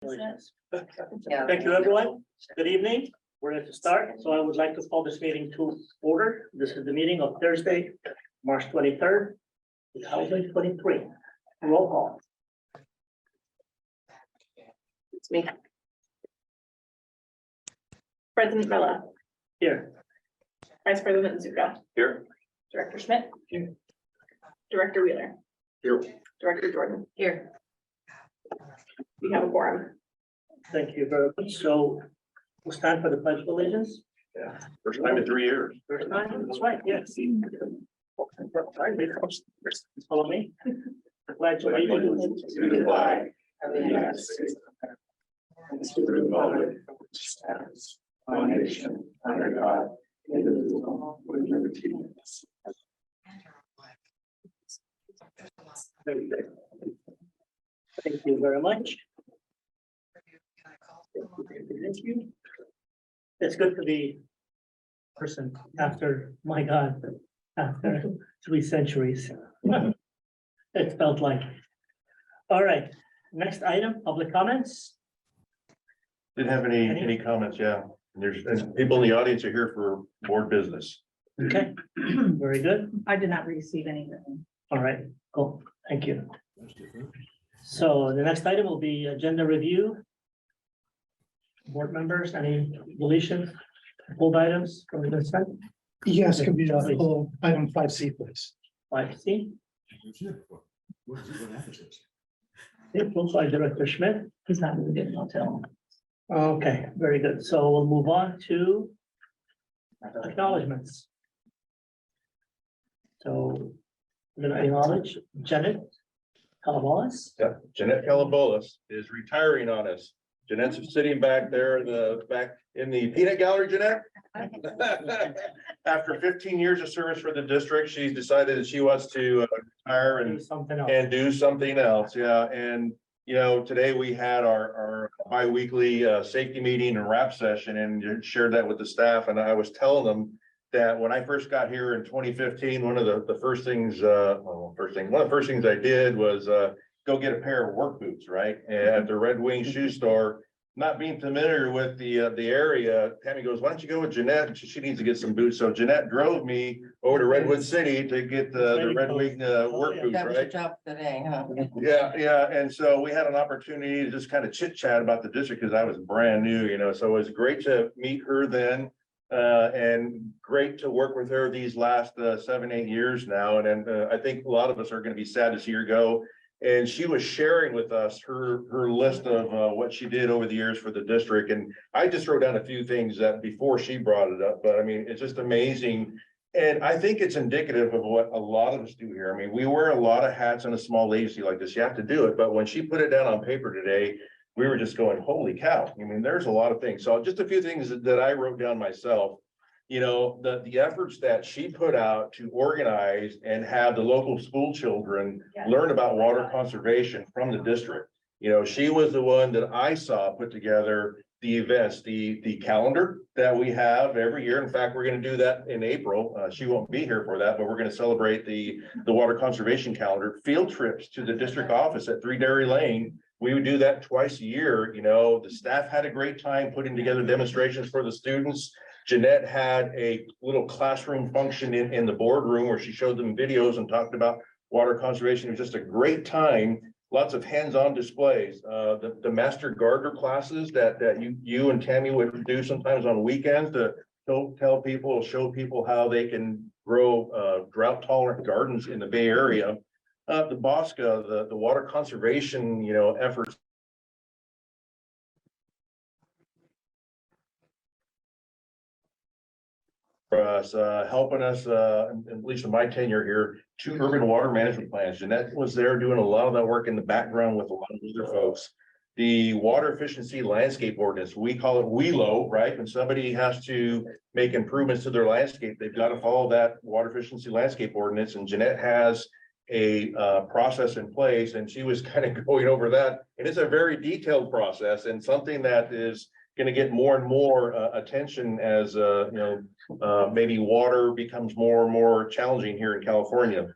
Yeah. Thank you, everyone. Good evening. We're ready to start. So I would like to call this meeting to order. This is the meeting of Thursday, March 23rd, 2023. Roll call. It's me. President Miller, Here. Vice President Zuka, Here. Director Schmidt. Here. Director Wheeler, Here. Director Jordan. Here. We have a quorum. Thank you very much. So we'll stand for the pledge of allegiance. Yeah, first time in 3 years. First time, that's right, yes. Follow me. Pledge of allegiance to the flag of the United States and to the republic which stands one nation under God, indivisible, with liberty and justice. Thank you very much. Thank you. It's good to be person after, my God, after 3 centuries. It felt like. All right, next item, public comments. Didn't have any comments, yeah. And people in the audience are here for board business. Okay, very good. I did not receive anything. All right, cool. Thank you. So the next item will be agenda review. Board members, any deletions, pulled items from the consent? Yes, can be pull item 5C, please. 5C. Pulled by Director Schmidt. He's not moved in until. Okay, very good. So we'll move on to acknowledgements. So we're gonna acknowledge Janet Calabolas. Yeah, Jeanette Calabolas is retiring on us. Jeanette's sitting back there, back in the peanut gallery, Jeanette. After 15 years of service for the district, she's decided that she wants to retire Do and something else. do something else. Yeah, and you know, today we had our bi-weekly safety meeting and wrap session and shared that with the staff. And I was telling them that when I first got here in 2015, one of the first things, one of the first things I did was go get a pair of work boots, right? At the Red Wing shoe store. Not being familiar with the area, Tammy goes, why don't you go with Jeanette? She needs to get some boots. So Jeanette drove me over to Redwood City to get the Red Wing work boots, That was your right? job today, huh? Yeah, and so we had an opportunity to just kind of chit chat about the district because I was brand new, you know, so it was great to meet her then. And great to work with her these last 7-8 years now. And I think a lot of us are going to be sad to see her go. And she was sharing with us her list of what she did over the years for the district. And I just wrote down a few things that before she brought it up, but I mean, it's just amazing. And I think it's indicative of what a lot of us do here. I mean, we wear a lot of hats in a small agency like this. You have to do it. But when she put it down on paper today, we were just going, holy cow. I mean, there's a lot of things. So just a few things that I wrote down myself. You know, the efforts that she put out to organize and have the local school children learn about water conservation from the district. You know, she was the one that I saw put together the events, the calendar that we have every year. In fact, we're going to do that in April. She won't be here for that, but we're going to celebrate the water conservation calendar. Field trips to the district office at 3 Dairy Lane. We would do that twice a year. You know, the staff had a great time putting together demonstrations for the students. Jeanette had a little classroom function in the boardroom where she showed them videos and talked about water conservation. It was just a great time. Lots of hands-on displays. The master gardener classes that you and Tammy would do sometimes on weekends to tell people, show people how they can grow drought-tolerant gardens in the Bay Area. The BOSCA, the water conservation, you know, efforts. For us, helping us, at least in my tenure here, 2 urban water management plans. Jeanette was there doing a lot of that work in the background with a lot of other folks. The water efficiency landscape ordinance, we call it WELO, right? When somebody has to make improvements to their landscape, they've got to follow that water efficiency landscape ordinance. And Jeanette has a process in place, and she was kind of going over that. And it's a very detailed process and something that is going to get more and more attention as maybe water becomes more and more challenging here in California.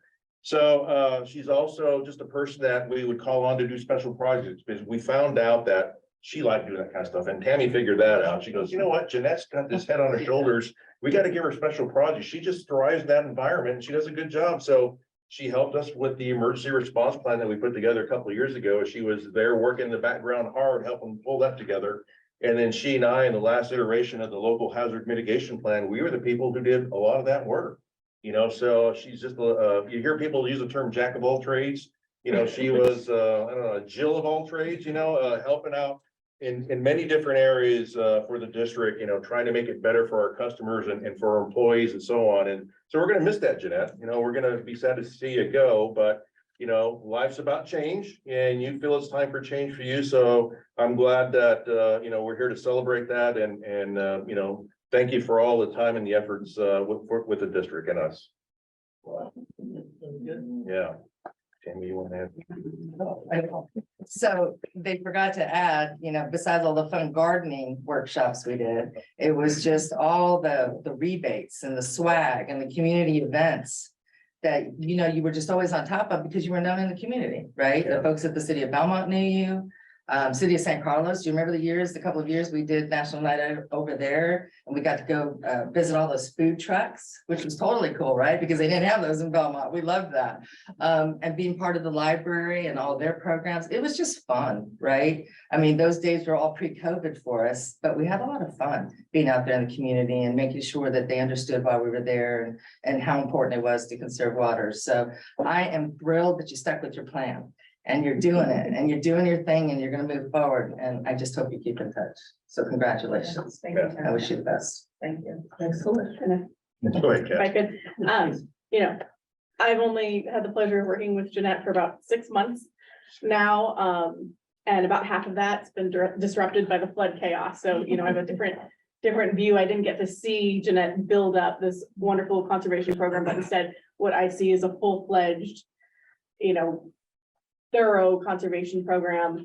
So she's also just a person that we would call on to do special projects, because we found out that she liked doing that kind of stuff. And Tammy figured that out. She goes, you know what? Jeanette's got this head on her shoulders. We got to give her special projects. She just thrives in that environment and she does a good job. So she helped us with the emergency response plan that we put together a couple of years ago. She was there working in the background hard, helping pull that together. And then she and I, in the last iteration of the local hazard mitigation plan, we were the people who did a lot of that work. You know, so she's just, you hear people use the term jack of all trades. You know, she was, I don't know, Jill of all trades, you know, helping out in many different areas for the district, you know, trying to make it better for our customers and for our employees and so on. And so we're going to miss that, Jeanette. You know, we're going to be sad to see you go, but you know, life's about change and you feel it's time for change for you. So I'm glad that, you know, we're here to celebrate that and you know, thank you for all the time and the efforts with the district and us. Yeah. Tammy, you want to add? So they forgot to add, you know, besides all the fun gardening workshops we did, it was just all the rebates and the swag and the community events that, you know, you were just always on top of because you were known in the community, right? Yeah. The folks at the city of Belmont knew you. City of San Carlos, do you remember the couple of years we did National Night Out over there? And we got to go visit all those food trucks, which was totally cool, right? Because they didn't have those in Belmont. We loved that. And being part of the library and all their programs, it was just fun, right? I mean, those days were all pre-COVID for us, but we had a lot of fun being out there in the community and making sure that they understood why we were there and how important it was to conserve water. So I am thrilled that you stuck with your plan. And you're doing it and you're doing your thing and you're going to move forward. And I just hope you keep in touch. So congratulations. Thank you. I wish you the best. Thank you. Thanks so much. And Go ahead, if I Kat. could, you know, I've only had the pleasure of working with Jeanette for about 6 months now. And about half of that's been disrupted by the flood chaos. So, you know, I have a different view. I didn't get to see Jeanette build up this wonderful conservation program, but instead what I see is a full-fledged, you know, thorough conservation program.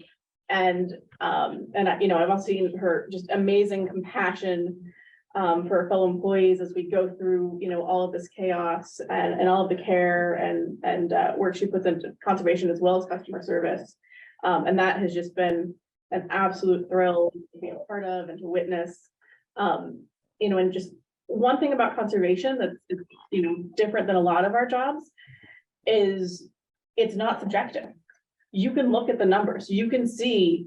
And you know, I've also seen her just amazing compassion for her fellow employees as we go through, you know, all of this chaos and all of the care and work she puts into conservation as well as customer service. And that has just been an absolute thrill to be a part of and to witness. You know, and just one thing about conservation that's, you know, different than a lot of our jobs is it's not subjective. You can look at the numbers, you can see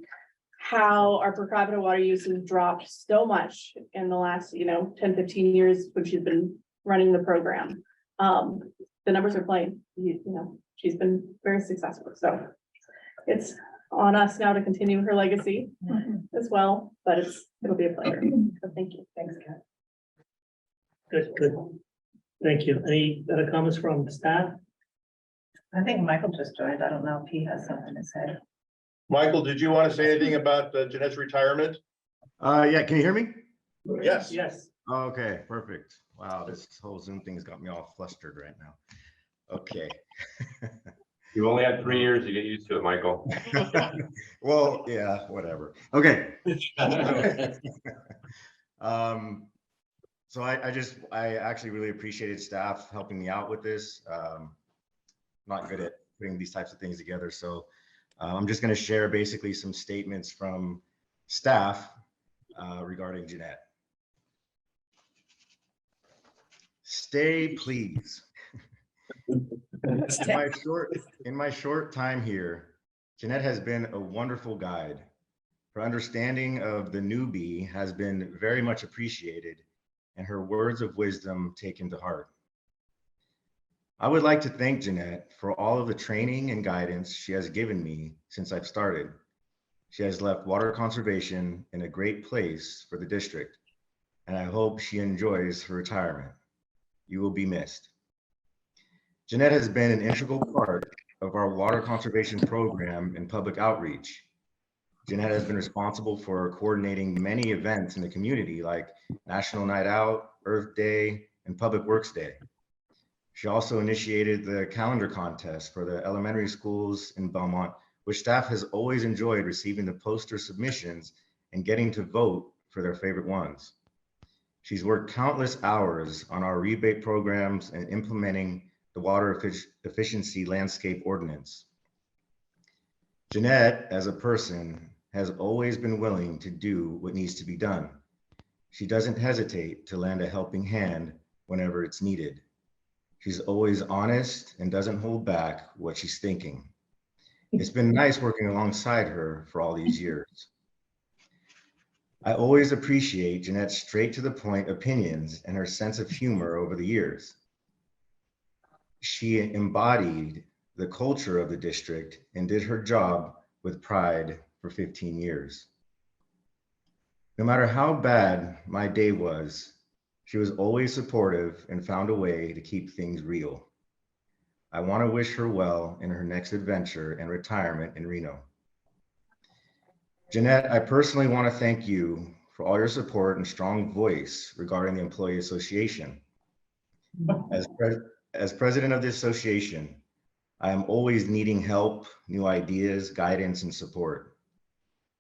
how our per capita water use has dropped so much in the last, you know, 10, 15 years when she's been running the program. The numbers are plain, you know, she's been very successful. So it's on us now to continue her legacy as well, but it'll be a pleasure. So thank you. Thanks, Kat. Good. Thank you. Any other comments from staff? I think Michael just joined. I don't know if he has something to say. Michael, did you want to say anything about Jeanette's retirement? Yeah, can you hear me? Yes. Yes. Okay, perfect. Wow, this whole Zoom thing's got me all flustered right now. Okay. You only had 3 years to get used to it, Michael. Well, yeah, whatever. Okay. So I actually really appreciated staff helping me out with this. Not good at putting these types of things together. So I'm just going to share basically some statements from staff regarding Jeanette. Stay, please. In my short time here, Jeanette has been a wonderful guide. Her understanding of the newbie has been very much appreciated and her words of wisdom taken to heart. I would like to thank Jeanette for all of the training and guidance she has given me since I've started. She has left water conservation in a great place for the district, and I hope she enjoys her retirement. You will be missed. Jeanette has been an integral part of our water conservation program and public outreach. Jeanette has been responsible for coordinating many events in the community like National Night Out, Earth Day, and Public Works Day. She also initiated the calendar contest for the elementary schools in Belmont, which staff has always enjoyed receiving the poster submissions and getting to vote for their favorite ones. She's worked countless hours on our rebate programs and implementing the water efficiency landscape ordinance. Jeanette, as a person, has always been willing to do what needs to be done. She doesn't hesitate to lend a helping hand whenever it's needed. She's always honest and doesn't hold back what she's thinking. It's been nice working alongside her for all these years. I always appreciate Jeanette's straight to the point opinions and her sense of humor over the years. She embodied the culture of the district and did her job with pride for 15 years. No matter how bad my day was, she was always supportive and found a way to keep things real. I want to wish her well in her next adventure and retirement in Reno. Jeanette, I personally want to thank you for all your support and strong voice regarding the Employee Association. As president of the association, I am always needing help, new ideas, guidance, and support.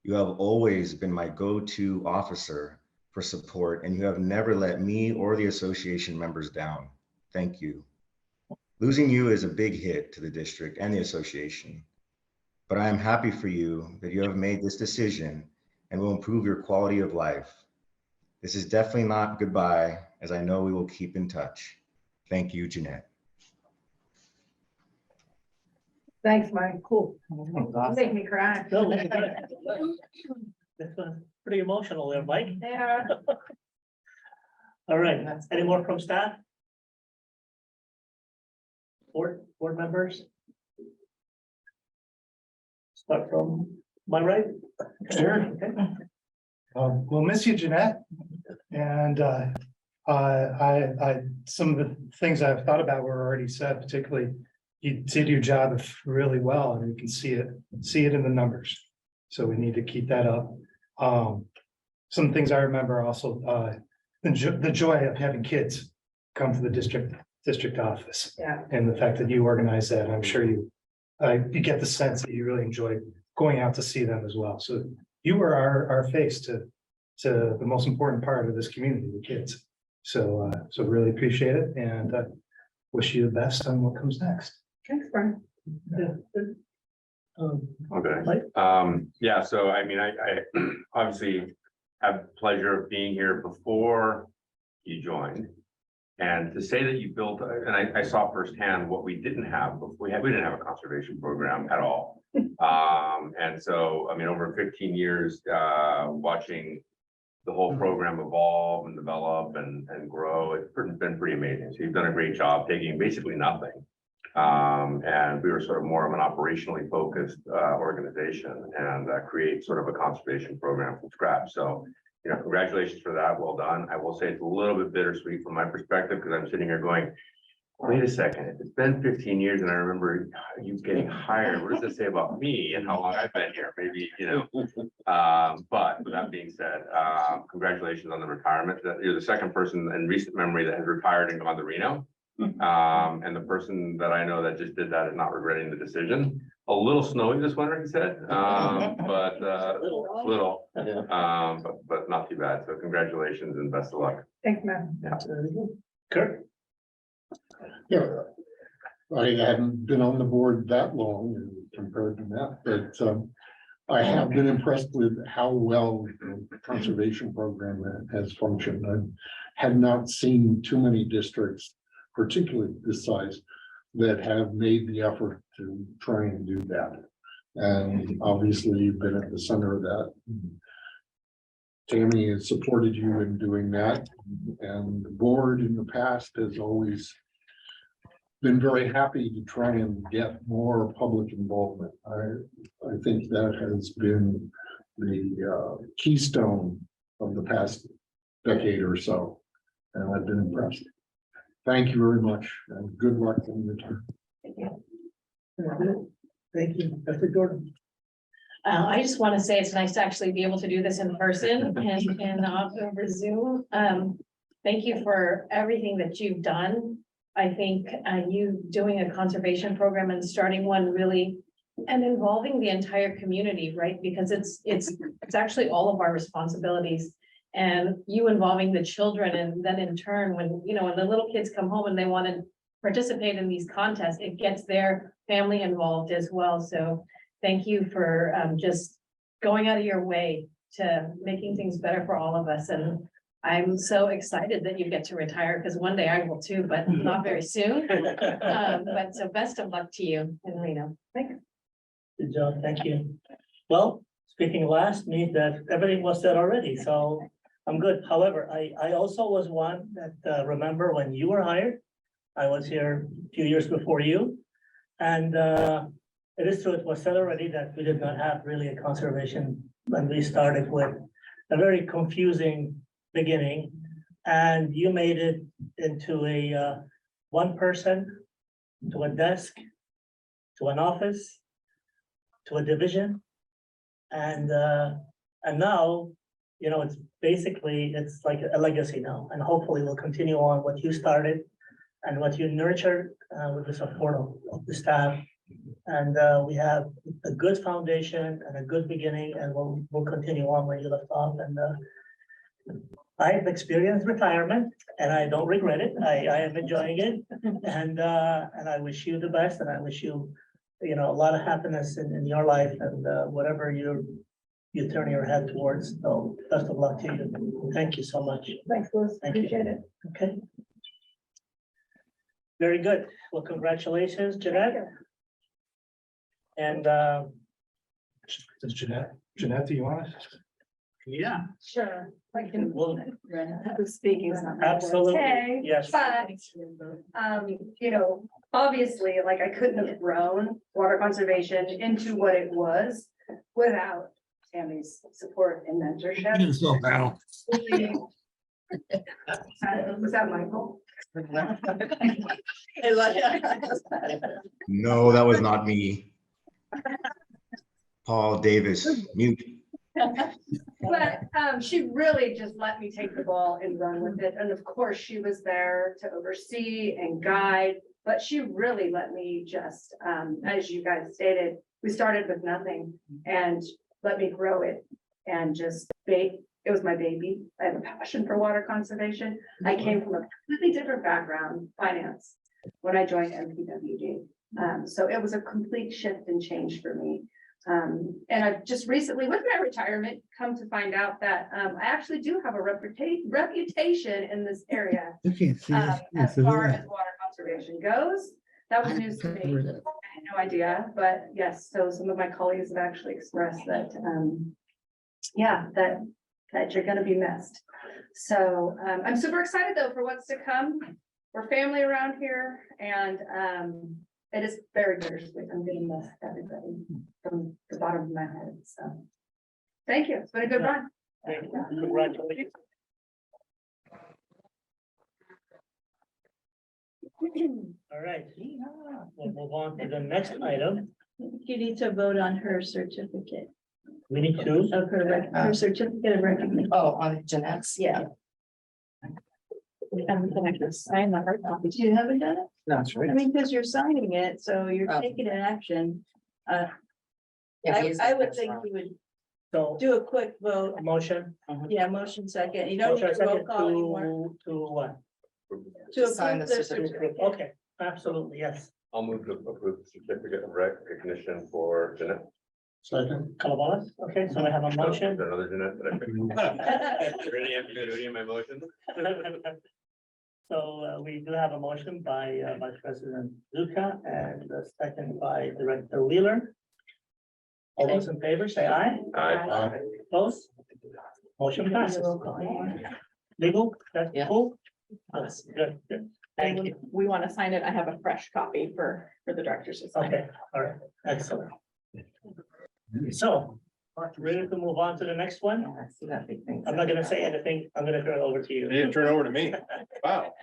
You have always been my go-to officer for support, and you have never let me or the association members down. Thank you. Losing you is a big hit to the district and the association, but I am happy for you that you have made this decision and will improve your quality of life. This is definitely not goodbye, as I know we will keep in touch. Thank you, Jeanette. Thanks, Mike. Cool. You make me cry. No, that's pretty emotional there, Mike. Yeah. All right, any more from staff? Board members? Start from my right. Sure. Okay. We'll miss you, Jeanette. And some of the things I've thought about were already said, particularly you did your job really well, and you can see it in the numbers. So we need to keep that up. Some things I remember also, the joy of having kids come to the district office. Yeah. And the fact that you organize that, I'm sure you get the sense that you really enjoy going out to see them as well. So you were our face to the most important part of this community, the kids. So really appreciate it, and wish you the best on what comes next. Thanks, Brian. Okay. Yeah, so I mean, I obviously have the pleasure of being here before you joined. And to say that you built, and I saw firsthand what we didn't have, we didn't have a conservation program at all. And so, I mean, over 15 years, watching the whole program evolve and develop and grow, it's been pretty amazing. So you've done a great job taking basically nothing. And we were sort of more of an operationally focused organization and create sort of a conservation program from scratch. So, you know, congratulations for that. Well done. I will say it's a little bit bittersweet from my perspective because I'm sitting here going, wait a second, if it's been 15 years and I remember you getting hired, what does this say about me and how long I've been here? Maybe, you know, but with that being said, congratulations on the retirement. You're the second person in recent memory that has retired and gone to Reno. And the person that I know that just did that is not regretting the decision. A little snowy this winter, he said, but little, but not too bad. So congratulations and best of luck. Thanks, man. Yeah. Kurt? Yeah, I hadn't been on the board that long compared to that, but I have been impressed with how well the conservation program has functioned. I had not seen too many districts, particularly this size, that have made the effort to try and do that. And obviously you've been at the center of that. Tammy has supported you in doing that, and the board in the past has always been very happy to try and get more public involvement. I think that has been the keystone of the past decade or so, and I've been impressed. Thank you very much, and good luck in the return. Thank you, Mr. Jordan. I just want to say it's nice to actually be able to do this in person and not over Zoom. Thank you for everything that you've done. I think you doing a conservation program and starting one really and involving the entire community, right? Because it's actually all of our responsibilities. And you involving the children, and then in turn, when the little kids come home and they want to participate in these contests, it gets their family involved as well. So thank you for just going out of your way to making things better for all of us. And I'm so excited that you get to retire, because one day I will too, but not very soon. But so best of luck to you in Reno. Thanks. Good job, thank you. Well, speaking last means that everything was said already, so I'm good. However, I also was one that remember when you were hired. I was here a few years before you. And it is true, it was said already that we did not have really a conservation when we started with a very confusing beginning. And you made it into a one person, to a desk, to an office, to a division. And now, you know, it's basically, it's like a legacy now, and hopefully we'll continue on what you started and what you nurtured with the support of the staff. And we have a good foundation and a good beginning, and we'll continue on where you left off. And I've experienced retirement and I don't regret it. I am enjoying it. And I wish you the best, and I wish you, you know, a lot of happiness in your life, and whatever you turn your head towards. So best of luck to you. Thank you so much. Thanks, Liz. Thank you. Appreciate it. Okay. Very good. Well, congratulations, Jeanette. And Does Jeanette, do you want to? yeah, Sure. I can. well, Speaking. absolutely, Okay, yes. but, you know, obviously, like I couldn't have grown water conservation into what it was without Tammy's support and mentorship. Was that Michael? No, that was not me. Paul Davis, mute. But she really just let me take the ball and run with it. And of course, she was there to oversee and guide, but she really let me just, as you guys stated, we started with nothing and let me grow it and just it was my baby. I have a passion for water conservation. I came from a completely different background, finance, when I joined MPWD. So it was a complete shift and change for me. And I've just recently, with my retirement, come to find out that I actually do have a reputation in this area. As far as water conservation goes, that was news to me. I had no idea, but yes, so some of my colleagues have actually expressed that, yeah, that you're gonna be missed. So I'm super excited though for what's to come. We're family around here, and it is very bittersweet. I'm gonna miss everybody from the bottom of my head. So thank you. It's been a good run. Thank you. Congratulations. All right, we'll move on to the next item. You need to vote on her certificate We need to, of her certificate of recognition. Oh, on Jeanette's? Yeah. And then I can sign the hard copy. You haven't done it? No, that's I right. mean, because you're signing it, so you're Oh. taking an action. Yeah, I would think you would so do a quick vote. motion. Yeah, motion second. You don't need Motion to roll second call anymore. to what? To Sign approve the the certificate. certificate. Okay, absolutely, yes. I'll move to approve the certificate of recognition for Jeanette. Second, Calabaras, okay, so we have a Is motion. there another Jeanette that I picked? Really ambiguity in my motion? So we do have a motion by Vice President Luca and a second by Director Wheeler. All those in favor, say aye. Aye. Opposed? Motion passes. Legal, that's Yeah. cool? That's good, good. Thank you. We want to sign it. I have a fresh copy for the directors to sign. Okay, all right, excellent. So, ready to move on to the next one? Yeah, I see that big thing. I'm not gonna say anything. I'm gonna turn it over to You you. didn't turn over to me. Wow.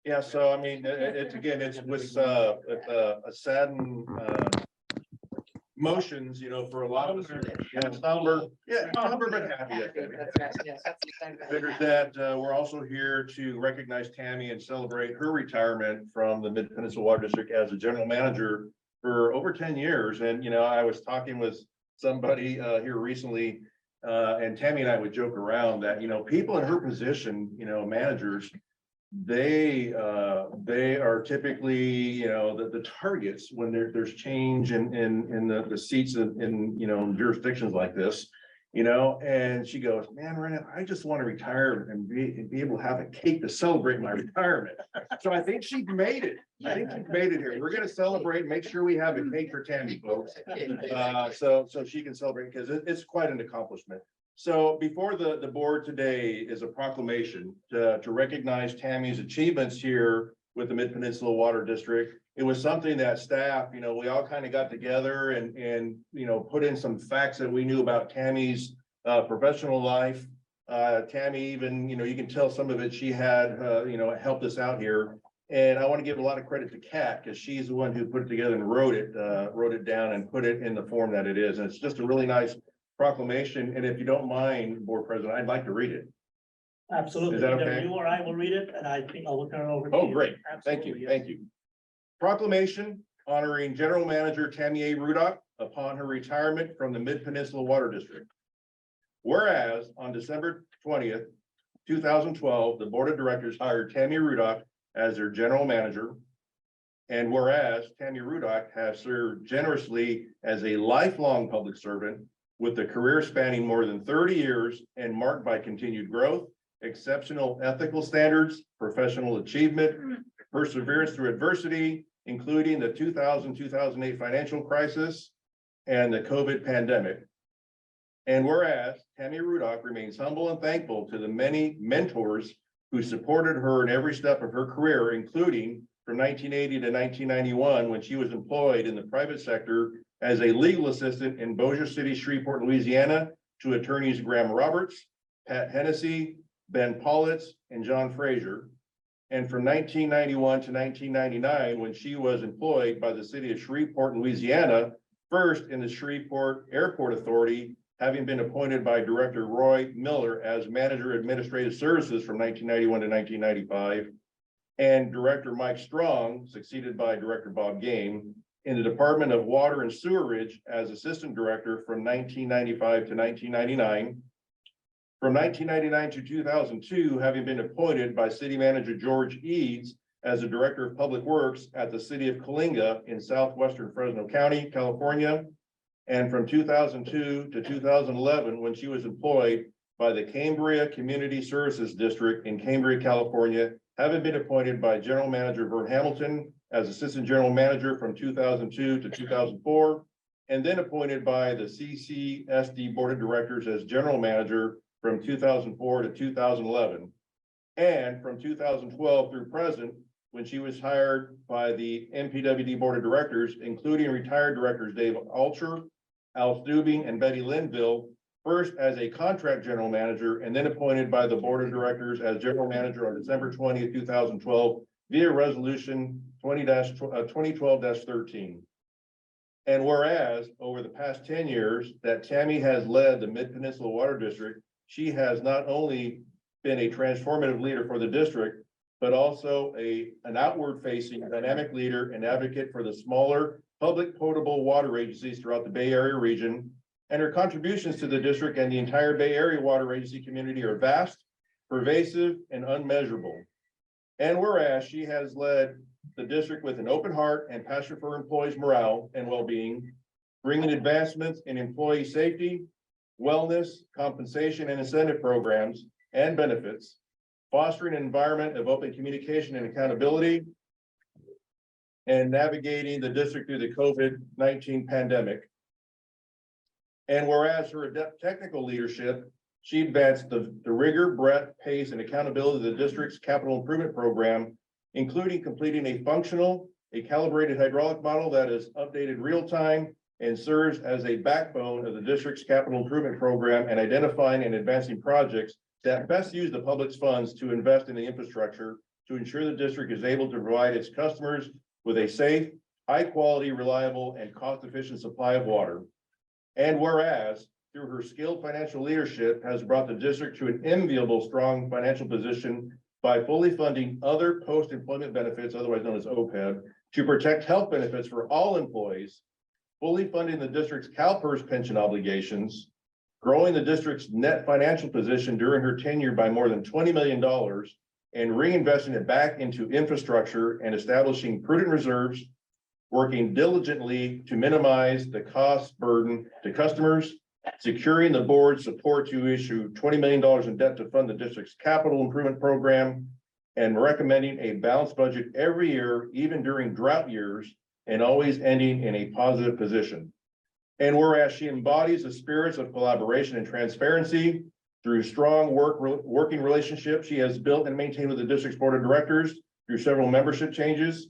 Yeah, so I mean, it's again, it's with a saddened emotions, you know, for a lot of us. Yeah, somber, but happy. I think. That's right, yes, that's the same thing. Figured that we're also here to recognize Tammy and celebrate her retirement from the Mid-Peninsula Water District as a general manager for over 10 years. And, you know, I was talking with somebody here recently, and Tammy and I would joke around that, you know, people in her position, you know, managers, they are typically, you know, the targets when there's change in the seats in, you know, jurisdictions like this. You know, and she goes, man, Rena, I just want to retire and be able to have a cake to celebrate my retirement. So I think she made it. I think she made it here. We're gonna celebrate, make sure we have a cake for Tammy, folks. So she can celebrate because it's quite an accomplishment. So before the board today is a proclamation to recognize Tammy's achievements here with the Mid-Peninsula Water District. It was something that staff, you know, we all kind of got together and, you know, put in some facts that we knew about Tammy's professional life. Tammy even, you know, you can tell some of it she had, you know, helped us out here. And I want to give a lot of credit to Kat because she's the one who put it together and wrote it down and put it in the form that it is. And it's just a really nice proclamation. And if you don't mind, Board President, I'd like to read it. Absolutely. Is that Either okay? You or I will read it, and I think I'll turn it over. to Oh, you. great. Thank Absolutely, you. yes. Thank you. Proclamation honoring General Manager Tammy A. Rudock upon her retirement from the Mid-Peninsula Water District. Whereas on December 20th, 2012, the Board of Directors hired Tammy Rudock as their general manager. And whereas Tammy Rudock has served generously as a lifelong public servant with a career spanning more than 30 years and marked by continued growth, exceptional ethical standards, professional achievement, perseverance through adversity, including the 2000-2008 financial crisis and the COVID pandemic. And whereas Tammy Rudock remains humble and thankful to the many mentors who supported her in every step of her career, including from 1980 to 1991, when she was employed in the private sector as a legal assistant in Bossier City, Shreveport, Louisiana, to attorneys Graham Roberts, Pat Hennessy, Ben Paulitz, and John Frazier. And from 1991 to 1999, when she was employed by the city of Shreveport, Louisiana, first in the Shreveport Airport Authority, having been appointed by Director Roy Miller as Manager Administrative Services from 1991 to 1995, and Director Mike Strong, succeeded by Director Bob Game, in the Department of Water and Sewerage as Assistant Director from 1995 to 1999. From 1999 to 2002, having been appointed by City Manager George Eads as the Director of Public Works at the City of Coalinga in southwestern Fresno County, California. And from 2002 to 2011, when she was employed by the Cambria Community Services District in Cambria, California, having been appointed by General Manager Vern Hamilton as Assistant General Manager from 2002 to 2004, and then appointed by the CCSD Board of Directors as General Manager from 2004 to 2011. And from 2012 through present, when she was hired by the MPWD Board of Directors, including retired directors Dave Alcher, Al Stubing, and Betty Linville, first as a contract general manager and then appointed by the Board of Directors as general manager on December 20th, 2012 via resolution 2012-13. And whereas over the past 10 years that Tammy has led the Mid-Peninsula Water District, she has not only been a transformative leader for the district, but also an outward-facing dynamic leader and advocate for the smaller public potable water agencies throughout the Bay Area region. And her contributions to the district and the entire Bay Area water agency community are vast, pervasive, and unmeasurable. And whereas she has led the district with an open heart and passion for employees' morale and well-being, bringing advancements in employee safety, wellness, compensation, and incentive programs and benefits, fostering an environment of open communication and accountability, and navigating the district through the COVID-19 pandemic. And whereas her adept technical leadership, she advanced the rigor, breadth, pace, and accountability of the district's capital improvement program, including completing a calibrated hydraulic model that is updated real time and serves as a backbone of the district's capital improvement program, and identifying and advancing projects that best use the public's funds to invest in the infrastructure to ensure the district is able to provide its customers with a safe, high quality, reliable, and cost-efficient supply of water. And whereas through her skilled financial leadership has brought the district to an enviable, strong financial position by fully funding other post-employment benefits, otherwise known as OPEB, to protect health benefits for all employees, fully funding the district's CalPERS pension obligations, growing the district's net financial position during her tenure by more than $20 million, and reinvesting it back into infrastructure and establishing prudent reserves, working diligently to minimize the cost burden to customers securing the board's support to issue $20 million in debt to fund the district's capital improvement program, and recommending a balanced budget every year, even during drought years, and always ending in a positive position. And whereas she embodies the spirits of collaboration and transparency through strong working relationships she has built and maintained with the district's board of directors through several membership changes,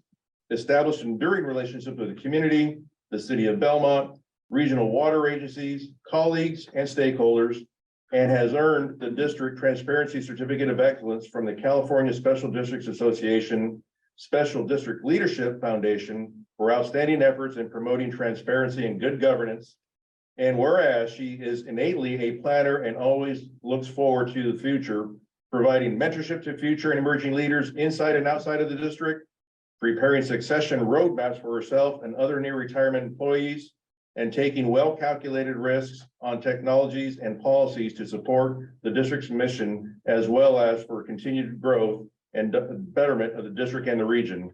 established enduring relationships with the community, the city of Belmont, regional water agencies, colleagues, and stakeholders, and has earned the District Transparency Certificate of Excellence from the California Special Districts Association Special District Leadership Foundation for outstanding efforts in promoting transparency and good governance. And whereas she is innately a planner and always looks forward to the future, providing mentorship to future and emerging leaders inside and outside of the district, preparing succession roadmaps for herself and other near retirement employees, and taking well-calculated risks on technologies and policies to support the district's mission, as well as for continued growth and betterment of the district and the region.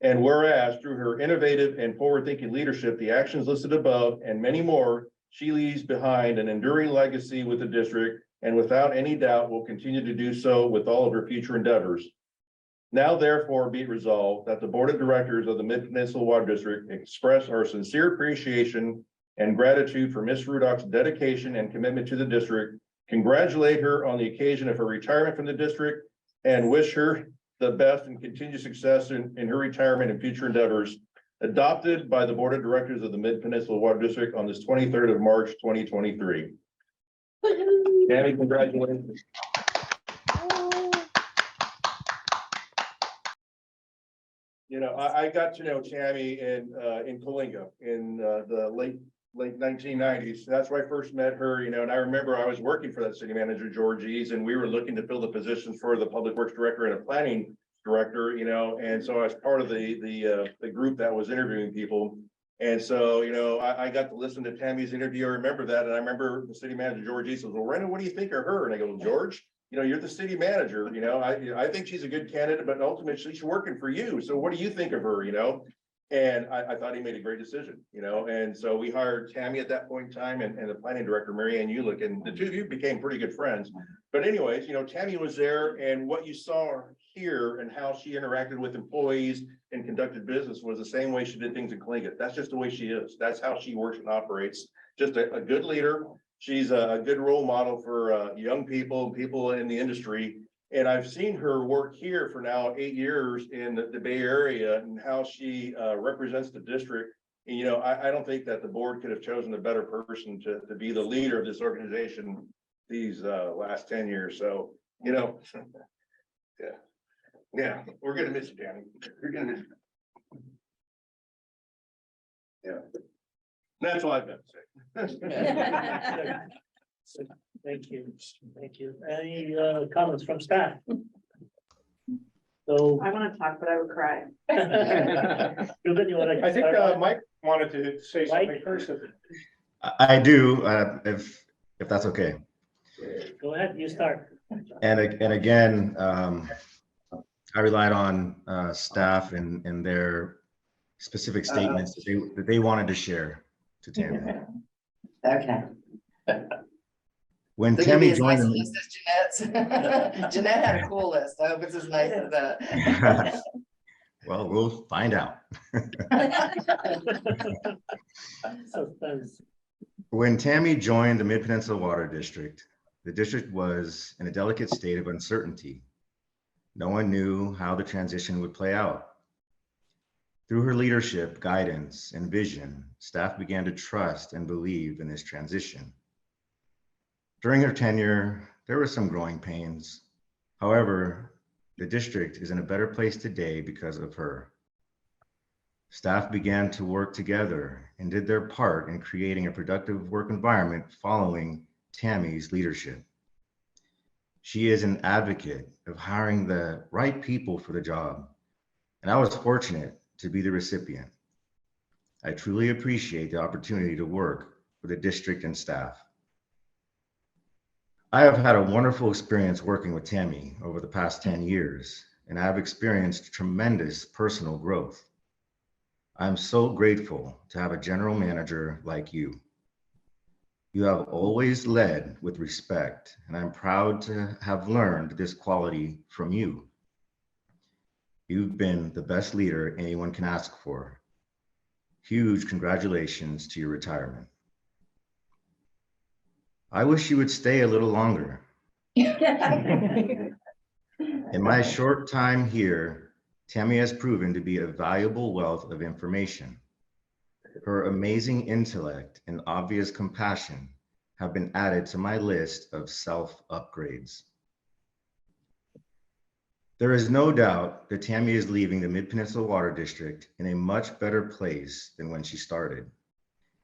And whereas through her innovative and forward-thinking leadership, the actions listed above and many more, she leaves behind an enduring legacy with the district, and without any doubt will continue to do so with all of her future endeavors. Now therefore be it resolved that the Board of Directors of the Mid-Peninsula Water District express our sincere appreciation and gratitude for Ms. Rudock's dedication and commitment to the district, congratulate her on the occasion of her retirement from the district, and wish her the best and continued success in her retirement and future endeavors. Adopted by the Board of Directors of the Mid-Peninsula Water District on this 23rd of March, 2023. Tammy, congratulations. You know, I got to know Tammy in Coalinga in the late 1990s. That's where I first met her, you know, and I remember I was working for that city manager, George Eves, and we were looking to fill the positions for the public works director and a planning director, you know, and so I was part of the group that was interviewing people. And so, you know, I got to listen to Tammy's interview. I remember that. And I remember the city manager, George Eves, says, well, Rena, what do you think of her? And I go, well, George, you know, you're the city manager, you know, I think she's a good candidate, but ultimately she's working for you. So what do you think of her, you know? And I thought he made a great decision, you know, and so we hired Tammy at that point in time and the planning director, Mary Ann Ulick, and the two of you became pretty good friends. But anyways, you know, Tammy was there, and what you saw here and how she interacted with employees and conducted business was the same way she did things in Coalinga. That's just the way she is. That's how she works and operates. Just a good leader. She's a good role model for young people in the industry. And I've seen her work here for now 8 years in the Bay Area and how she represents the district. And, you know, I don't think that the board could have chosen a better person to be the leader of this organization these last 10 years. So, you know, yeah, we're gonna miss you, Danny. We're gonna miss you. Yeah, that's all I've got to say. Thank you, thank you. Any comments from staff? So. I want to talk, but I would cry. Ruben, you wanna I think start off? Mike wanted to say something Mike? first. I do, if that's okay. Go ahead, you start. And again, I relied on staff and their specific statements that they wanted to share to Tammy. Okay. When They're gonna be Tammy as joined nice a the list as Jeanette's. Jeanette had a cool list. I hope it's as nice as that. well, we'll find out. Suspense. When Tammy joined the Mid-Peninsula Water District, the district was in a delicate state of uncertainty. No one knew how the transition would play out. Through her leadership, guidance, and vision, staff began to trust and believe in this transition. During her tenure, there were some growing pains. However, the district is in a better place today because of her. Staff began to work together and did their part in creating a productive work environment following Tammy's leadership. She is an advocate of hiring the right people for the job, and I was fortunate to be the recipient. I truly appreciate the opportunity to work with the district and staff. I have had a wonderful experience working with Tammy over the past 10 years, and I have experienced tremendous personal growth. I'm so grateful to have a general manager like you. You have always led with respect, and I'm proud to have learned this quality from you. You've been the best leader anyone can ask for. Huge congratulations to your retirement. I wish you would stay a little longer. In my short time here, Tammy has proven to be a valuable wealth of information. Her amazing intellect and obvious compassion have been added to my list of self-upgrades. There is no doubt that Tammy is leaving the Mid-Peninsula Water District in a much better place than when she started.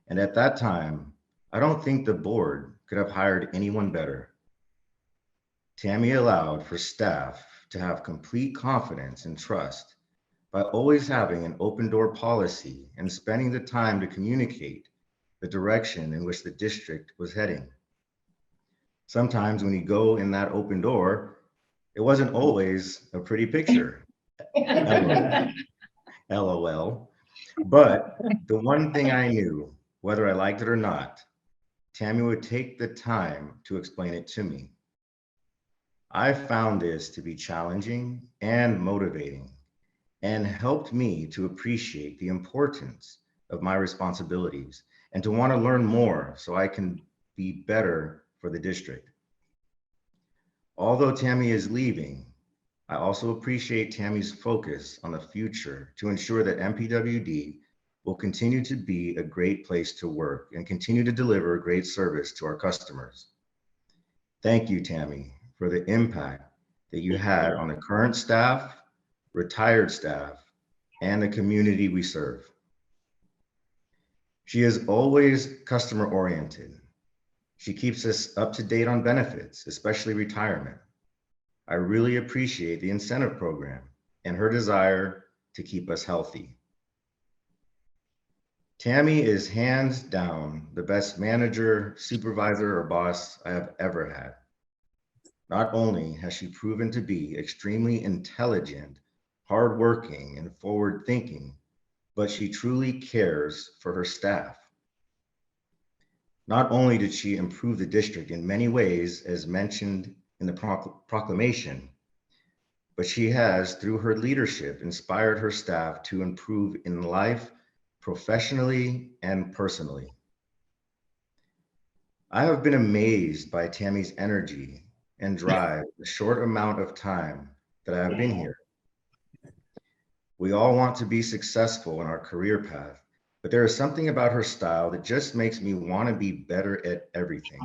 And at that time, I don't think the board could have hired anyone better. Tammy allowed for staff to have complete confidence and trust by always having an open door policy and spending the time to communicate the direction in which the district was heading. Sometimes when you go in that open door, it wasn't always a pretty picture. LOL. But the one thing I knew, whether I liked it or not, Tammy would take the time to explain it to me. I found this to be challenging and motivating, and helped me to appreciate the importance of my responsibilities and to want to learn more so I can be better for the district. Although Tammy is leaving, I also appreciate Tammy's focus on the future to ensure that MPWD will continue to be a great place to work and continue to deliver great service to our customers. Thank you, Tammy, for the impact that you had on the current staff, retired staff, and the community we serve. She is always customer oriented. She keeps us up to date on benefits, especially retirement. I really appreciate the incentive program and her desire to keep us healthy. Tammy is hands down the best manager, supervisor, or boss I have ever had. Not only has she proven to be extremely intelligent, hardworking, and forward-thinking, but she truly cares for her staff. Not only did she improve the district in many ways, as mentioned in the proclamation, but she has, through her leadership, inspired her staff to improve in life, professionally and personally. I have been amazed by Tammy's energy and drive the short amount of time that I have been here. We all want to be successful in our career path, but there is something about her style that just makes me want to be better at everything.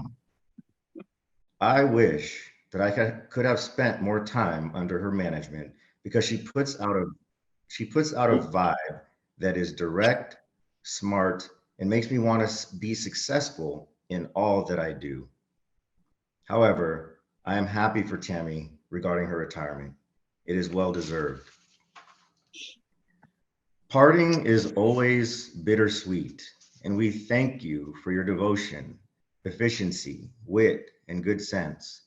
I wish that I could have spent more time under her management because she puts out a vibe that is direct, smart, and makes me want to be successful in all that I do. However, I am happy for Tammy regarding her retirement. It is well deserved. Parting is always bittersweet, and we thank you for your devotion, efficiency, wit, and good sense.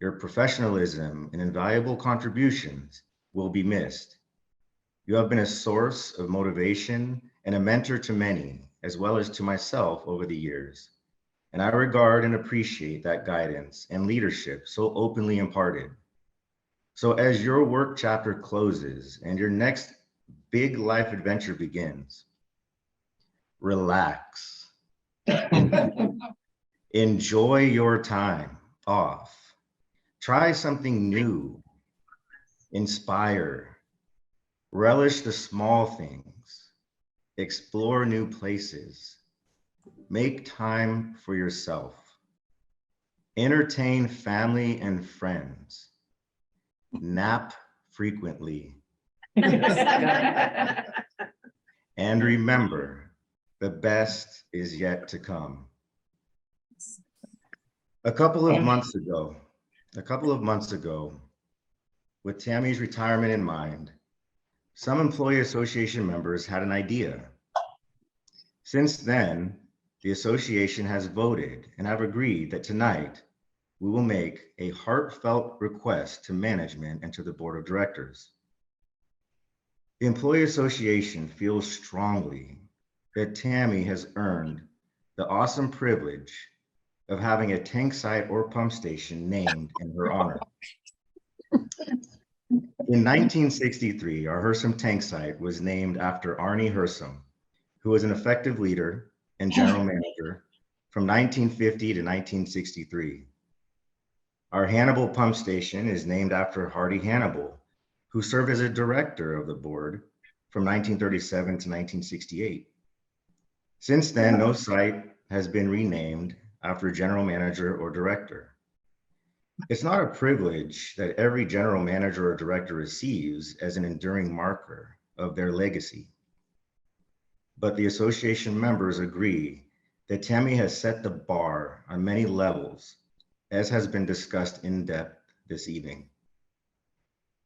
Your professionalism and invaluable contributions will be missed. You have been a source of motivation and a mentor to many, as well as to myself over the years. And I regard and appreciate that guidance and leadership so openly imparted. So as your work chapter closes and your next big life adventure begins, relax. Enjoy your time off. Try something new. Inspire. Relish the small things. Explore new places. Make time for yourself. Entertain family and friends. Nap frequently. And remember, the best is yet to come. A couple of months ago, with Tammy's retirement in mind, some employee association members had an idea. Since then, the association has voted and have agreed that tonight we will make a heartfelt request to management and to the board of directors. The employee association feels strongly that Tammy has earned the awesome privilege of having a tank site or pump station named in her honor. In 1963, our Hersom tank site was named after Arnie Hersom, who was an effective leader and general manager from 1950 to 1963. Our Hannibal pump station is named after Hardy Hannibal, who served as a director of the board from 1937 to 1968. Since then, no site has been renamed after a general manager or director. It's not a privilege that every general manager or director receives as an enduring marker of their legacy. But the association members agree that Tammy has set the bar on many levels, as has been discussed in depth this evening.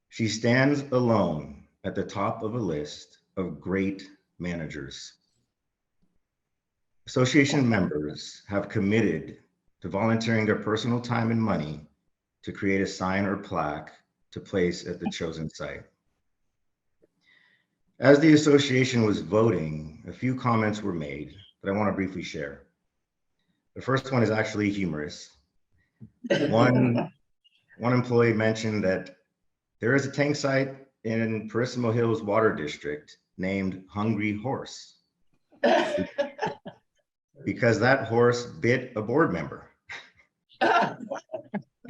She stands alone at the top of a list of great managers. Association members have committed to volunteering their personal time and money to create a sign or plaque to place at the chosen site. As the association was voting, a few comments were made that I want to briefly share. The first one is actually humorous. One employee mentioned that there is a tank site in Parissimo Hills Water District named Hungry Horse because that horse bit a board member.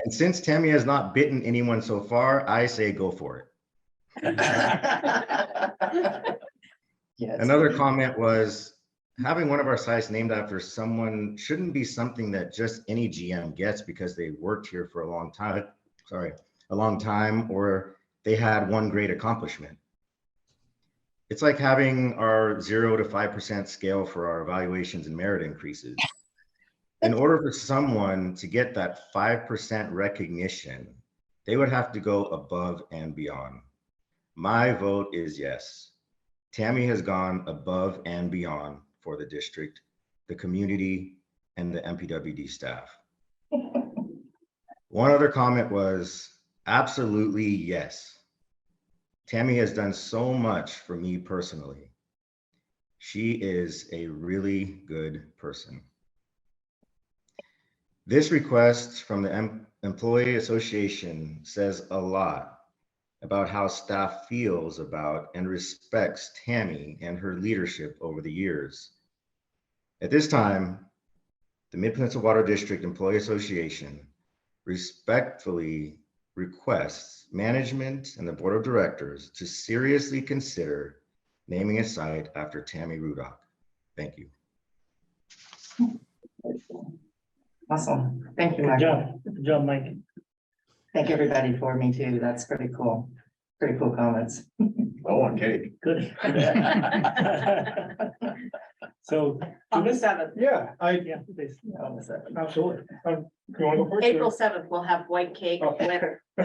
And since Tammy has not bitten anyone so far, I say go for it. Yes. Another comment was, having one of our sites named after someone shouldn't be something that just any GM gets because they worked here for a long time, or they had one great accomplishment. It's like having our 0 to 5% scale for our evaluations and merit increases. In order for someone to get that 5% recognition, they would have to go above and beyond. My vote is yes. Tammy has gone above and beyond for the district, the community, and the MPWD staff. One other comment was, absolutely yes. Tammy has done so much for me personally. She is a really good person. This request from the Employee Association says a lot about how staff feels about and respects Tammy and her leadership over the years. At this time, the Mid-Peninsula Water District Employee Association respectfully requests management and the board of directors to seriously consider naming a site after Tammy Rudock. Thank you. Awesome. Thank you, Good Michael. job. Good job, Mike. Thank everybody for me too. That's pretty cool. Pretty cool comments. I want cake. Good. So. On the seventh, Yeah, yeah, please. Absolutely. You want to go first? April 7th, we'll have white cake with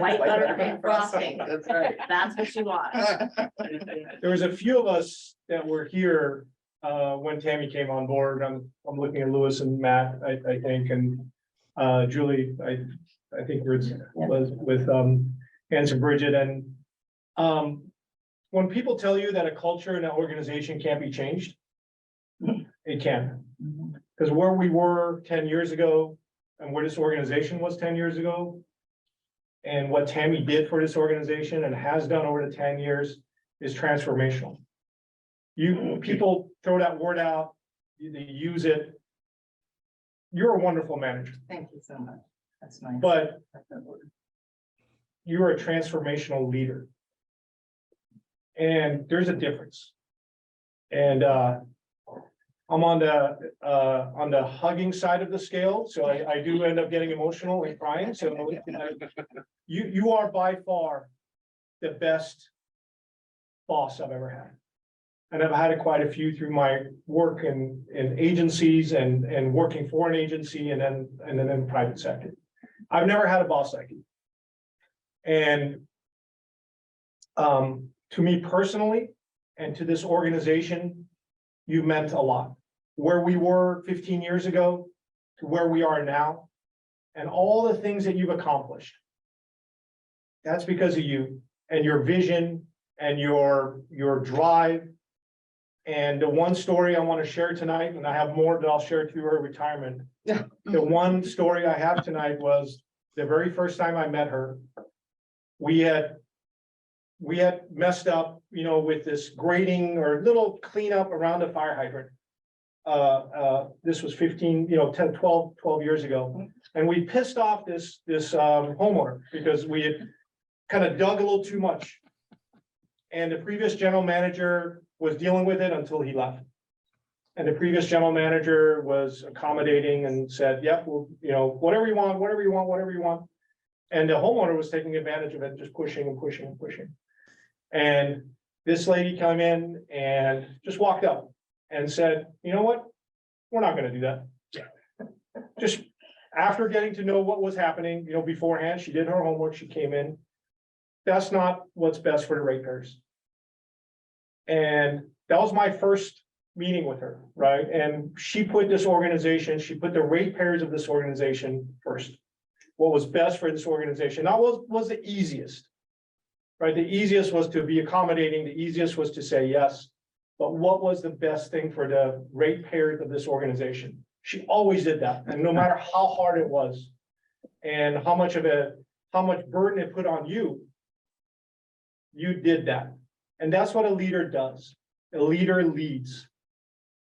white buttercream frosting. That's right. That's what you want. There was a few of us that were here when Tammy came on board. I'm looking at Lewis and Matt, I think, and Julie, I think was with Hans and Bridget. And when people tell you that a culture and an organization can't be changed, it can. Because where we were 10 years ago and where this organization was 10 years ago, and what Tammy did for this organization and has done over the 10 years is transformational. People throw that word out, they use it. You're a wonderful manager, Thank you so much. That's nice. but you're a transformational leader. And there's a difference. And I'm on the hugging side of the scale, so I do end up getting emotional and crying. So you are by far the best boss I've ever had. And I've had quite a few through my work in agencies and working for an agency and then in the private sector. I've never had a boss like you. And to me personally, and to this organization, you meant a lot. Where we were 15 years ago to where we are now, and all the things that you've accomplished. That's because of you and your vision and your drive And the one story I want to share tonight, and I have more that I'll share through her retirement. The one story I have tonight was the very first time I met her. We had messed up, with this grading or little cleanup around the fire hydrant. This was 10, 12 years ago. And we pissed off this homeowner because we had kind of dug a little too much. And the previous general manager was dealing with it until he left. And the previous general manager was accommodating and said, yep, well, whatever you want, whatever you want, whatever you want. And the homeowner was taking advantage of it, just pushing and pushing and pushing. And this lady came in and just walked up and said, you know what? We're not gonna do that. Just after getting to know what was happening, beforehand, she did her homework, she came in. That's not what's best for the ratepayers. And that was my first meeting with her, right? And she put this organization, she put the ratepayers of this organization first. What was best for this organization, that was the easiest, right? The easiest was to be accommodating, the easiest was to say yes. But what was the best thing for the ratepayers of this organization? She always did that, and no matter how hard it was, and how much burden it put on you, you did that. And that's what a leader does. A leader leads.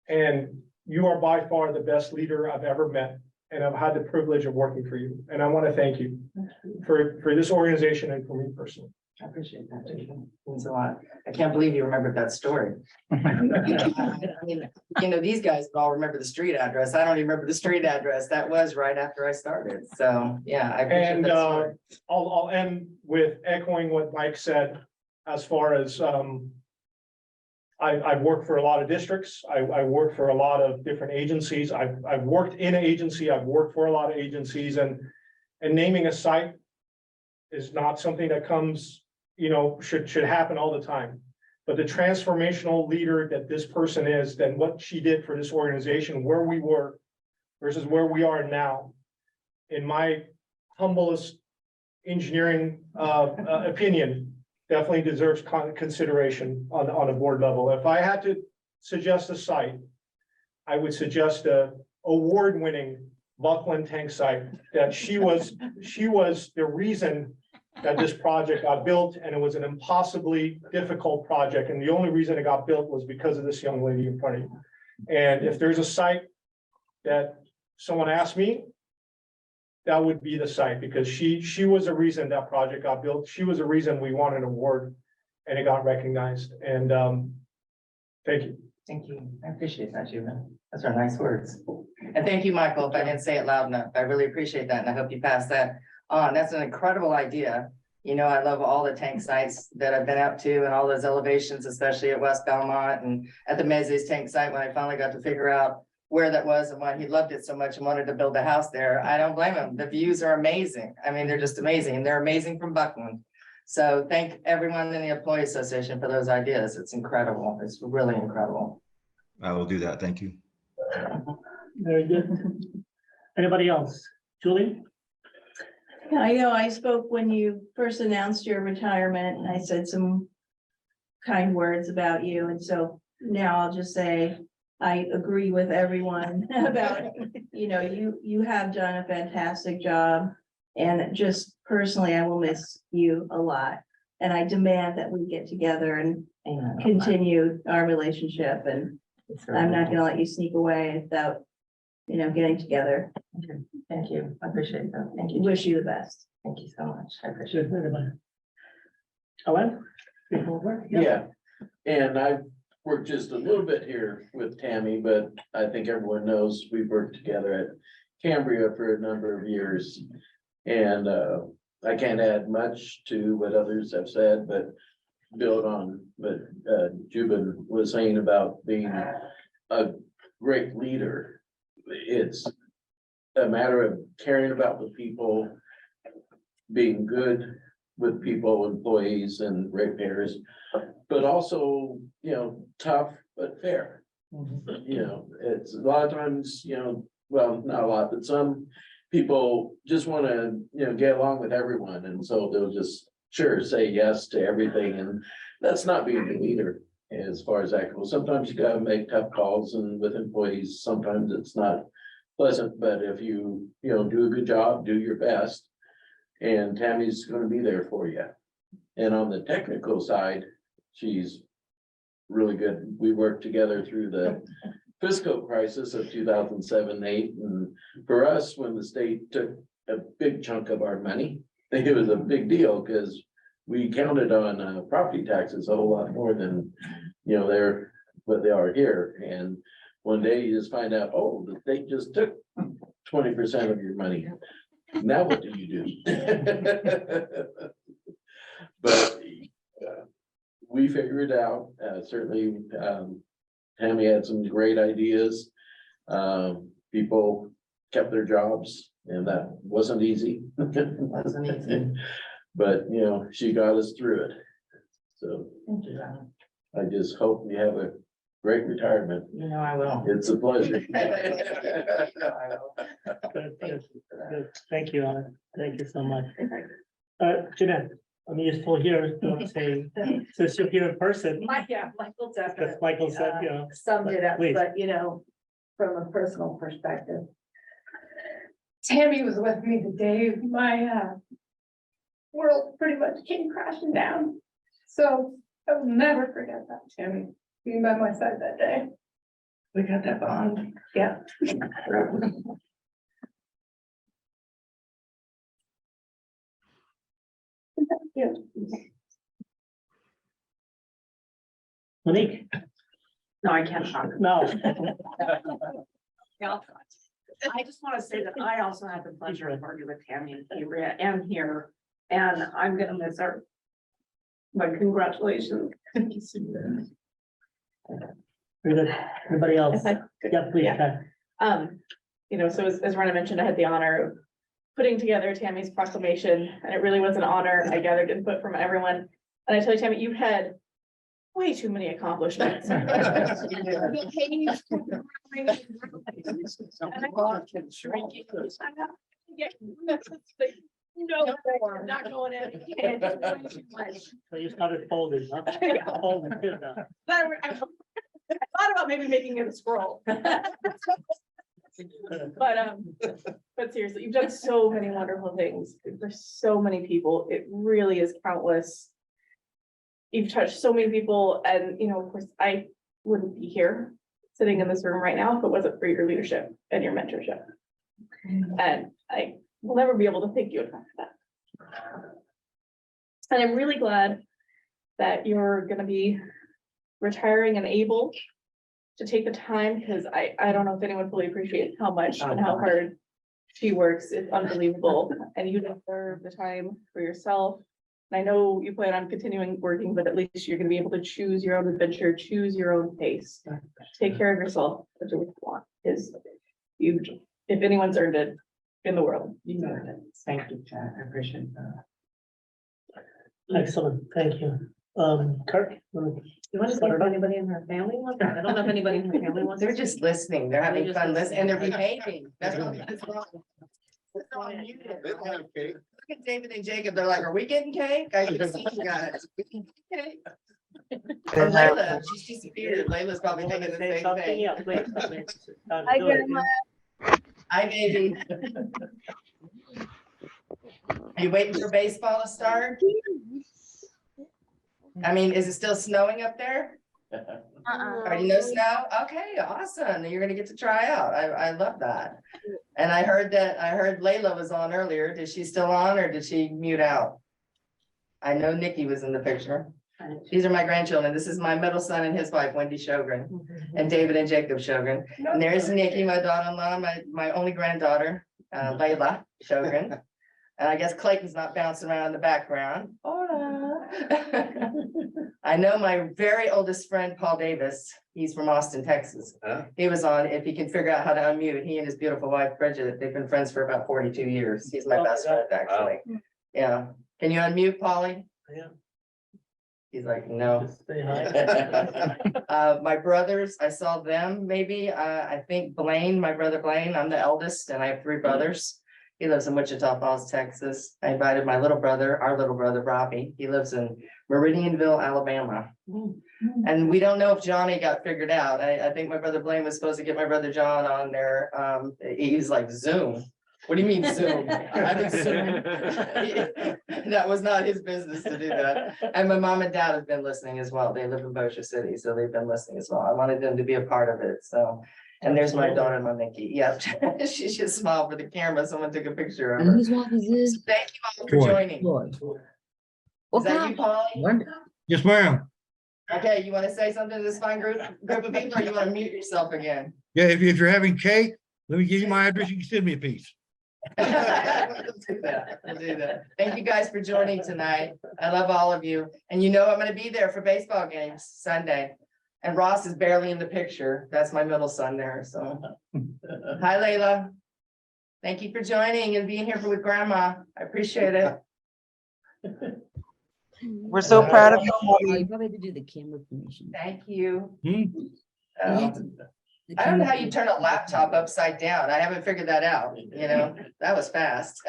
And you are by far the best leader I've ever met. And I've had the privilege of working for you. And I want to thank you for this organization and for me personally. I appreciate that. It means a lot. I can't believe you remembered that story. I mean, these guys all remember the street address. I don't even remember the street address. That was right after I started. So, yeah, I appreciate And that story. I'll end with echoing what Mike said as far as I've worked for a lot of districts. I worked for a lot of different agencies. I've worked in an agency. I've worked for a lot of agencies, and naming a site is not something that comes, should happen all the time. But the transformational leader that this person is, then what she did for this organization, where we were versus where we are now, in my humblest engineering opinion, definitely deserves consideration on a board level. If I had to suggest a site, I would suggest a award-winning Buckland tank site. That she was the reason that this project got built, and it was an impossibly difficult project. And the only reason it got built was because of this young lady in front of you. And if there's a site that someone asked me, that would be the site, because she was the reason that project got built. She was the reason we won an award and it got recognized. And thank you. Thank you. I appreciate that, Judah. Those are nice words. And thank you, Michael, if I didn't say it loud enough. I really appreciate that, and I hope you pass that on. That's an incredible idea. I love all the tank sites that I've been up to and all those elevations, especially at West Belmont and at the Mezes tank site, when I finally got to figure out where that was and why he loved it so much and wanted to build a house there. I don't blame him. The views are amazing. I mean, they're just amazing, and they're amazing from Buckland. So thank everyone in the Employee Association for those ideas. It's incredible. It's really incredible. I will do that. Thank you. Very good. Anybody else? Julie? Yeah, I know I spoke when you first announced your retirement, and I said some kind words about you, and so now I'll just say I agree with everyone about, you have done a fantastic job, and just personally, I will miss you a lot. And I demand that we get together and continue our relationship, and I'm not gonna let you sneak away without, getting together. Thank you. I appreciate that. Thank you. Wish you the best. Thank you so much. I appreciate it. Ellen? Yeah, and I've worked just a little bit here with Tammy, but I think everyone knows we've worked together at Cambria for a number of years. And I can't add much to what others have said, but build on what Jubin was saying about being a great leader. It's a matter of caring about the people, being good with people, employees and ratepayers, but also, tough but fair. It's a lot of times, well, not a lot, but some people just want to, get along with everyone. And so they'll just say yes to everything. And that's not being a leader. as far as that goes. Sometimes you gotta make tough calls and with employees, sometimes it's not pleasant, but if you do a good job, do your best. And Tammy's gonna be there for you. And on the technical side, she's really good. We worked together through the fiscal crisis of 2007-8, and for us, when the state took a big chunk of our money, I think it was a big deal because we counted on property taxes a whole lot more than, they're what they are here. And one day you just find out, oh, the state just took 20% of your money. Now what do you do? But we figured it out. Certainly, Tammy had some great ideas. People kept their jobs, and that wasn't easy. Wasn't easy. But, she got us through it. So I just hope you have a great retirement. I will. It's a pleasure. Good. Thank you, Alan. Thank you so much. Jeanette, you're still here, don't say, since you're here in person, Yeah, Michael because definitely Michael said, summed it up, Please. but from a personal perspective. Tammy was with me the day my world pretty much came crashing down. So I will never forget that, Tammy, being by my side that day. We got that bond. Yeah. Monique, No, I can't talk. no. I just want to say that I also had the pleasure of working with Tammy and Cambria and here, and I'm gonna miss her. But congratulations. Very good. Everybody else? Yeah, please. Yeah. Kat. So as Rhonda mentioned, I had the honor of putting together Tammy's proclamation, and it really was an honor. I gathered input from everyone. And I tell you, Tammy, you had way too many accomplishments. No, not going in. So you started folding, huh? Folding, good enough. I thought about maybe making it a scroll. But seriously, you've done so many wonderful things for so many people. It really is countless. You've touched so many people, and of course, I wouldn't be here sitting in this room right now if it wasn't for your leadership and your mentorship. And I will never be able to thank you enough for that. And I'm really glad that you're gonna be retiring and able to take the time, because I don't know if anyone fully appreciates how much and how hard she works. It's unbelievable, and you deserve the time for yourself. And I know you plan on continuing working, but at least you're gonna be able to choose your own adventure, choose your own pace. Take care of yourself, that's what you want, is huge. If anyone's earned it in the world, you know it. Thank you, Chad. I appreciate that. Excellent, thank you. Kirk? You want to see if anybody in her family wants that? I don't know if anybody in her family wants. They're just listening. They're having just fun listening, and they're listening. behaving. That's all that's wrong. That's all muted. They don't have cake. Look at David and Jacob. They're like, are we getting cake? I can see you guys. We can get cake. And Layla, she's disappeared. Layla's probably thinking the same thing. Yeah, please. Hi, Grandma. Hi, baby. Are you waiting for baseball to start? I mean, is it still snowing up there? Already no snow? Okay, awesome. You're gonna get to try out. I love that. And I heard Layla was on earlier. Is she still on, or did she mute out? I know Nikki was in the picture. These are my grandchildren. This is my middle son and his wife, Wendy Sjogren, and David and Jacob Sjogren. And there's Nikki, my daughter-in-law, my only granddaughter, Layla Sjogren. And I guess Clayton's not bouncing around in the background. Hola. I know my very oldest friend, Paul Davis. He's from Austin, Texas. He was on, if he can figure out how to unmute, he and his beautiful wife, Bridget, they've been friends for about 42 years. He's my best friend, actually. Yeah. Can you unmute, Paulie? Yeah. He's like, no. Just say hi. My brothers, I saw them maybe, I think Blaine, my brother Blaine, I'm the eldest and I have 3 brothers. He lives in Wichita Falls, Texas. I invited my little brother, our little brother, Robbie. He lives in Meridianville, Alabama. And we don't know if Johnny got figured out. I think my brother Blaine was supposed to get my brother John on there. He's like Zoom. What do you mean Zoom? I think Zoom. That was not his business to do that. And my mom and dad have been listening as well. They live in Bossier City, so they've been listening as well. I wanted them to be a part of it, so. And there's my daughter, my Mickey. Yep. She just smiled for the camera. Someone took a picture of her. Whose wife is this? Thank you all for joining. Is that you, Polly? Yes, ma'am. Okay, you want to say something to this fine group of people, or you want to mute yourself again? Yeah, if you're having cake, let me give you my address. You can send me a piece. We'll do that. We'll do that. Thank you guys for joining tonight. I love all of you. And you know I'm going to be there for baseball games Sunday. And Ross is barely in the picture. That's my middle son there, so. Hi, Layla. Thank you for joining and being here with Grandma. I appreciate it. We're so proud of you. You probably have to do the camera permission. Thank you. Yeah. I don't know how you turn a laptop upside down. I haven't figured that out, you know, that was fast.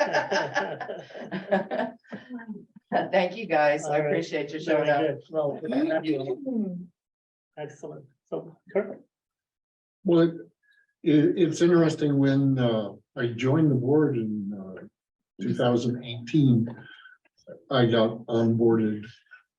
Thank you, guys. I appreciate you showing up. Well, excellent. So, Kurt? Well, it's interesting when I joined the board in 2018. I got onboarded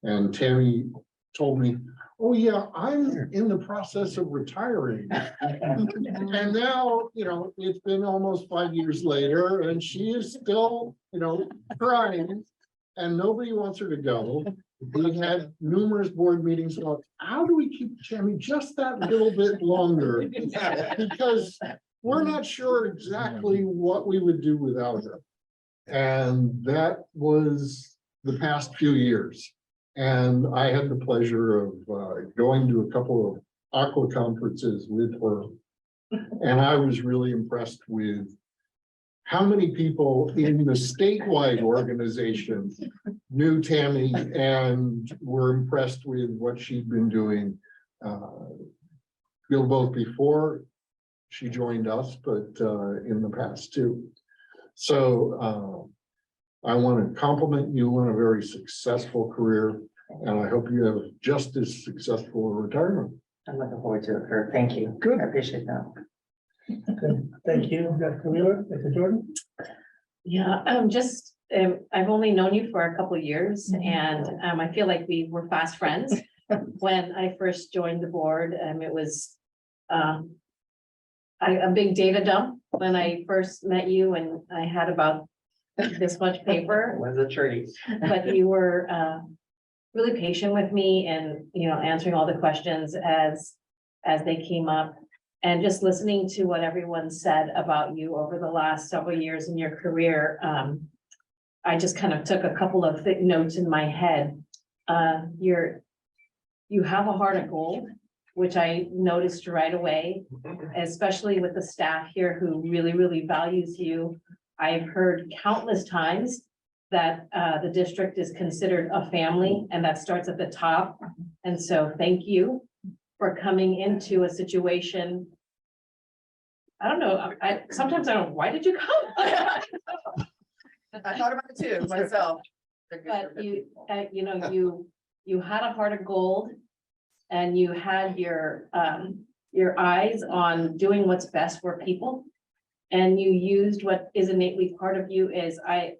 and Tammy told me, oh yeah, I'm in the process of retiring. And now, you know, it's been almost 5 years later and she is still, you know, trying and nobody wants her to go. We had numerous board meetings about how do we keep Tammy just that little bit longer? Because we're not sure exactly what we would do without her. And that was the past few years. And I had the pleasure of going to a couple of aqua conferences with her. And I was really impressed with how many people in the statewide organization knew Tammy and were impressed with what she'd been doing. Both before she joined us, but in the past too. So I want to compliment you on a very successful career, and I hope you have just as successful a retirement. I'm looking forward to it, Kurt. Thank you. Good. I appreciate that. Good. Thank you, Dr. Wheeler, Dr. Jordan. Yeah, I've only known you for a couple of years and I feel like we were fast friends. When I first joined the board, it was a big data dump when I first met you and I had about this much paper. Was a treat. But you were really patient with me and, you know, answering all the questions as they came up. And just listening to what everyone said about you over the last several years in your career, I just kind of took a couple of notes in my head. You have a heart of gold, which I noticed right away, especially with the staff here who really, really values you. I've heard countless times that the district is considered a family and that starts at the top. And so thank you for coming into a situation. I don't know, sometimes I don't know, why did you come? I thought about it too, myself. But you had a heart of gold and you had your eyes on doing what's best for people. And you used what is innately part of you is, I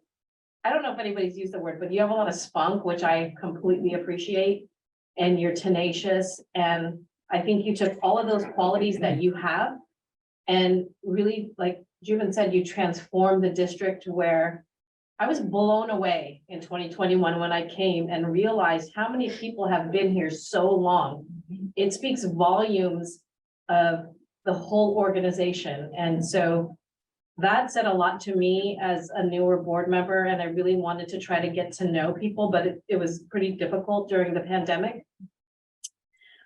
don't know if anybody's used the word, but you have a lot of spunk, which I completely appreciate. And you're tenacious. And I think you took all of those qualities that you have and really, like Juven said, you transformed the district where I was blown away in 2021 when I came and realized how many people have been here so long. It speaks volumes of the whole organization. And so that said a lot to me as a newer board member, and I really wanted to try to get to know people, but it was pretty difficult during the pandemic.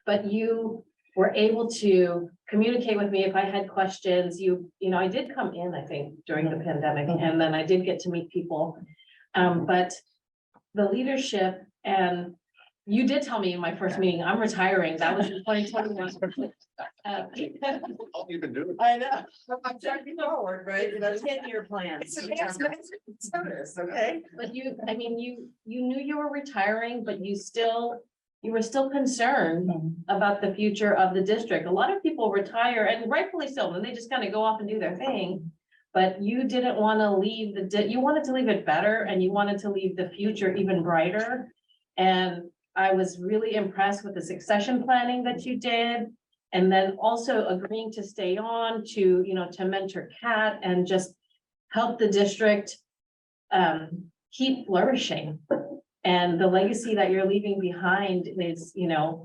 But you were able to communicate with me if I had questions. You know, I did come in, I think, during the pandemic, and then I did get to meet people. But the leadership and you did tell me in my first meeting, I'm retiring. That was in 2021. All you've been doing. I know, I'm checking forward, right? You know, 10-year plan. it's service, okay? But you, I mean, you knew you were retiring, but you were still concerned about the future of the district. A lot of people retire, and rightfully so, and they just kind of go off and do their thing. But you didn't want to leave you wanted to leave it better, and you wanted to leave the future even brighter. And I was really impressed with the succession planning that you did. And then also agreeing to stay on to, to mentor Kat and just help the district keep flourishing. And the legacy that you're leaving behind is,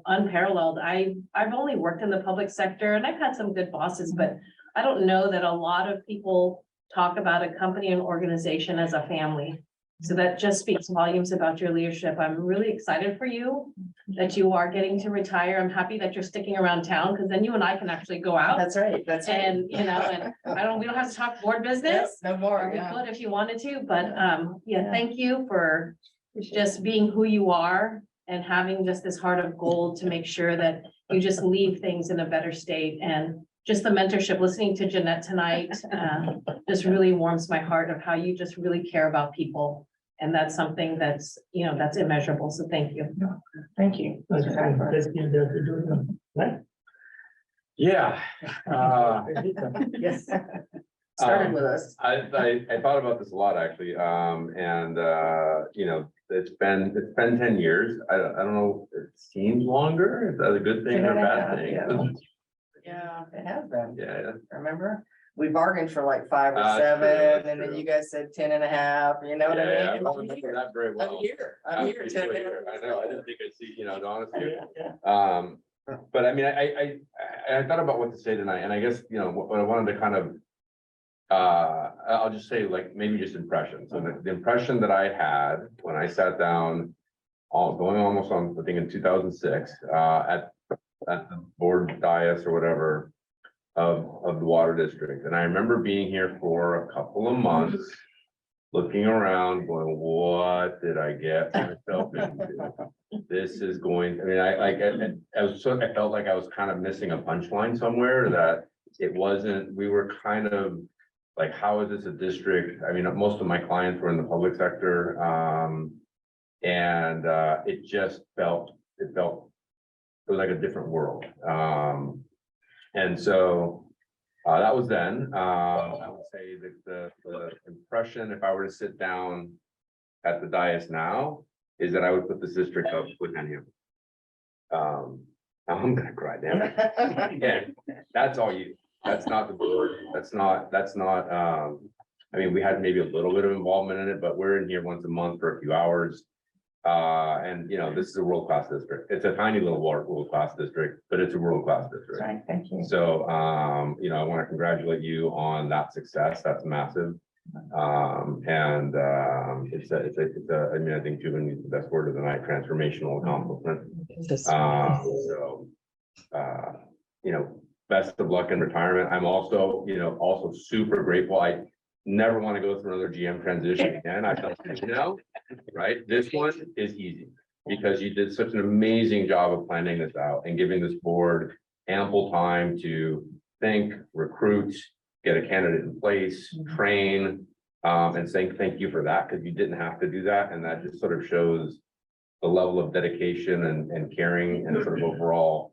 unparalleled. I've only worked in the public sector and I've had some good bosses, but I don't know that a lot of people talk about a company and organization as a family. So that just speaks volumes about your leadership. I'm really excited for you that you are getting to retire. I'm happy that you're sticking around town, because then you and I can actually go out. That's right, that's right. And, we don't have to talk board business. No more, Or we yeah. could if you wanted to, but, thank you for just being who you are and having just this heart of gold to make sure that you just leave things in a better state. And just the mentorship, listening to Jeanette tonight, just really warms my heart of how you just really care about people. And that's something that's, that's immeasurable. So thank you. Thank you. Yeah. Yes. Started with us. I thought about this a lot, actually, it's been 10 years. I don't know, it seems longer, if that's a good thing or a bad thing. Yeah, it has been. Yeah. Remember? We bargained for like 5 or That's 7, true, and then true. you guys said 10 and a half, you know what I Yeah, I mean? don't remember that very well. I'm here, 10 and a half. I know, I didn't think I'd see, to honest with you. Yeah. But I mean, I thought about what to say tonight, and I guess, what I wanted to kind of. I'll just say, like, maybe just impressions. So the impression that I had when I sat down, going almost on, I think in 2006, at the board dais or whatever of the water district. And I remember being here for a couple of months, looking around, going, what did I get myself into? This is going, I mean, I felt like I was kind of missing a punchline somewhere, that it wasn't, we were kind of like, how is this a district? I mean, most of my clients were in the public sector. And it just felt, it was like a different world. And so that was then. I would say that the impression, if I were to sit down at the dais now, is that I would put this district up with any of them. I'm gonna cry, damn it. Again, that's all you. That's not the board. That's not, I mean, we had maybe a little bit of involvement in it, but we're in here once a month for a few hours. And this is a world-class district. It's a tiny little world-class district, but it's a world-class district. Right, thank you. So, I want to congratulate you on that success. That's massive. And I mean, I think Julian used the best word of the night, transformational accomplishment. Best of luck in retirement. I'm also, also super grateful. I never want to go through another GM transition again. I thought, right? This one is easy because you did such an amazing job of planning this out and giving this board ample time to think, recruit, get a candidate in place, train, and saying thank you for that, because you didn't have to do that. And that just sort of shows the level of dedication and caring and sort of overall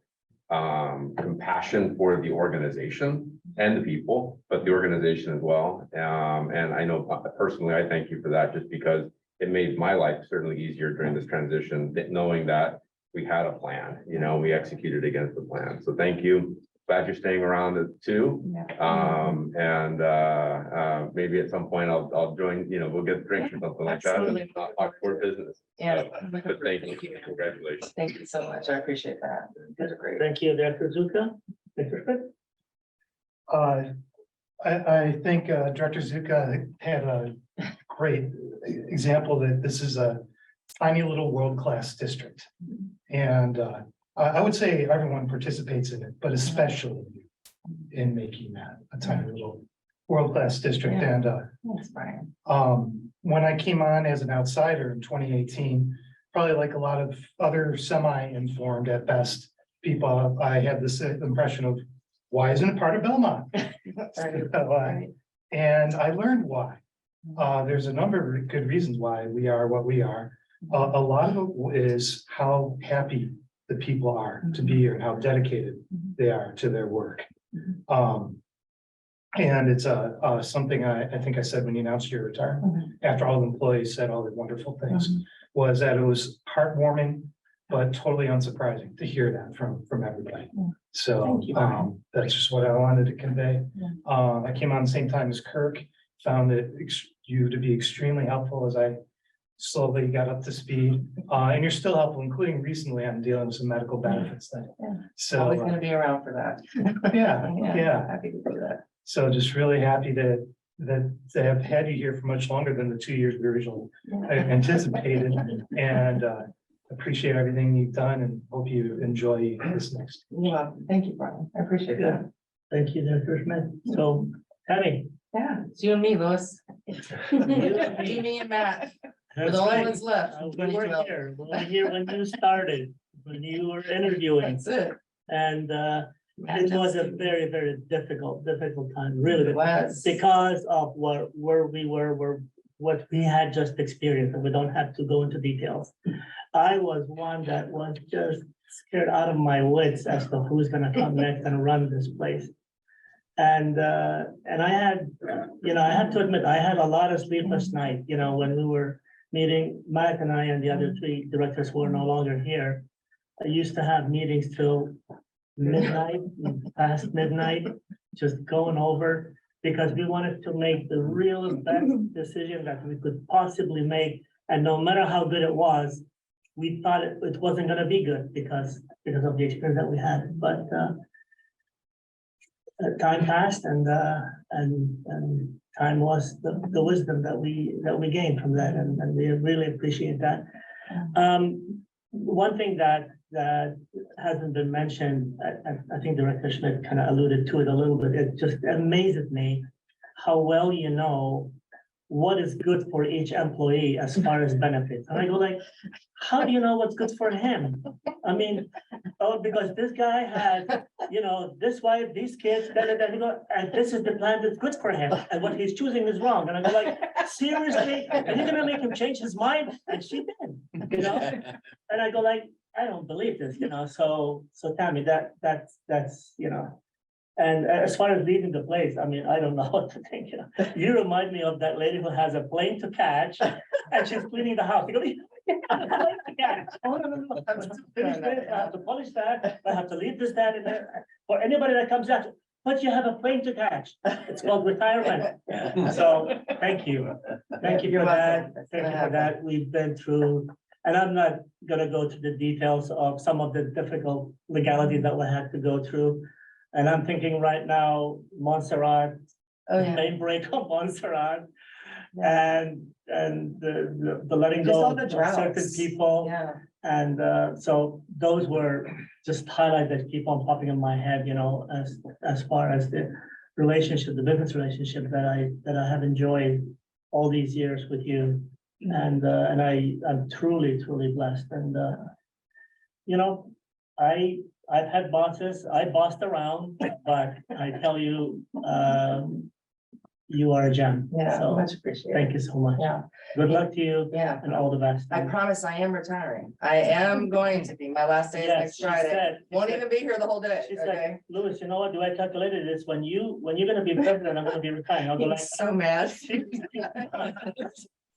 compassion for the organization and the people, but the organization as well. And I know personally, I thank you for that, just because it made my life certainly easier during this transition, knowing that we had a plan, we executed against the plan. So thank you. Glad you're staying around too. Maybe at some point I'll join, we'll get drinks or something like that and talk for business. Yeah. But thank you. Congratulations. Thank you so much. I appreciate that. That's great. Thank you, Director Zuka. Mr. Smith? I think Director Zuka had a great example that this is a tiny little world-class district. And I would say everyone participates in it, but especially in making that a tiny little world-class district. Yeah. And Thanks, Brian. when I came on as an outsider in 2018, probably like a lot of other semi-informed at best people, I had this impression of, why isn't it part of Belmont? And I learned why. There's a number of good reasons why we are what we are. A lot of it is how happy the people are to be here and how dedicated they are to their work. And it's something I think I said when you announced your retirement, after all the employees said all the wonderful things, was that it was heartwarming, but totally unsurprising to hear that from everybody. So that's just what I wanted to convey. I came on the same time as Kirk, found it you to be extremely helpful as I slowly got up to speed. And you're still helpful, including recently I'm dealing with some medical benefits thing. So Always gonna be around for that. yeah. Happy to do that. So just really happy that they have had you here for much longer than the 2 years we originally anticipated. And appreciate everything you've done and hope you enjoy this next. Yeah, thank you, Brian. I appreciate that. Thank you, Dr. Smith. So, Tammy. Yeah, it's you and me, Louis. You, me and Matt. We're the only ones left. We were here when you started, when you were interviewing. That's it. And it was a very, very difficult time, really. It was. Because of where we were, what we had just experienced, and we don't have to go into details. I was one that was just scared out of my wits as to who's gonna come next and run this place. And I had, I have to admit, I had a lot of sleepless night, when we were meeting, Matt and I and the other 3 directors who are no longer here. I used to have meetings till midnight, past midnight, just going over, because we wanted to make the real best decision that we could possibly make. And no matter how good it was, we thought it wasn't gonna be good because of the experience that we had, but time passed and time was the wisdom that we gained from that, and we really appreciate that. One thing that hasn't been mentioned, I think Director Schmidt kind of alluded to it a little bit. It just amazes me how well you know what is good for each employee as far as benefits. And I go like, how do you know what's good for him? I mean, because this guy had, this wife, these kids, and this is the plan that's good for him. And what he's choosing is wrong. And I go like, seriously? Are you gonna make him change his mind? And she did, And I go like, I don't believe this, so Tammy, that's, and as far as leaving the place, I mean, I don't know what to think, You remind me of that lady who has a plane to catch and she's cleaning the house. You go, oh, no. I have to finish this, I have to polish that, I have to leave this, that, and there. For anybody that comes out, but you have a plane to catch. It's called retirement. So, thank you. Thank you for that. Thank you for that. We've been through, and I'm not gonna go to the details of some of the difficult legalities that we had to go through. And I'm thinking right now, Montserrat, main break of Montserrat, and the letting Just go all of the certain droughts. people. Yeah. And so those were just highlights that keep on popping in my head, as far as the relationship, the business relationship that I have enjoyed all these years with you. And I'm truly blessed. And I've had bosses, I bossed around, but I tell you, you are a gem. Yeah, So much appreciated. thank you so much. Yeah. Good luck to you Yeah. and all the best. I promise I am retiring. I am going to be. My last day is Yes, next she Friday. said- Won't even be here the whole day. She's Okay. like, Louis, you know what? Do I calculated this? When you're gonna be president, I'm gonna be retiring. I'll go like. So mad.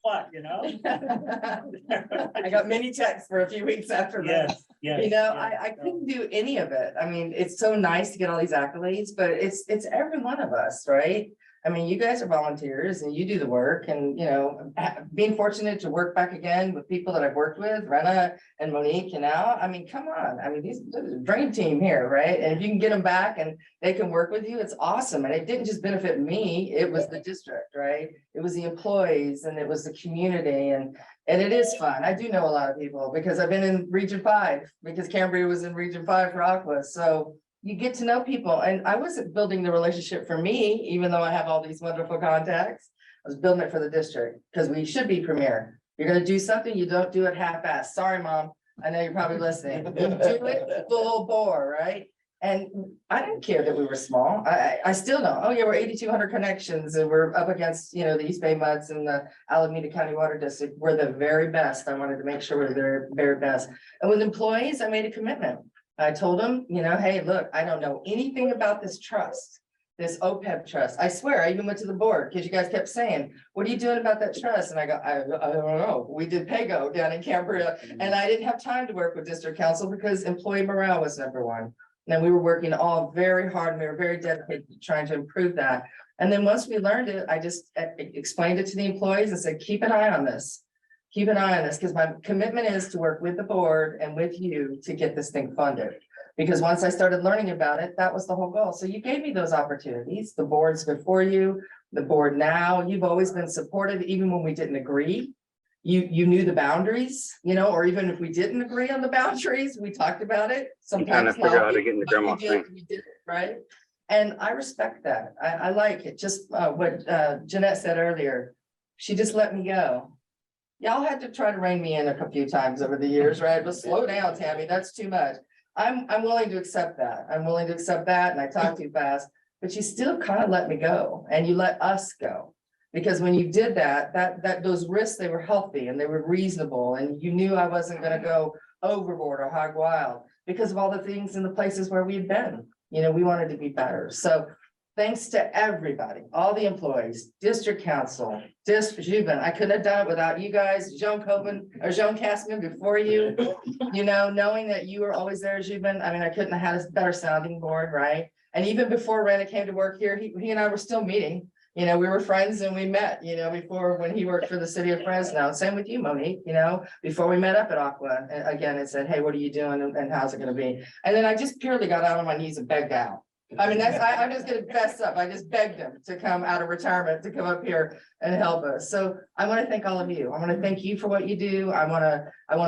What, I got many texts for a few weeks after that. Yes. I couldn't do any of it. I mean, it's so nice to get all these accolades, but it's every one of us, right? I mean, you guys are volunteers and you do the work and, being fortunate to work back again with people that I've worked with, Rena and Monique, I mean, come on. I mean, these are a dream team here, right? And if you can get them back and they can work with you, it's awesome. And it didn't just benefit me, it was the district, right? It was the employees and it was the community and it is fun. I do know a lot of people because I've been in Region 5 because Cambria was in Region 5 for Aqua. So you get to know people and I wasn't building the relationship for me, even though I have all these wonderful contacts. I was building it for the district because we should be premier. You're gonna do something, you don't do it half-assed. Sorry, Mom. I know you're probably listening. You do it full bore, right? And I didn't care that we were small. I still don't. Oh, yeah, we're 8,200 connections and we're up against, you know, the East Bay Muds and the Alameda County Water District. We're the very best. I wanted to make sure we're the very, very best. And with employees, I made a commitment. I told them, you know, hey, look, I don't know anything about this trust, this OPEB trust. I swear, I even went to the board because you guys kept saying, what are you doing about that trust? And I go, I don't know. We did PAYGO down in Cambria and I didn't have time to work with district council because employee morale was number one. And we were working all very hard and we were very dedicated to trying to improve that. And then once we learned it, I just explained it to the employees and said, keep an eye on this. Keep an eye on this because my commitment is to work with the board and with you to get this thing funded. Because once I started learning about it, that was the whole goal. So you gave me those opportunities. The board's before you, the board now, you've always been supportive, even when we didn't agree. You knew the boundaries, you know, or even if we didn't agree on the boundaries, we talked about it. Sometimes figure out how to get in the grandma thing. we did it, right? And I respect that. I like it. Just what Jeanette said earlier. She just let me go. Y'all had to try to rein me in a few times over the years, right? But slow down, Tammy, that's too much. I'm willing to accept that. I'm willing to accept that, and I talk too fast, but you still kind of let me go and you let us go. Because when you did that those risks, they were healthy and they were reasonable, and you knew I wasn't gonna go overboard or hog wild because of all the things in the places where we've been. You know, we wanted to be better. So thanks to everybody, all the employees, district council, district, I couldn't have done it without you guys, Joan Coben or Joan Castman before you. You know, knowing that you were always there, Juben. I mean, I couldn't have had a better sounding board, right? And even before Rena came to work here, he and I were still meeting. You know, we were friends and we met, you know, before when he worked for the city of Fresno. Same with you, Monique, you know, before we met up at Aqua. And again, it said, hey, what are you doing and how's it gonna be? And then I just purely got out on my knees and begged out. I mean, I'm just gonna fess up. I just begged him to come out of retirement, to come up here and help us. So I want to thank all of you. I want to thank you for what you do. I want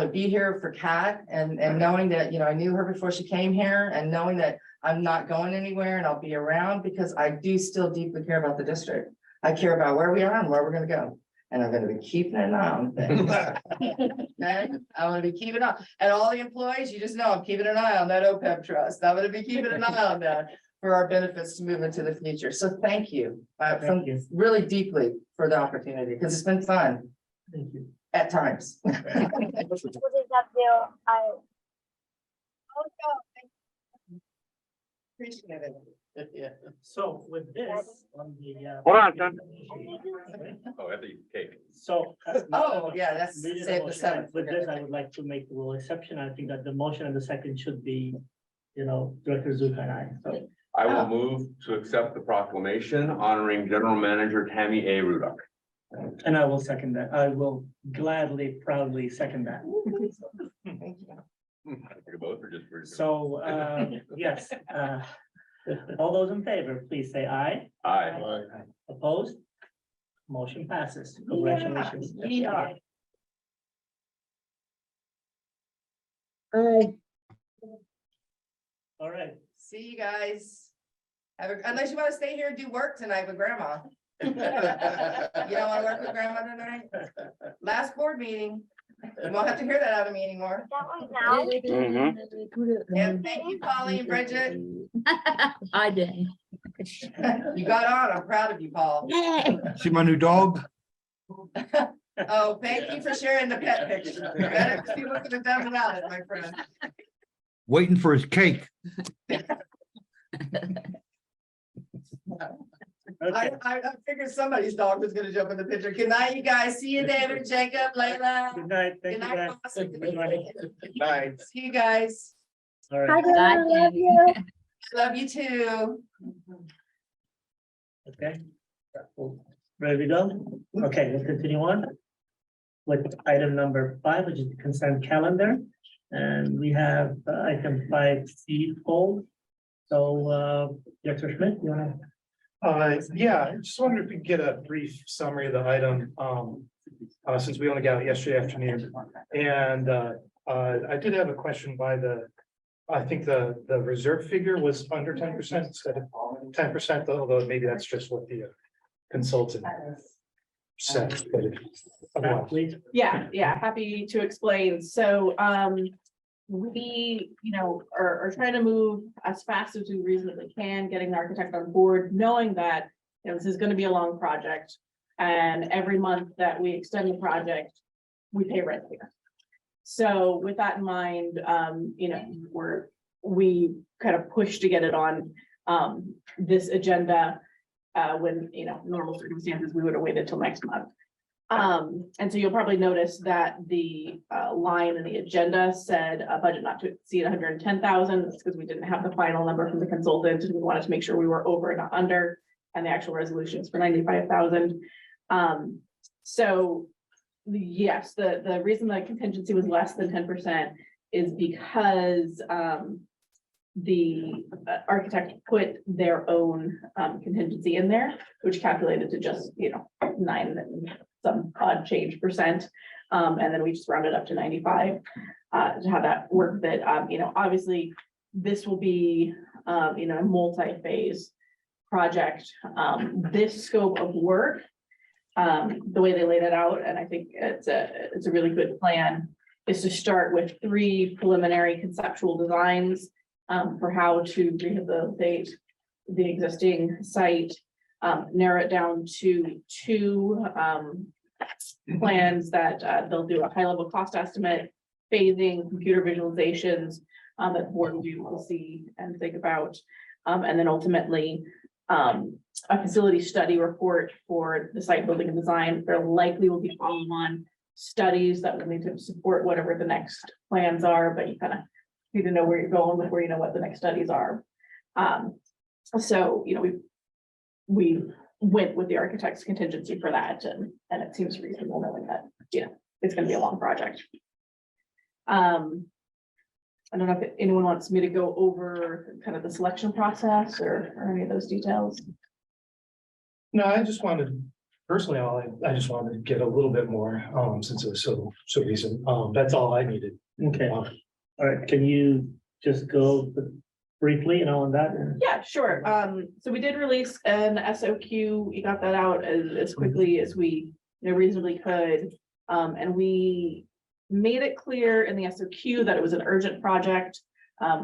to be here for Kat and knowing that, you know, I knew her before she came here and knowing that I'm not going anywhere and I'll be around because I do still deeply care about the district. I care about where we are and where we're gonna go. And I'm gonna be keeping an eye on things. Okay? I'm gonna be keeping on. And all the employees, you just know I'm keeping an eye on that OPEB trust. I'm gonna be keeping an eye on that for our benefits to move into the future. So thank you, Thank you. really deeply for the opportunity, because it's been fun Thank you. at times. Appreciate it. Yeah. So with this on the. Hold on, son. Oh, at the cake. So. Oh, yeah, that's We did a save the motion. seventh. With this, I would like to make the little exception. I think that the motion and the second should be, you know, Director Zuka and I, so. I will move to accept the proclamation honoring General Manager Tammy A. Rudock. And I will second that. I will gladly, proudly second that. Thank you. Both or just for? So, yes, all those in favor, please say aye. Aye. Opposed? Motion passes. Congratulations. Yeah. All right. See you guys. Unless you want to stay here and do work tonight with grandma. You don't want to work with grandma tonight? Last board meeting. You won't have to hear that out of me anymore. And thank you, Polly and Bridget. I did. You got on. I'm proud of you, Paul. See my new dog? Oh, thank you for sharing the pet picture. People could have done without it, my friend. Waiting for his cake. Okay. I figured somebody's dog was gonna jump in the picture. Good night, you guys. See you, David, Jacob, Layla. Good night. Thank Good you, night, guys. boss. Good morning. Good night. See you guys. All right. Love you too. Okay. Ready to go? Okay, we'll continue on with item number 5, which is the consent calendar. And we have item 5C poll. So, Director Schmidt, you wanna? Yeah, I just wondered if we could get a brief summary of the item, since we only got it yesterday afternoon. And, I did have a question by I think the reserve figure was under 10% instead of 10%, although maybe that's just what the consultant sense, but Please. Yeah, happy to explain. So, we, are trying to move as fast as we reasonably can, getting the architect on board, knowing that, this is gonna be a long project. And every month that we extend the project, we pay rent here. So with that in mind, we kind of push to get it on, this agenda. When, normal circumstances, we would have waited till next month. And so you'll probably notice that the line in the agenda said a budget not to exceed 110,000. That's because we didn't have the final number from the consultant, and we wanted to make sure we were over and not under, and the actual resolution is for 95,000. So yes, the reason the contingency was less than 10% is because the architect put their own contingency in there, which calculated to just, 9 and some odd change %. And then we just rounded up to 95 to have that work that, obviously this will be, a multi-phase project. This scope of work, the way they laid it out, and I think it's a really good plan, is to start with 3 preliminary conceptual designs for how to rehabilitate the existing site, narrow it down to 2 plans that they'll do a high-level cost estimate, phasing, computer visualizations that the board will be able to see and think about, and then ultimately a facility study report for the site building and design. There likely will be follow-on studies that will need to support whatever the next plans are, but you kind of need to know where you're going before you know what the next studies are. So, we went with the architect's contingency for that, and it seems reasonable knowing that, it's gonna be a long project. I don't know if anyone wants me to go over kind of the selection process or any of those details. no, I just wanted, personally, I just wanted to get a little bit more, since it was so recent. That's all I needed. Okay, all right, can you just go briefly, on that? Yeah, sure. So we did release an SOQ. We got that out as quickly as we reasonably could. And we made it clear in the SOQ that it was an urgent project.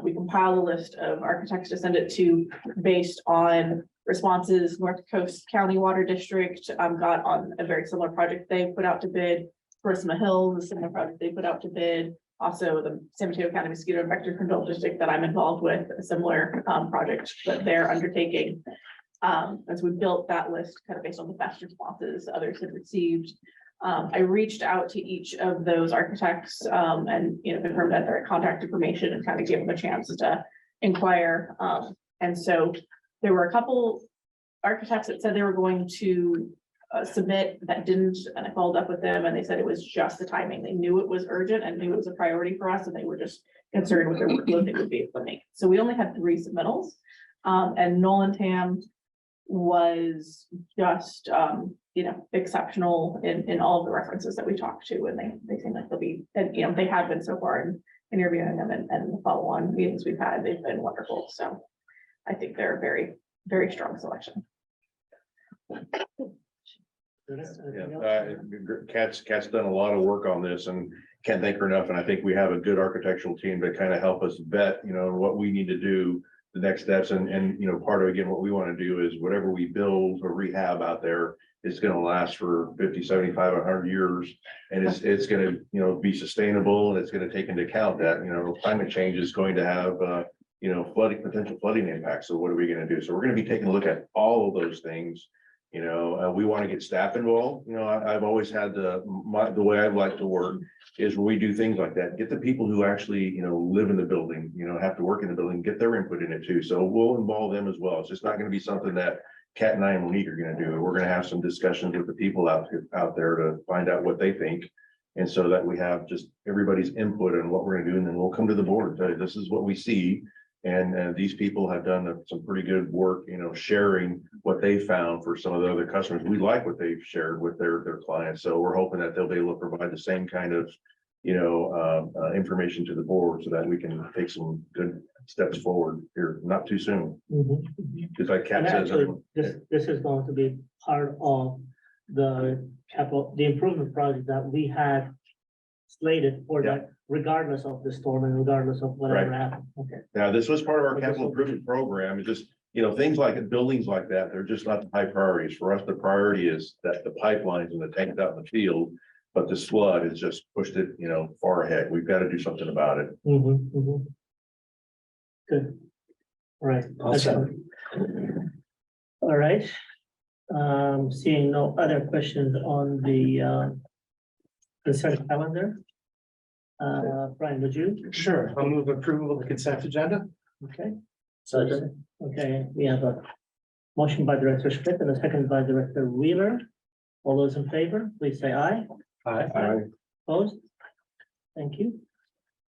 We compiled a list of architects to send it to based on responses. North Coast County Water District got on a very similar project they put out to bid. Parisma Hills, a similar project they put out to bid. Also, the San Mateo County Mosquito and Vector Control District that I'm involved with, a similar project that they're undertaking. As we built that list kind of based on the best responses others had received. I reached out to each of those architects and confirmed that their contact information and kind of gave them a chance to inquire. And so there were a couple architects that said they were going to submit that didn't, and I followed up with them and they said it was just the timing. They knew it was urgent and knew it was a priority for us, and they were just concerned with their workload they would be able to make. So we only had 3 submittals, and Nolan Tam was just exceptional in all of the references that we talked to, and they seem like they'll be, and they have been so far in interviewing them and the follow-on meetings we've had, they've been wonderful. So I think they're a very, very strong selection. Kat's done a lot of work on this and can't thank her enough. And I think we have a good architectural team to kind of help us vet, what we need to do, the next steps. And part of, again, what we want to do is whatever we build or rehab out there is going to last for 50, 75, 100 years. And it's going to, be sustainable, and it's going to take into account that, climate change is going to have, potential flooding impacts. So what are we going to do? So we're going to be taking a look at all of those things. We want to get staff involved. I've always had the way I'd like to work is when we do things like that, get the people who actually, live in the building, have to work in the building, get their input in it too. So we'll involve them as well. It's just not going to be something that Kat and I and Monique are going to do. We're going to have some discussions with the people out there to find out what they think. And so that we have just everybody's input on what we're going to do. And then we'll come to the board and tell you, this is what we see. And these people have done some pretty good work, sharing what they found for some of the other customers. We like what they've shared with their clients. So we're hoping that they'll be able to provide the same kind of, information to the board so that we can take some good steps forward here, not too soon. Just like Kat And says. actually, this is going to be part of the capital, the improvement project that we had slated for that, regardless of the storm and regardless of whatever Right. happened. Okay. Now, this was part of our capital improvement program. It's just, things like buildings like that, they're just not the high priorities. For us, the priority is that the pipelines and the tanks out in the field. But this flood has just pushed it, far ahead. We've got to do something about it. Good. All right. Awesome. All right. Seeing no other questions on the consent calendar. Brian, would you? Sure, I'll move approval of the consent agenda. Okay. Okay, we have a motion by Director Schmidt and a second by Director Wheeler. All those in favor, please say aye. Aye. Opposed? Thank you.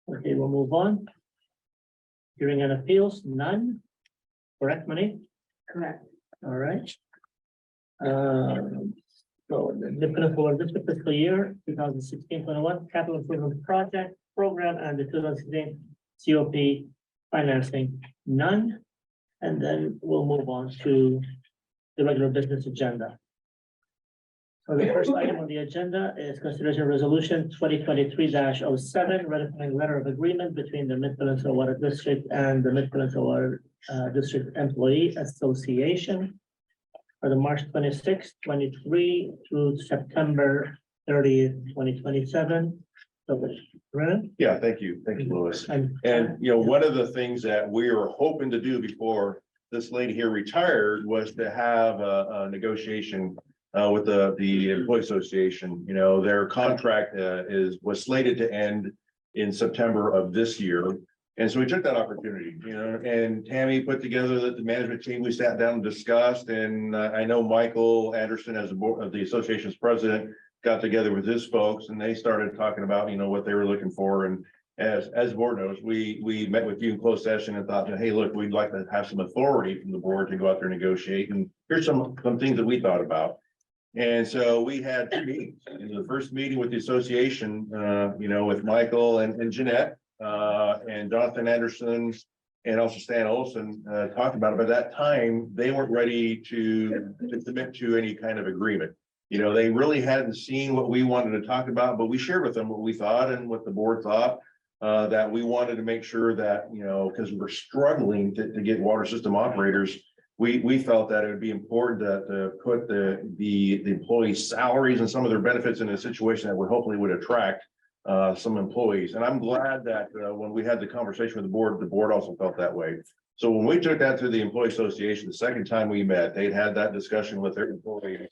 Okay, we'll move on. Hearing and appeals, none. Correct, Monique? Correct. All right. So the Mid-Peninsula District fiscal year 2016-21 capital improvement project program and the 2016 COP financing, none. And then we'll move on to the regular business agenda. So the first item on the agenda is consideration resolution 2023-07, ratifying letter of agreement between the Mid-Peninsula Water District and the Mid-Peninsula Water District Employee Association for the March 26, 23 through September 30th, 2027. So, Brennan? Yeah, thank you. Thank you, Louis. And One of the things that we were hoping to do before this lady here retired was to have a negotiation with the employee association. Their contract was slated to end in September of this year. And so we took that opportunity, and Tammy put together the management team. We sat down and discussed, and I know Michael Anderson, as the association's president, got together with his folks, and they started talking about, what they were looking for. And as the board knows, we met with you in closed session and thought, hey, look, we'd like to have some authority from the board to go out there and negotiate. And here's some things that we thought about. And so we had 2 meetings. And the first meeting with the association, with Michael and Jeanette, and Jonathan Anderson, and also Stan Olson, talked about it. By that time, they weren't ready to commit to any kind of agreement. They really hadn't seen what we wanted to talk about, but we shared with them what we thought and what the board thought, that we wanted to make sure that, because we're struggling to get water system operators, we felt that it would be important to put the employees' salaries and some of their benefits in a situation that would attract some employees. And I'm glad that when we had the conversation with the board also felt that way. So when we took that to the employee association, the second time we met, they'd had that discussion with their employees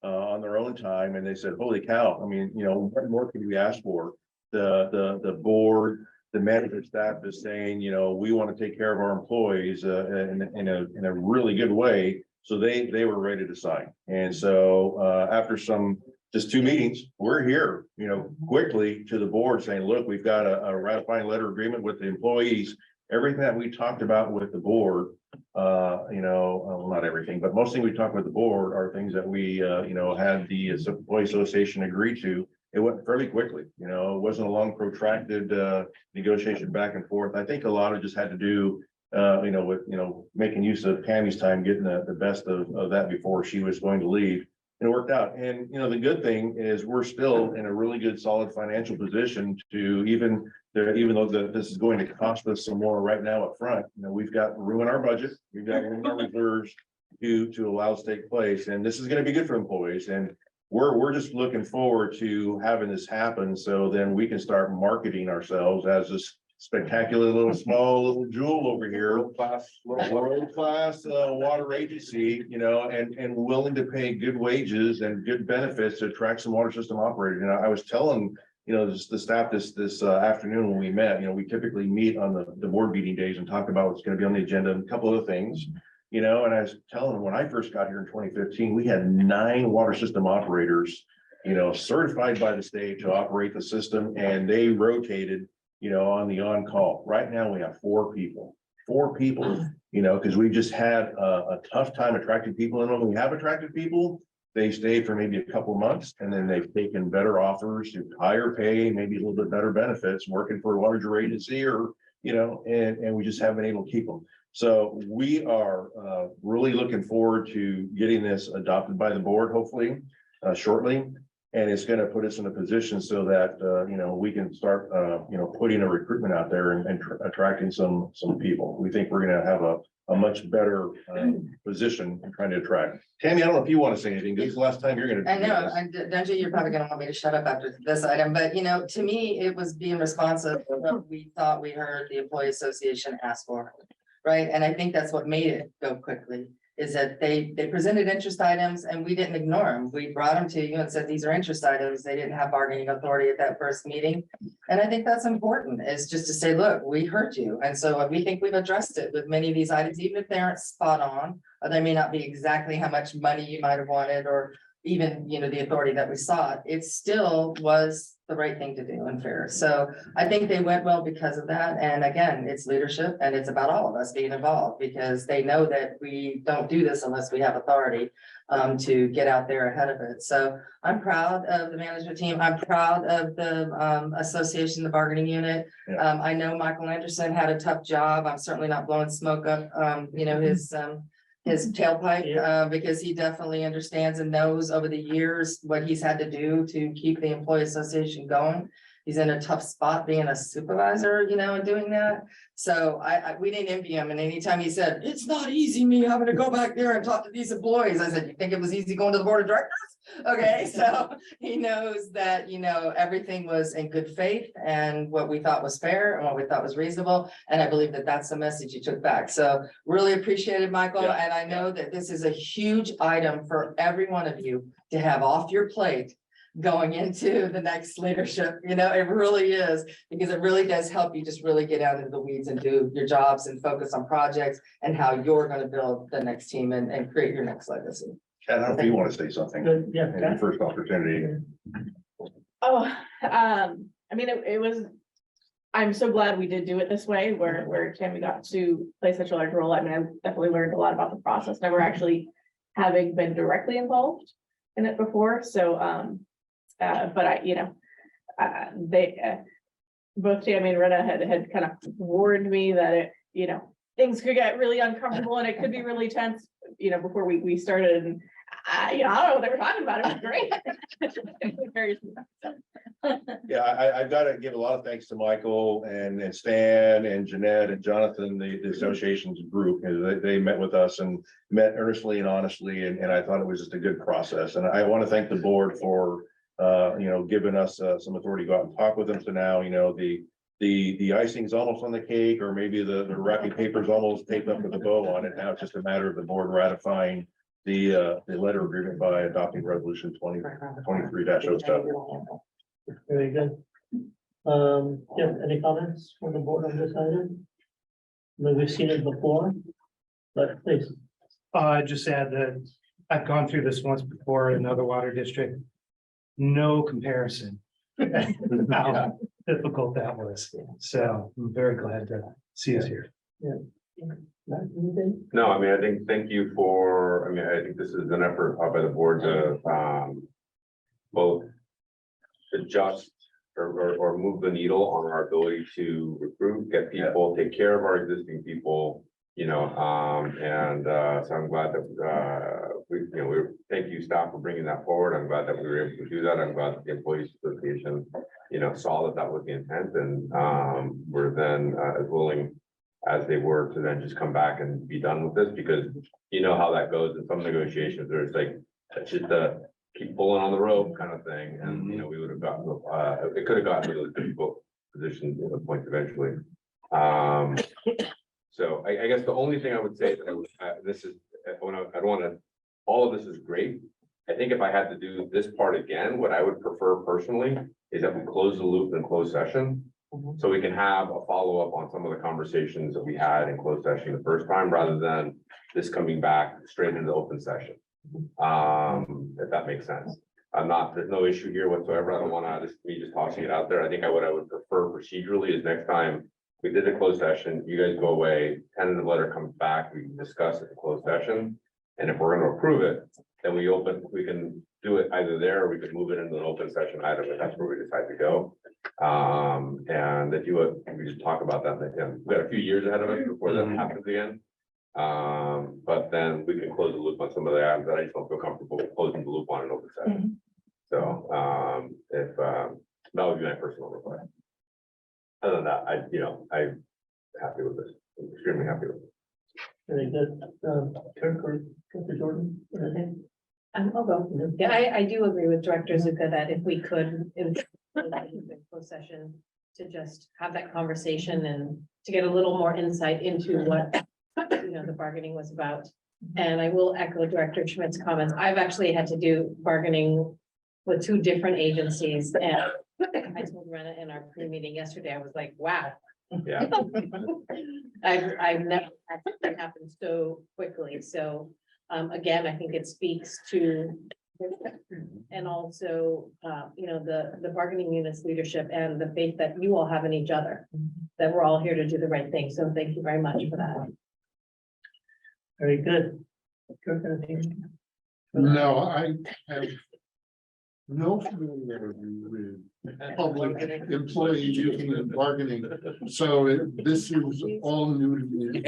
on their own time, and they said, holy cow, what more can we ask for? The board, the management staff is saying, we want to take care of our employees in a really good way. So they were ready to sign. And so after just 2 meetings, we're here, quickly to the board saying, look, we've got a ratifying letter agreement with the employees. Everything that we talked about with the board, not everything, but most things we talked with the board are things that we, had the employee association agree to. It went fairly quickly, it wasn't a long protracted negotiation back and forth. I think a lot of just had to do, with, making use of Tammy's time, getting the best of that before she was going to leave. And it worked out. And, the good thing is we're still in a really good, solid financial position to even though this is going to cost us some more right now up front, we've got room in our budget, we've got room in our reserves to allow us to take place. And this is going to be good for employees. And we're just looking forward to having this happen. So then we can start marketing ourselves as this spectacular little jewel over here. World class water agency, and willing to pay good wages and good benefits to attract some water system operators. I was telling, the staff this afternoon when we met, we typically meet on the board meeting days and talk about what's going to be on the agenda and a couple other things. And I was telling them when I first got here in 2015, we had 9 water system operators, certified by the state to operate the system, and they rotated, on the on-call. Right now, we have 4 people, because we just had a tough time attracting people. And when we have attracted people, they stay for maybe a couple of months, and then they've taken better offers to higher pay, maybe a little bit better benefits, working for a larger agency, or, and we just haven't been able to keep them. So we are really looking forward to getting this adopted by the board, hopefully. shortly. And it's gonna put us in a position so that, you know, we can start, you know, putting a recruitment out there and attracting some people. We think we're gonna have a much better, position in trying to attract. Tammy, I don't know if you want to say anything. This is the last time you're gonna. I do know, this. don't you, you're probably gonna want me to shut up after this item, but you know, to me, it was being responsive to what we thought we heard the employee association ask for. Right, and I think that's what made it go quickly, is that they presented interest items and we didn't ignore them. We brought them to you and said, these are interest items. They didn't have bargaining authority at that first meeting. And I think that's important, is just to say, look, we heard you. And so we think we've addressed it with many of these items, even if they aren't spot on, or they may not be exactly how much money you might have wanted, or even, you know, the authority that we sought, it still was the right thing to do and fair. So I think they went well because of that. And again, it's leadership and it's about all of us being involved, because they know that we don't do this unless we have authority to get out there ahead of it. So I'm proud of the management team. I'm proud of the association, the bargaining unit. Yeah. I know Michael Anderson had a tough job. I'm certainly not blowing smoke up, you know, his tailpipe, because he definitely understands and knows over the years what he's had to do to keep the employee association going. He's in a tough spot being a supervisor, you know, and doing that. So we didn't envy him. And anytime he said, it's not easy me having to go back there and talk to these employees, I said, you think it was easy going to the board of directors? Okay, so he knows that, you know, everything was in good faith and what we thought was fair and what we thought was reasonable. And I believe that that's the message he took back. So really appreciated, Michael. Yeah. And I know that this is a huge item for every one of you to have off your plate going into the next leadership. You know, it really is, because it really does help you just really get out into the weeds and do your jobs and focus on projects and how you're going to build the next team and create your next legacy. Kat, I don't know if you want to say something Good, yeah. in your first opportunity. Oh, I mean, it was, I'm so glad we did do it this way, where Tammy got to play such a large role. I mean, I definitely learned a lot about the process, never actually having been directly involved in it before. So, but I, you know, both Tammy and Rena had kind of warned me that it, you know, things could get really uncomfortable and it could be really tense, you know, before we started. And you know, I don't know what they were talking about. It was great. Yeah, I've got to give a lot of thanks to Michael and Stan and Jeanette and Jonathan, the association's group. They met with us and met earnestly and honestly, and I thought it was just a good process. And I want to thank the board for you know, giving us some authority to go out and talk with them. So now, you know, the icing's almost on the cake, or maybe the wrapping paper's almost taped up with a bow on it. Now it's just a matter of the board ratifying the letter agreement by adopting resolution 2023-07. Very good. Yeah, any comments from the board on this item? I mean, we've seen it before, but please. Just add that I've gone through this once before in another water district. No comparison. How difficult that was. So I'm very glad to see us here. No, I mean, I think, thank you for, I mean, I think this is an effort by the board to both adjust or move the needle on our ability to recruit, get people, take care of our existing people, you know, so I'm glad that we thank you, staff, for bringing that forward. I'm glad that we were able to do that. I'm glad that the Employees Association, you know, saw that that was the intent, and were then as willing as they were to then just come back and be done with this, because you know how that goes in some negotiations. There's like, it's just a keep pulling on the rope kind of thing, and you know, we would have gotten it could have gotten to a difficult position at the point eventually. So I guess the only thing I would say that I would, this is, I don't want to, all of this is great. I think if I had to do this part again, what I would prefer personally is that we close the loop in closed session. So we can have a follow-up on some of the conversations that we had in closed session the first time, rather than this coming back straight into open session. If that makes sense. There's no issue here whatsoever. I don't want to, me just tossing it out there. I think what I would prefer procedurally is next time we did a closed session, you guys go away, tentative letter comes back, we can discuss it in closed session. And if we're going to approve it, then we can do it either there, or we could move it into an open session item, if that's where we decide to go. And if we just talk about that, we've got a few years ahead of us before that happens again. But then we can close the loop on some of the items that I just don't feel comfortable closing the loop on an open session. So, if, that would be my personal request. Other than that, I'm happy with this, I'm extremely happy with it. Very good. Kirk or Dr. Jordan, anything? I'll go. Yeah, I do agree with Director Zuka that if we could, in closed session, to just have that conversation and to get a little more insight into what, the bargaining was about. And I will echo Director Schmidt's comments. I've actually had to do bargaining with 2 different agencies, and I told Rena in our pre-meeting yesterday, I was like, wow. Yeah. I've never had something happen so quickly, so, again, I think it speaks to and also, the bargaining unit's leadership and the faith that you all have in each other, that we're all here to do the right thing, so thank you very much for that. Very good. Kirk, anything? No, I have no familiarity with public employee union and bargaining, so this is all new to me.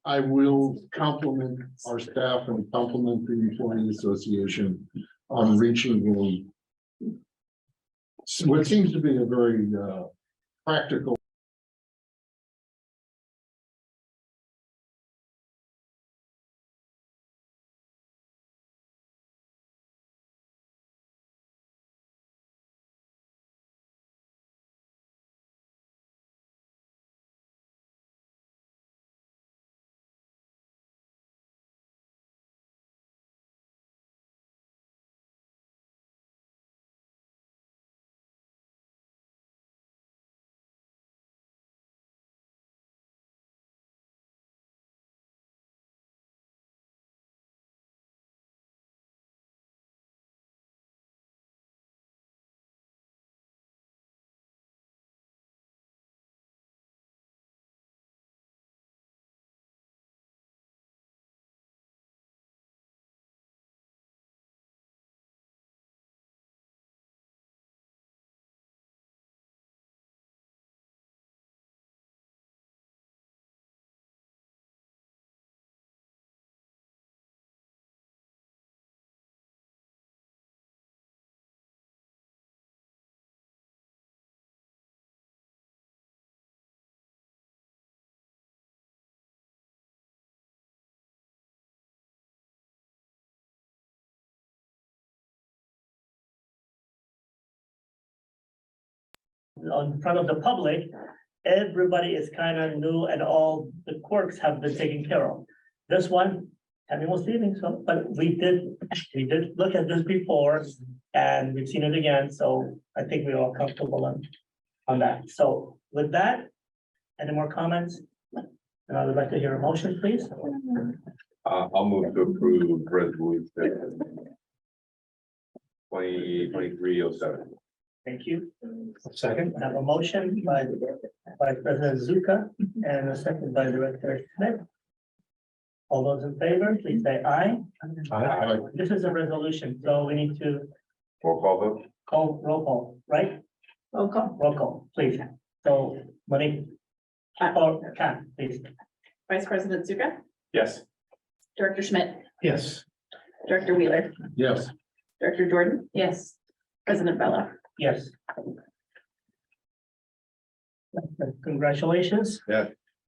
I will compliment our staff and compliment the Employee Association on reaching what seems to be a very practical On front of the public, everybody is kind of new and all the quirks have been taken care of. This one, Tammy was leaving, so, but we did look at this before and we've seen it again, so I think we're all comfortable on that. So with that, any more comments? And I would like to hear a motion, please. I'll move to approve resolution 2023-07. Thank you. Second. I have a motion by President Zuka and a second by Director Smith. All those in favor, please say aye. Aye. This is a resolution, so we need to Roll call vote. call roll call, right? Roll call. Roll call, please. So, Monique. Or Kat, please. Vice President Zuka, Yes. Director Schmidt, Yes. Director Wheeler, yes. Director Jordan, Yes. President Bella. Yes. Congratulations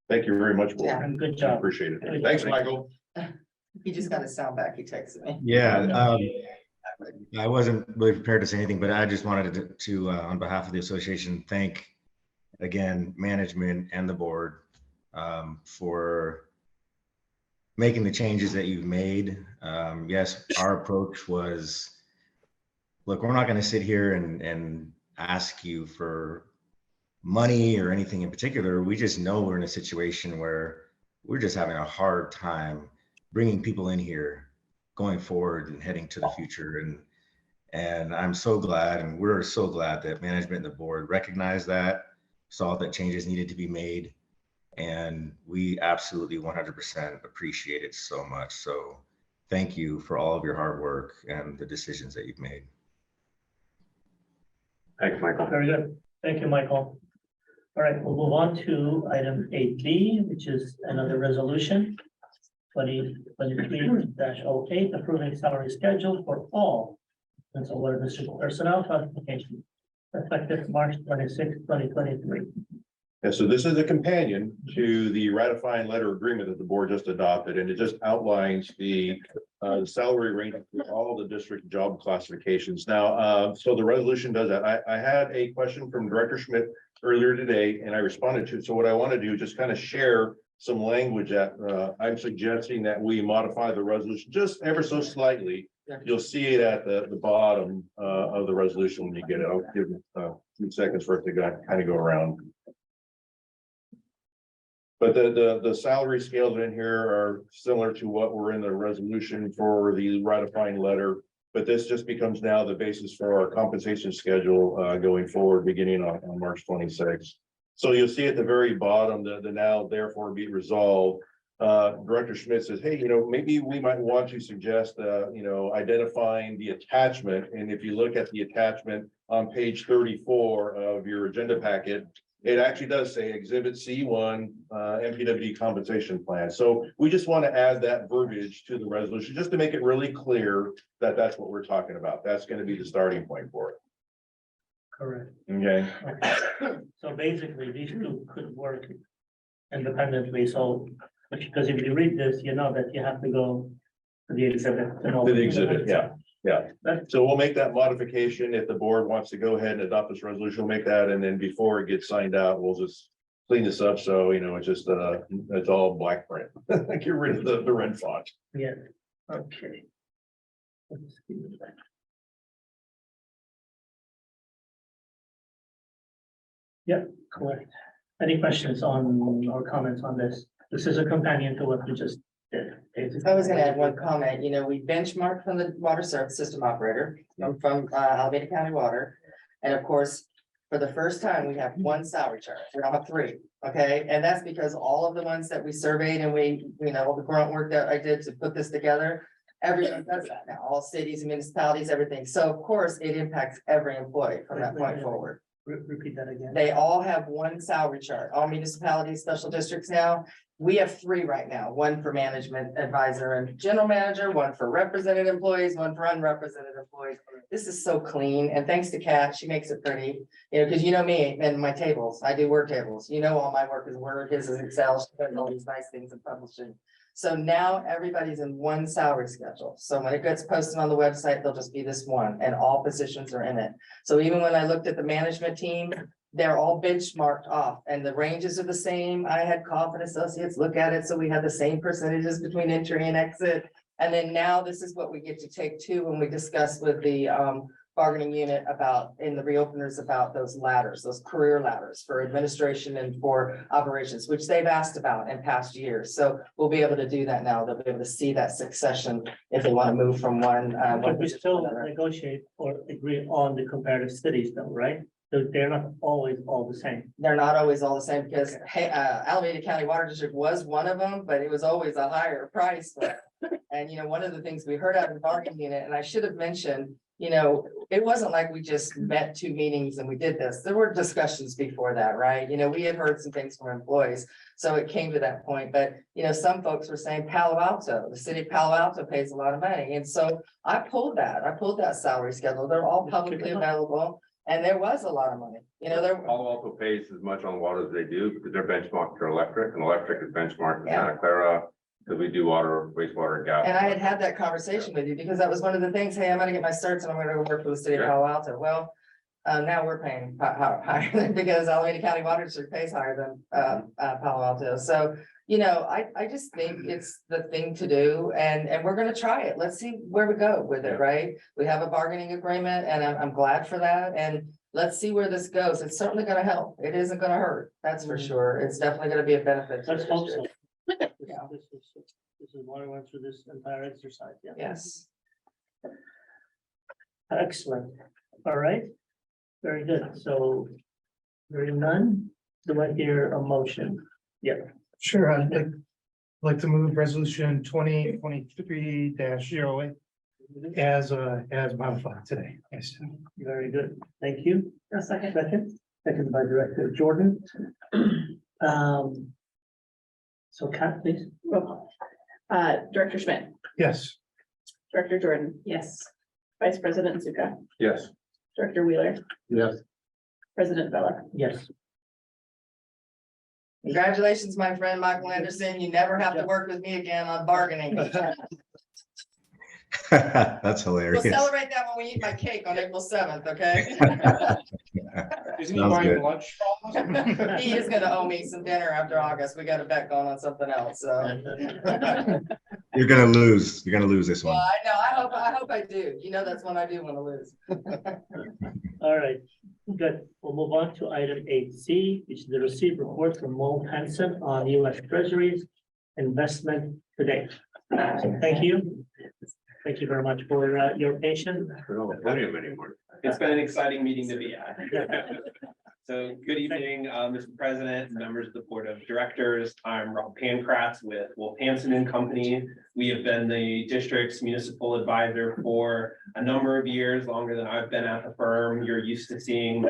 Thank you very much, Board. and good I job. appreciate it. Thanks, Michael. He just got a sound back. He texted me. Yeah, I wasn't really prepared to say anything, but I just wanted to on behalf of the association, thank again, management and the board for making the changes that you've made. Yes, our approach was, look, we're not going to sit here and ask you for money or anything in particular. We just know we're in a situation where we're just having a hard time bringing people in here going forward and heading to the future. And I'm so glad, and we're so glad that management and the board recognized that, saw that changes needed to be made. And we absolutely 100% appreciate it so much. So thank you for all of your hard work and the decisions that you've made. Thanks, Michael. Very good. Thank you, Michael. All right, we'll move on to item 8B, which is another resolution. 2023-08, approving salary schedule for all Peninsula Water District personnel classification effective March 26, 2023. And so this is a companion to the ratifying letter agreement that the board just adopted, and it just outlines the salary range for all the district job classifications. Now, so the resolution does that. I had a question from Director Schmidt earlier today, and I responded to it. So what I want to do is just kind of share some language that I'm suggesting that we modify the resolution just ever so slightly. You'll see it at the bottom of the resolution when you get it. I'll give it a few seconds for it to kind of go around. But the salary scales in here are similar to what were in the resolution for the ratifying letter. But this just becomes now the basis for our compensation schedule going forward, beginning on March 26th. So you'll see at the very bottom, the now therefore be resolved. Director Schmidt says, hey, maybe we might want to suggest, identifying the attachment. And if you look at the attachment on page 34 of your agenda packet, it actually does say Exhibit C1, MPWD compensation plan. So we just want to add that verbiage to the resolution, just to make it really clear that that's what we're talking about. That's going to be the starting point for it. Correct. Okay. So basically, these two could work independently. So, because if you read this, you know that you have to go to the exhibit. To the exhibit, yeah. Yeah, so we'll make that modification. If the board wants to go ahead and adopt this resolution, we'll make that, and then before it gets signed out, we'll just clean this up, so it's just it's all black print. Get rid of the red font. Yeah, okay. Let's see that. Yep, correct. Any questions on or comments on this? This is a companion to what we just did. I was gonna add one comment, we benchmarked from the water service system operator, from Alameda County Water. And of course, for the first time, we have one salary chart, we don't have three, okay? And that's because all of the ones that we surveyed and all the grunt work that I did to put this together, everyone does that now, all cities and municipalities, everything. So of course, it impacts every employee from that point forward. Repeat that again. They all have one salary chart, all municipalities, special districts now. We have three right now, one for management advisor and general manager, one for represented employees, one for unrepresented employees. This is so clean, and thanks to Kat, she makes it pretty, because me and my tables, I do word tables, all my work is Word, his is Excel, she does all these nice things in publishing. So now everybody's in one salary schedule. So when it gets posted on the website, there'll just be this one, and all positions are in it. So even when I looked at the management team, they're all benchmarked off, and the ranges are the same. I had Coffin Associates look at it, so we had the same percentages between entry and exit. And then now this is what we get to take to when we discuss with the bargaining unit in the reopeners about those ladders, those career ladders for administration and for operations, which they've asked about in past years. So we'll be able to do that now. They'll be able to see that succession if they want to move from one. But we still negotiate or agree on the comparative studies though, right? So they're not always all the same. They're not always all the same, because Alameda County Water District was one of them, but it was always a higher price. And one of the things we heard out of the bargaining unit, and I should have mentioned, it wasn't like we just met two meetings and we did this. There were discussions before that, right? We had heard some things from employees, so it came to that point. But some folks were saying Palo Alto, the city of Palo Alto pays a lot of money, and so I pulled that salary schedule. They're all publicly available. And there was a lot of money, Palo Alto pays as much on water as they do because they're benchmarked to electric, and electric is benchmarked to Santa Clara, because we do water, wastewater, and gas. And I had that conversation with you because that was one of the things, hey, I'm gonna get my certs and I'm gonna go work for the city of Palo Alto. Well, now we're paying higher because Alameda County Water District pays higher than Palo Alto. So, I just think it's the thing to do, and we're gonna try it. Let's see where we go with it, right? We have a bargaining agreement, and I'm glad for that, and let's see where this goes. It's certainly gonna help. It isn't gonna hurt, that's for sure. It's definitely gonna be a benefit. Let's hope so. Yeah. This is why I went through this entire exercise, yeah. Yes. Excellent. All right. Very good. So hearing none, do I hear a motion? Yeah. Sure, I'd like to move resolution 2023-08 as modified today. Yes. Very good. Thank you. A second. Second. second by Director Jordan. So Kat, please. Roll call. Director Schmidt, Yes. Director Jordan, Yes. Vice President Zuka, Yes. Director Wheeler, Yes, President Vella. Yes. Congratulations, my friend Michael Anderson. You never have to work with me again on bargaining. That's We'll hilarious. celebrate that when we eat my cake on April 7th, okay? Isn't he Sounds buying good. lunch? from us? He is gonna owe me some dinner after August. We got a bet going on something else, so. You're gonna lose. You're gonna lose this Well, one. I know, I hope I do. You know, that's when I do want to lose. All right, good. We'll move on to item 8C, which is the received report from Mo Hanson on US Treasuries investment today. Thank you. Thank you very much for your patience. Podium anymore. It's been an exciting meeting to be at. So good evening, Mr. President, members of the Board of Directors. I'm Rob Pankratz with Wolf Hanson and Company. We have been the district's municipal advisor for a number of years, longer than I've been at the firm. You're used to seeing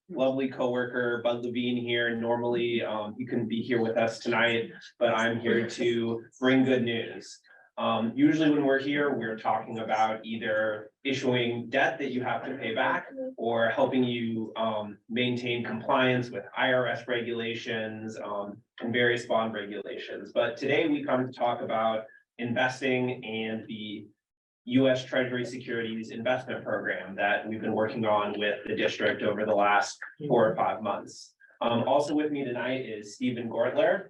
lovely coworker Bud Levine here. Normally, he couldn't be here with us tonight, but I'm here to bring good news. Usually when we're here, we're talking about either issuing debt that you have to pay back or helping you maintain compliance with IRS regulations and various bond regulations. But today we come to talk about investing and the US Treasury Securities Investment Program that we've been working on with the district over the last 4 or 5 months. Also with me tonight is Stephen Gortler.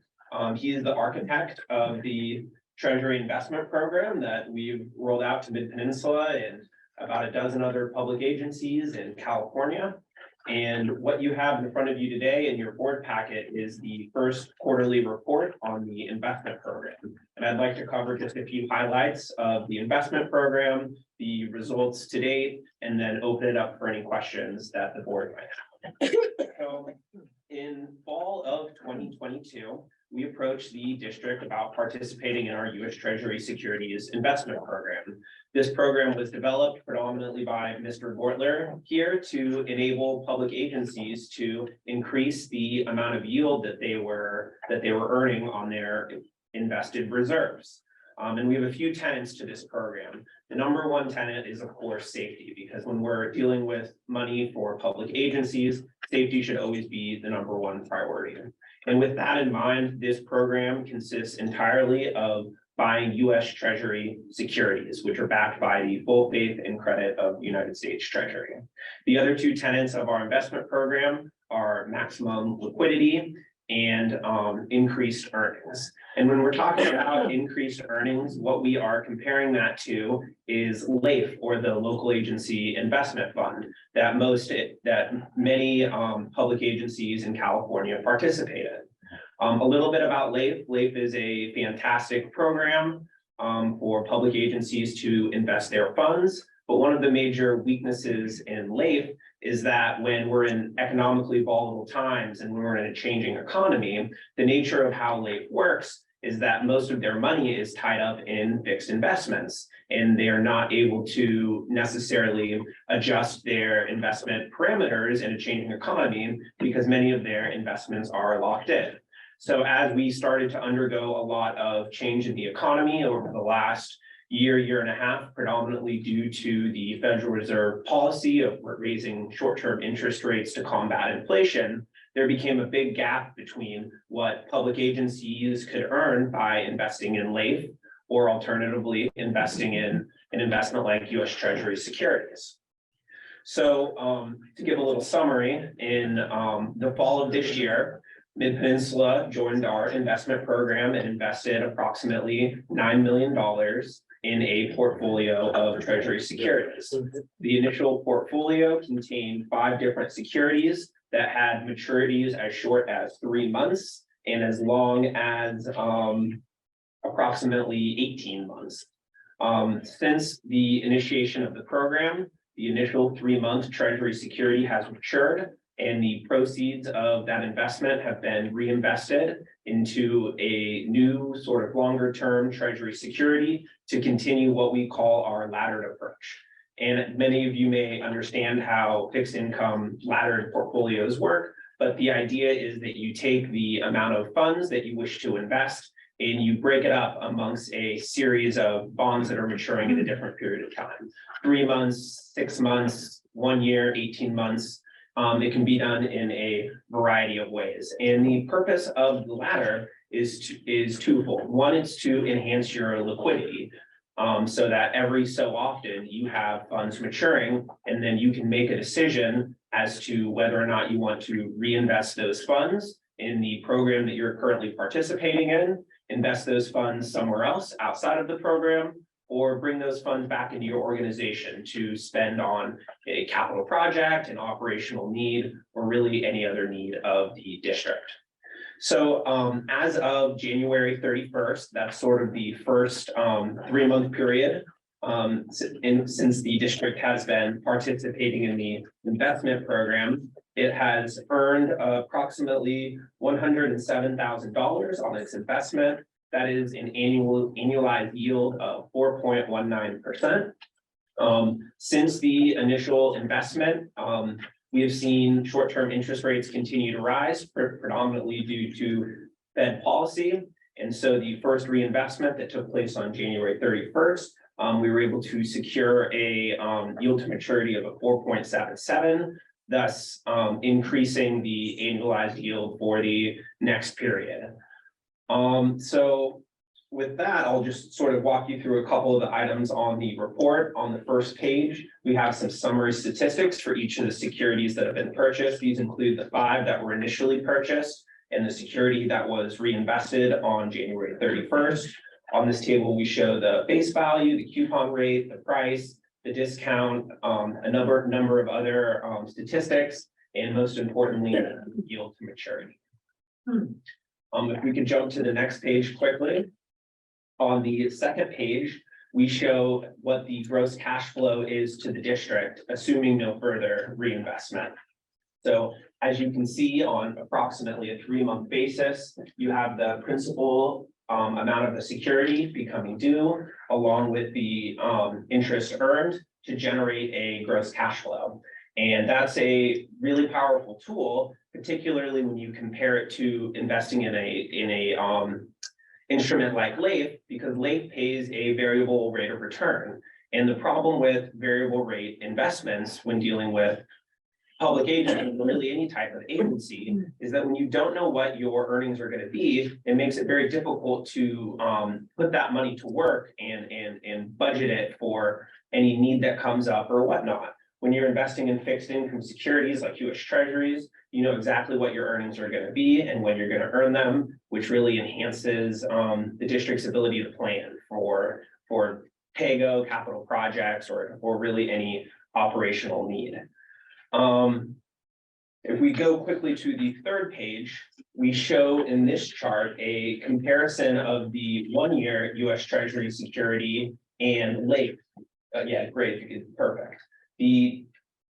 He is the architect of the Treasury Investment Program that we've rolled out to Mid-Peninsula and about a dozen other public agencies in California. And what you have in front of you today in your board packet is the first quarterly report on the investment program. And I'd like to cover just a few highlights of the investment program, the results to date, and then open it up for any questions that the board might have. So in fall of 2022, we approached the district about participating in our US Treasury Securities Investment Program. This program was developed predominantly by Mr. Gortler here to enable public agencies to increase the amount of yield that they were earning on their invested reserves. And we have a few tenets to this program. The number one tenet is, of course, safety, because when we're dealing with money for public agencies, safety should always be the number one priority. And with that in mind, this program consists entirely of buying US Treasury securities, which are backed by the full faith and credit of the United States Treasury. The other two tenets of our investment program are maximum liquidity and increased earnings. And when we're talking about increased earnings, what we are comparing that to is LAIF, or the Local Agency Investment Fund, that many public agencies in California participate in. A little bit about LAIF. LAIF is a fantastic program for public agencies to invest their funds. But one of the major weaknesses in LAIF is that when we're in economically volatile times and when we're in a changing economy, the nature of how LAIF works is that most of their money is tied up in fixed investments, and they are not able to necessarily adjust their investment parameters in a changing economy because many of their investments are locked in. So as we started to undergo a lot of change in the economy over the last year and a half, predominantly due to the Federal Reserve policy of raising short-term interest rates to combat inflation, there became a big gap between what public agencies could earn by investing in LAIF or alternatively investing in an investment like US Treasury securities. So to give a little summary, in the fall of this year, Mid-Peninsula joined our investment program and invested approximately $9 million in a portfolio of Treasury securities. The initial portfolio contained 5 different securities that had maturities as short as 3 months and as long as approximately 18 months. Since the initiation of the program, the initial 3-month Treasury security has matured, and the proceeds of that investment have been reinvested into a new sort of longer term Treasury security to continue what we call our laddered approach. And many of you may understand how fixed income laddered portfolios work, but the idea is that you take the amount of funds that you wish to invest and you break it up amongst a series of bonds that are maturing in a different period of time. 3 months, 6 months, 1 year, 18 months. It can be done in a variety of ways. And the purpose of the ladder is twofold. One is to enhance your liquidity. So that every so often you have funds maturing and then you can make a decision as to whether or not you want to reinvest those funds in the program that you're currently participating in, invest those funds somewhere else outside of the program, or bring those funds back into your organization to spend on a capital project, an operational need, or really any other need of the district. So as of January 31st, that's sort of the first 3-month period since the district has been participating in the investment program. It has earned approximately $107,000 on its investment. That is an annualized yield of 4.19%. Since the initial investment, we have seen short-term interest rates continue to rise, predominantly due to Fed policy. And so the first reinvestment that took place on January 31st, we were able to secure a yield to maturity of a 4.77, thus increasing the annualized yield for the next period. So with that, I'll just sort of walk you through a couple of the items on the report. On the first page, we have some summary statistics for each of the securities that have been purchased. These include the 5 that were initially purchased and the security that was reinvested on January 31st. On this table, we show the face value, the coupon rate, the price, the discount, a number of other statistics, and most importantly, the yield to maturity. If we could jump to the next page quickly. On the second page, we show what the gross cash flow is to the district, assuming no further reinvestment. So as you can see on approximately a 3-month basis, you have the principal amount of the security becoming due, along with the interest earned to generate a gross cash flow. And that's a really powerful tool, particularly when you compare it to investing in a instrument like LAIF, because LAIF pays a variable rate of return. And the problem with variable rate investments when dealing with public agency, or really any type of agency, is that when you don't know what your earnings are going to be, it makes it very difficult to put that money to work and budget it for any need that comes up or whatnot. When you're investing in fixed income securities like US Treasuries, you know exactly what your earnings are going to be and when you're going to earn them, which really enhances the district's ability to plan for PAYGO, capital projects, or really any operational need. If we go quickly to the third page, we show in this chart a comparison of the 1-year US Treasury security and LAIF. Yeah, great, perfect. The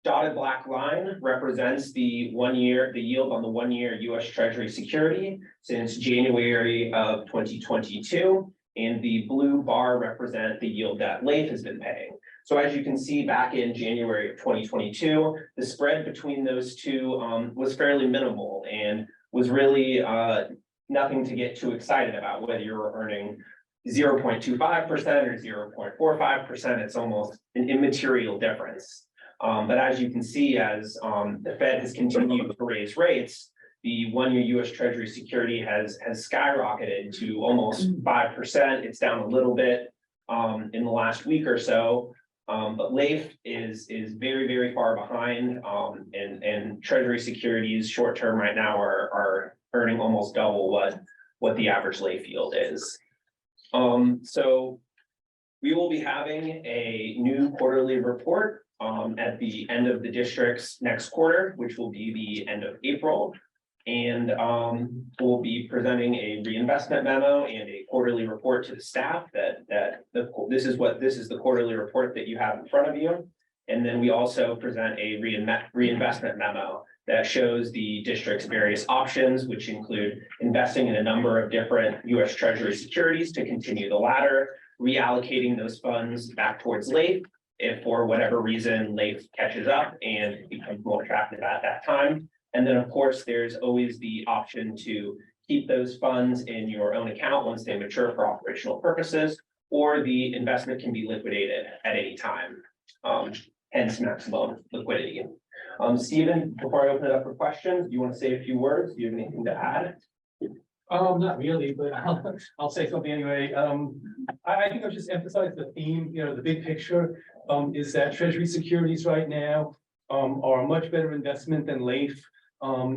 dotted black line represents the 1-year, the yield on the 1-year US Treasury security since January of 2022, and the blue bar represent the yield that LAIF has been paying. So as you can see, back in January of 2022, the spread between those two was fairly minimal and was really nothing to get too excited about, whether you're earning 0.25% or 0.45%, it's almost an immaterial difference. But as you can see, as the Fed has continued to raise rates, the 1-year US Treasury security has skyrocketed to almost 5%. It's down a little bit in the last week or so. But LAIF is very, very far behind, and Treasury securities short term right now are earning almost double what the average LAIF yield is. So we will be having a new quarterly report at the end of the district's next quarter, which will be the end of April. And we'll be presenting a reinvestment memo and a quarterly report to the staff this is the quarterly report that you have in front of you. And then we also present a reinvestment memo that shows the district's various options, which include investing in a number of different US Treasury securities to continue the ladder, reallocating those funds back towards LAIF, if for whatever reason Leif catches up and becomes more attractive at that time. And then, of course, there's always the option to keep those funds in your own account once they mature for operational purposes, or the investment can be liquidated at any time. Hence maximum liquidity. Stephen, before I open it up for questions, do you want to say a few words? Do you have anything to add? Not really, but I'll say something anyway. I think I'll just emphasize the theme, the big picture, is that treasury securities right now, are a much better investment than Leif.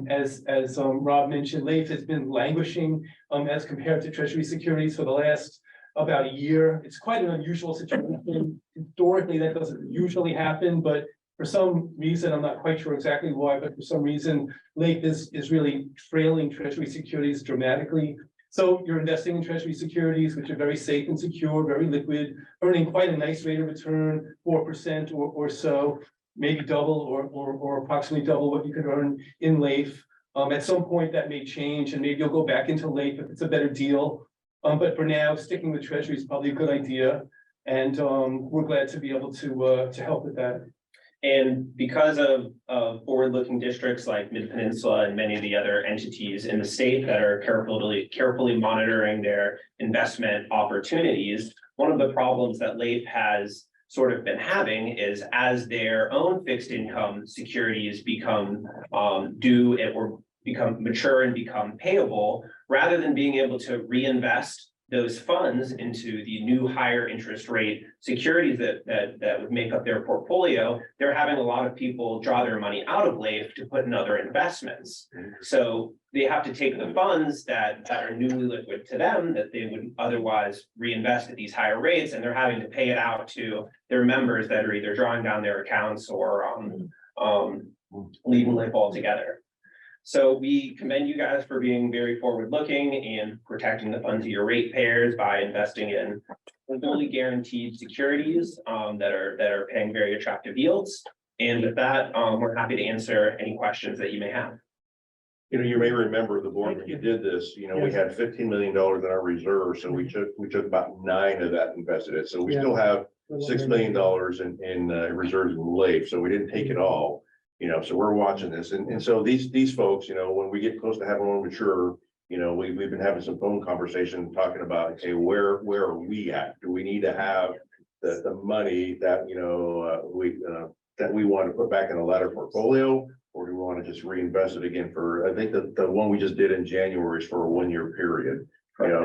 As Rob mentioned, Leif has been languishing, as compared to treasury securities for the last about a year. It's quite an unusual situation. Historically, that doesn't usually happen, but for some reason, I'm not quite sure exactly why, but for some reason, Leif is really trailing treasury securities dramatically. So you're investing in treasury securities, which are very safe and secure, very liquid, earning quite a nice rate of return, 4% or so, maybe double or approximately double what you could earn in Leif. At some point that may change and maybe you'll go back into Leif if it's a better deal. But for now, sticking with treasury is probably a good idea. And we're glad to be able to help with that. And because of forward-looking districts like Mid-Peninsula and many of the other entities in the state that are carefully monitoring their investment opportunities, one of the problems that Leif has sort of been having is as their own fixed income securities become due or become mature and become payable, rather than being able to reinvest those funds into the new higher interest rate securities that would make up their portfolio, they're having a lot of people draw their money out of Leif to put in other investments. So they have to take the funds that are newly liquid to them that they would otherwise reinvest at these higher rates, and they're having to pay it out to their members that are either drawing down their accounts or leaving Leif altogether. So we commend you guys for being very forward-looking and protecting the funds of your ratepayers by investing in fully guaranteed securities that are paying very attractive yields. And with that, we're happy to answer any questions that you may have. You may remember the board when you did this, we had $15 million in our reserve, so we took about 9 of that, invested it. So we still have $6 million in reserves in Leif, so we didn't take it all. So we're watching this, and so these folks, when we get close to having one mature, we've been having some phone conversation talking about, okay, where are we at? Do we need to have the money that we want to put back in a ladder portfolio, or do we want to just reinvest it again for? I think the one we just did in January is for a 1-year period.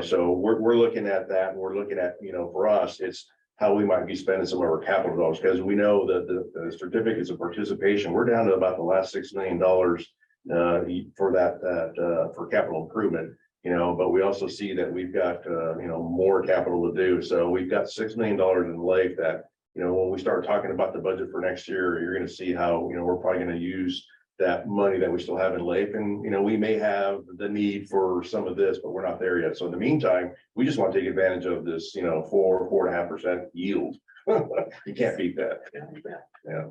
So we're looking at that, and we're looking at for us, it's how we might be spending some of our capital dollars, because we know that the certificates of participation, we're down to about the last $6 million for that for capital improvement, but we also see that we've got more capital to do. So we've got $6 million in Leif that, when we start talking about the budget for next year, you're going to see how, we're probably going to use that money that we still have in Leif. And, we may have the need for some of this, but we're not there yet. So in the meantime, we just want to take advantage of this, 4.5% yield. You can't beat that. Yeah.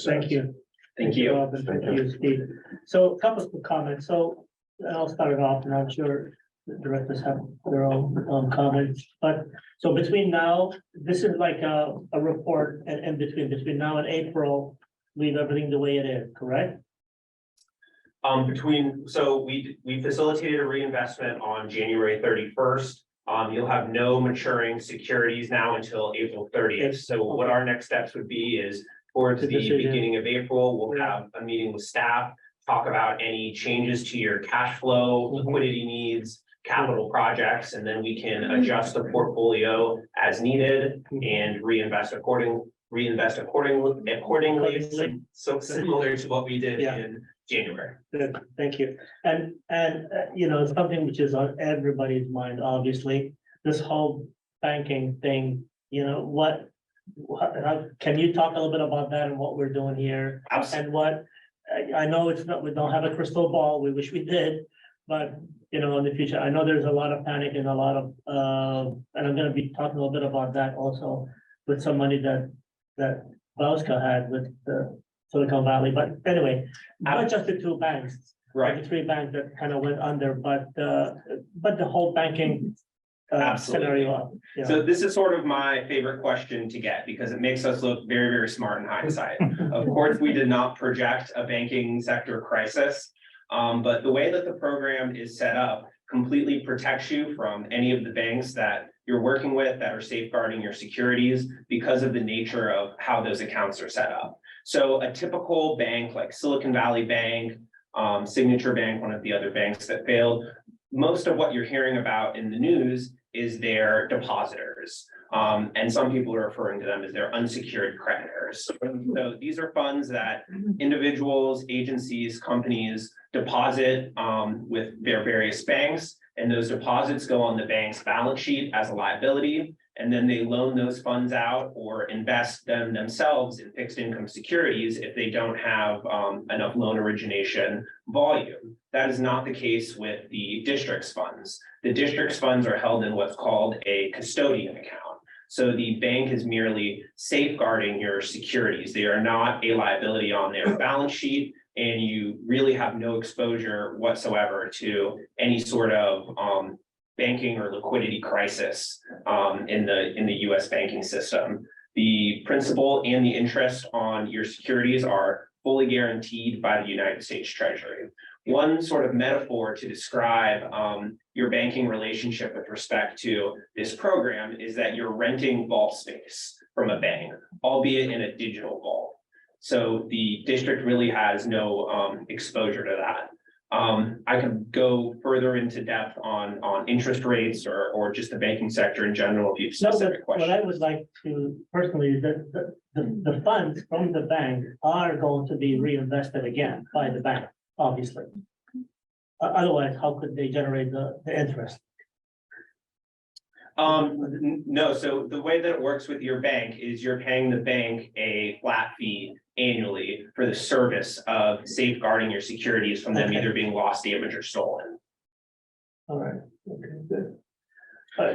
Thank you. Thank you. Rob, and thank you, Steve. So a couple of comments. So I'll start it off, and I'm sure the directors have their own comments. But so between now, this is like a report, and between now and April, leave everything the way it is, correct? So we facilitated a reinvestment on January 31st. You'll have no maturing securities now until April 30th. So what our next steps would be is towards the beginning of April, we'll have a meeting with staff, talk about any changes to your cash flow, liquidity needs, capital projects, and then we can adjust the portfolio as needed and reinvest accordingly. So similar to what we did in January. Good, thank you. And something which is on everybody's mind, obviously, this whole banking thing, how can you talk a little bit about that and what we're doing here? Absolutely. And what, I know it's not, we don't have a crystal ball, we wish we did, but in the future, I know there's a lot of panic and a lot of, and I'm gonna be talking a little bit about that also with some money that Bauska had with the Silicon Valley, but anyway, not just the 2 banks. Right. The 3 banks that kind of went under, but the whole banking Absolutely. scenario up. Yeah. So this is sort of my favorite question to get because it makes us look very, very smart in hindsight. Of course, we did not project a banking sector crisis. But the way that the program is set up completely protects you from any of the banks that you're working with that are safeguarding your securities because of the nature of how those accounts are set up. So a typical bank like Silicon Valley Bank, Signature Bank, one of the other banks that failed, most of what you're hearing about in the news is their depositors. And some people are referring to them as their unsecured creditors. So these are funds that individuals, agencies, companies deposit with their various banks, and those deposits go on the bank's balance sheet as a liability, and then they loan those funds out or invest them themselves in fixed income securities if they don't have enough loan origination volume. That is not the case with the district's funds. The district's funds are held in what's called a custodian account. So the bank is merely safeguarding your securities. They are not a liability on their balance sheet, and you really have no exposure whatsoever to any sort of banking or liquidity crisis in the US banking system. The principal and the interest on your securities are fully guaranteed by the United States Treasury. One sort of metaphor to describe your banking relationship with respect to this program is that you're renting vault space from a bank, albeit in a digital vault. So the district really has no exposure to that. I could go further into depth on interest rates or just the banking sector in general if you have No, but specific what questions. I would like to personally, the funds from the bank are going to be reinvested again by the bank, obviously. Otherwise, how could they generate the interest? No, so the way that it works with your bank is you're paying the bank a flat fee annually for the service of safeguarding your securities from them Okay. either being lost, damaged, or stolen. All right, okay, good. I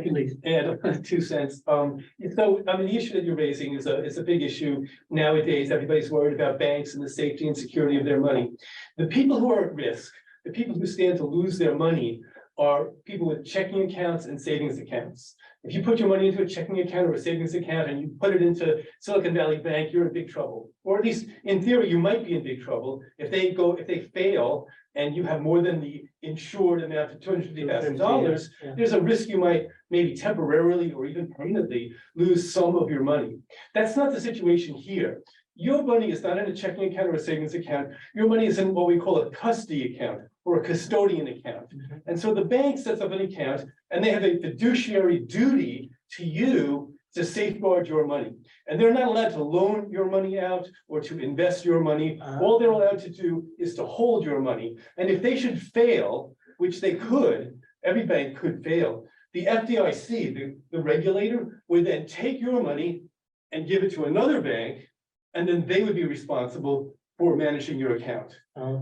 can add 2 cents. So, I mean, the issue that you're raising is a big issue nowadays. Everybody's worried about banks and the safety and security of their money. The people who are at risk, the people who stand to lose their money are people with checking accounts and savings accounts. If you put your money into a checking account or a savings account and you put it into Silicon Valley Bank, you're in big trouble. Or at least in theory, you might be in big trouble if they fail and you have more than the insured amount of $250,000, Yeah. there's a risk you might maybe temporarily or even permanently lose some of your money. That's not the situation here. Your money is not in a checking account or a savings account. Your money is in what we call a custody account or a custodian account. And so the bank sets up an account and they have a fiduciary duty to you to safeguard your money. And they're not allowed to loan your money out or to invest your money. All they're allowed to do is to hold your money. And if they should fail, which they could, every bank could fail, the FDIC, the regulator, would then take your money and give it to another bank, and then they would be responsible for managing your account.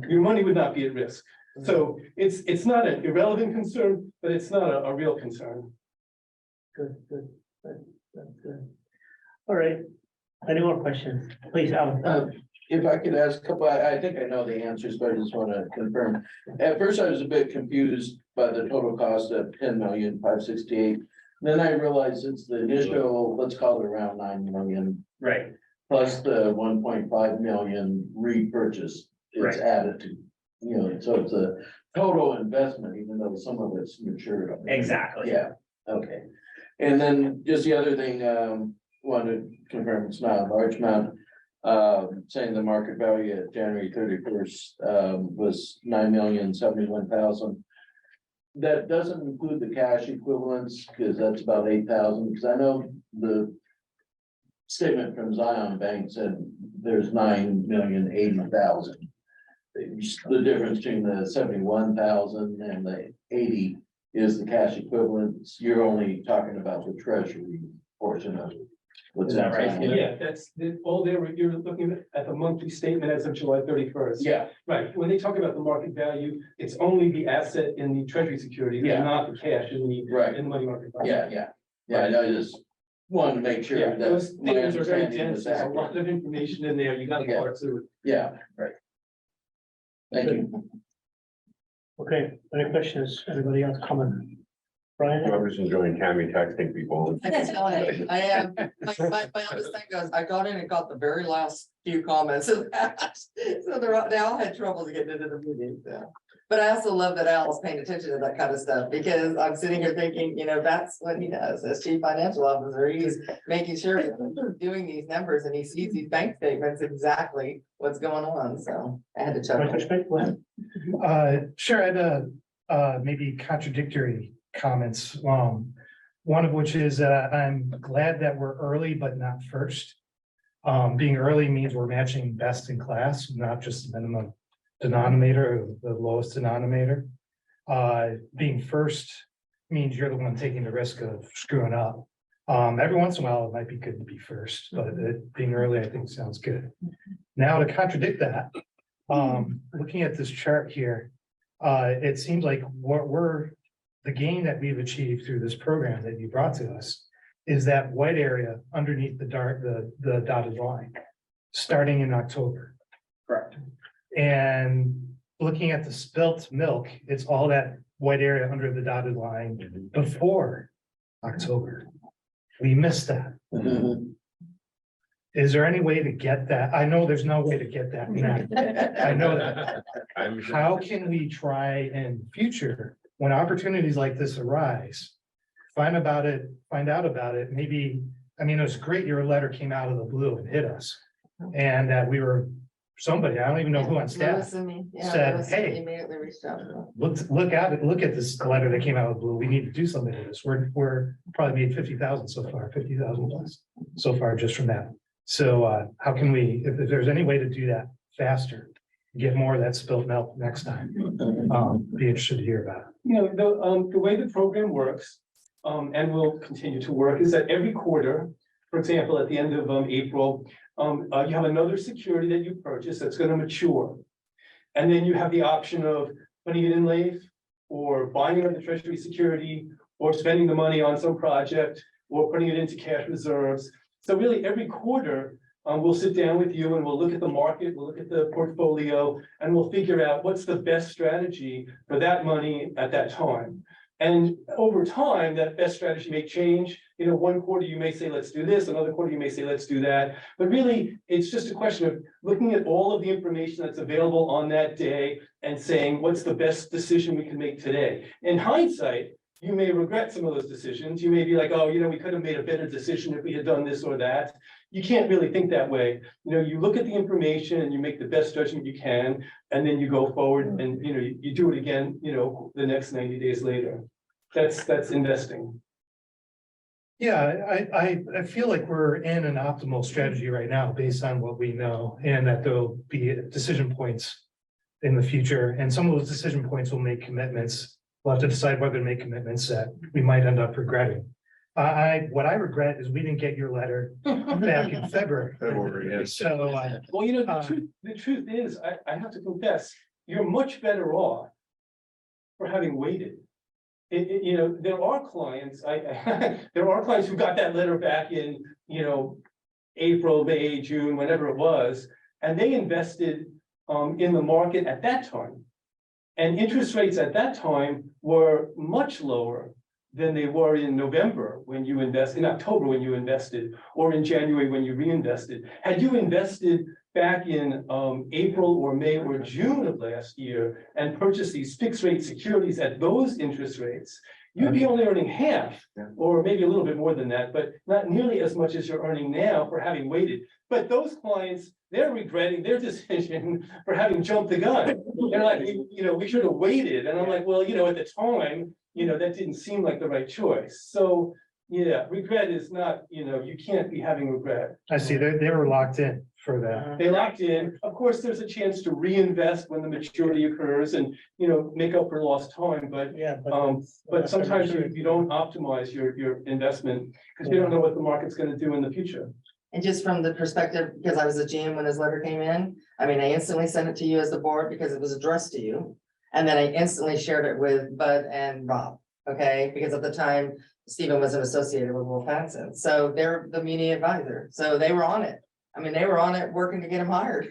Your money would not be at risk. So it's not an irrelevant concern, but it's not a real concern. Good. That's good. All right, any more questions? Please, Alan. If I could ask a couple, I think I know the answers, but I just want to confirm. At first, I was a bit confused by the total cost of 10,568,000. Then I realized it's the initial, let's call it around 9 million. Right. Plus the 1.5 million repurchase. It's Right. added to, so it's a total investment, even though some of it's matured. Exactly. Yeah, okay. And then just the other thing, wanted to confirm it's not a large amount. Saying the market value at January 31st, was 9,071,000. That doesn't include the cash equivalents, because that's about 8,000, because I know the statement from Zion Bank said there's 9,080,000. The difference between the 71,000 and the 80 is the cash equivalents. You're only talking about the treasury portion of it. What's that right? Yeah, that's all you're looking at the monthly statement as of July 31st. Yeah, Right, when they talk about the market value, it's only the asset in the treasury security, Yeah. not the cash in the right. in the money market. fund. Yeah, I know, I just wanted to make sure Yeah, that. those my statements are very understanding dense, was there's a accurate. lot of information in there, you gotta Yeah. parse through it. Yeah, right. Thank you. Okay, any questions? Anybody else comment? Brian, I'm just enjoying Tammy texting people. I am, my eldest son goes, I got in and got the very last few comments of that. So they all had trouble to get into the meeting, so. But I also love that Al is paying attention to that kind of stuff, because I'm sitting here thinking, that's what he does as chief financial officer. He's making sure that he's doing these numbers and he sees these bank statements, exactly what's going on, so I had to chuckle. Director Schmidt, go ahead. Sure, I had maybe contradictory comments. One of which is that I'm glad that we're early, but not first. Being early means we're matching best in class, not just the minimum denominator, or the lowest denominator. Being first means you're the one taking the risk of screwing up. Every once in a while, it might be good to be first, but being early, I think sounds good. Now, to contradict that, looking at this chart here, it seems like the gain that we've achieved through this program that you brought to us is that white area underneath the dotted line, starting in October. Correct. And looking at the spilt milk, it's all that white area under the dotted line before October. We missed that. Is there any way to get that? I know there's no way to get that now. I know that. How can we try in future, when opportunities like this arise, find out about it, maybe, it was great your letter came out of the blue and hit us. And that we were, somebody, I don't even know who on staff, said, hey, Immediately reached out. look at this letter that came out of the blue. We need to do something with this. We're probably made 50,000 so far, 50,000 plus so far just from that. So how can we, if there's any way to do that faster, get more of that spilt milk next time? Be interested to hear about it. The way the program works, and will continue to work, is that every quarter, for example, at the end of April, you have another security that you purchase that's going to mature. And then you have the option of putting it in LAIF, or buying another treasury security, or spending the money on some project, or putting it into cash reserves. So really every quarter, we'll sit down with you and we'll look at the market, we'll look at the portfolio, and we'll figure out what's the best strategy for that money at that time. And over time, that best strategy may change. One quarter you may say, let's do this, another quarter you may say, let's do that. But really, it's just a question of looking at all of the information that's available on that day and saying, what's the best decision we can make today? In hindsight, you may regret some of those decisions. You may be like, oh, we could have made a better decision if we had done this or that. You can't really think that way. You look at the information and you make the best judgment you can, and then you go forward and, you do it again, the next 90 days later. That's investing. Yeah, I feel like we're in an optimal strategy right now based on what we know, and that there'll be decision points in the future. And some of those decision points will make commitments. We'll have to decide whether to make commitments that we might end up regretting. What I regret is we didn't get your letter back in February. So, well, the truth is, I have to confess, you're much better off for having waited. There are clients, there are clients who got that letter back in, April, May, June, whenever it was, and they invested in the market at that time. And interest rates at that time were much lower than they were in November when you invest, in October when you invested, or in January when you reinvested. Had you invested back in April or May or June of last year and purchased these fixed rate securities at those interest rates, you'd be only earning half, or maybe a little bit more than that, but not nearly as much as you're earning now for having waited. But those clients, they're regretting their decision for having jumped the gun. They're like, we should have waited. And I'm like, well, at the time, that didn't seem like the right choice. So yeah, regret is not, you can't be having regret. I see, they were locked in for that. They locked in. Of course, there's a chance to reinvest when the maturity occurs and, make up for lost time, but but sometimes you don't optimize your investment because you don't know what the market's going to do in the future. And just from the perspective, because I was a GM when his letter came in, I instantly sent it to you as the board because it was addressed to you. And then I instantly shared it with Bud and Rob, okay? Because at the time, Stephen wasn't associated with Wolf Hansen. So they're the muni advisor. So they were on it. They were on it working to get him hired.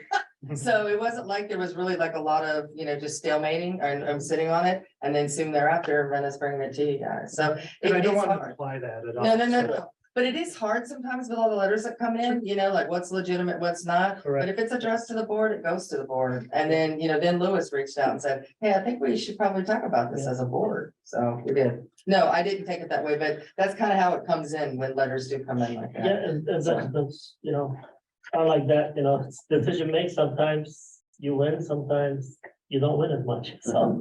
So it wasn't like there was really like a lot of, just stalemating and I'm sitting on it. And then soon thereafter, Brenda's bringing it to you guys. So. And I it don't is want to hard. imply that at all. No. But it is hard sometimes with all the letters that come in, like what's legitimate, what's not. But Correct. if it's addressed to the board, it goes to the board. And then, then Lewis reached out and said, hey, I think we should probably talk about this as a board. So we did. No, I didn't take it that way, but that's kind of how it comes in when letters do come in like that. Yeah, and that's, I like that, it's decision make, sometimes you win, sometimes you don't win as much, so.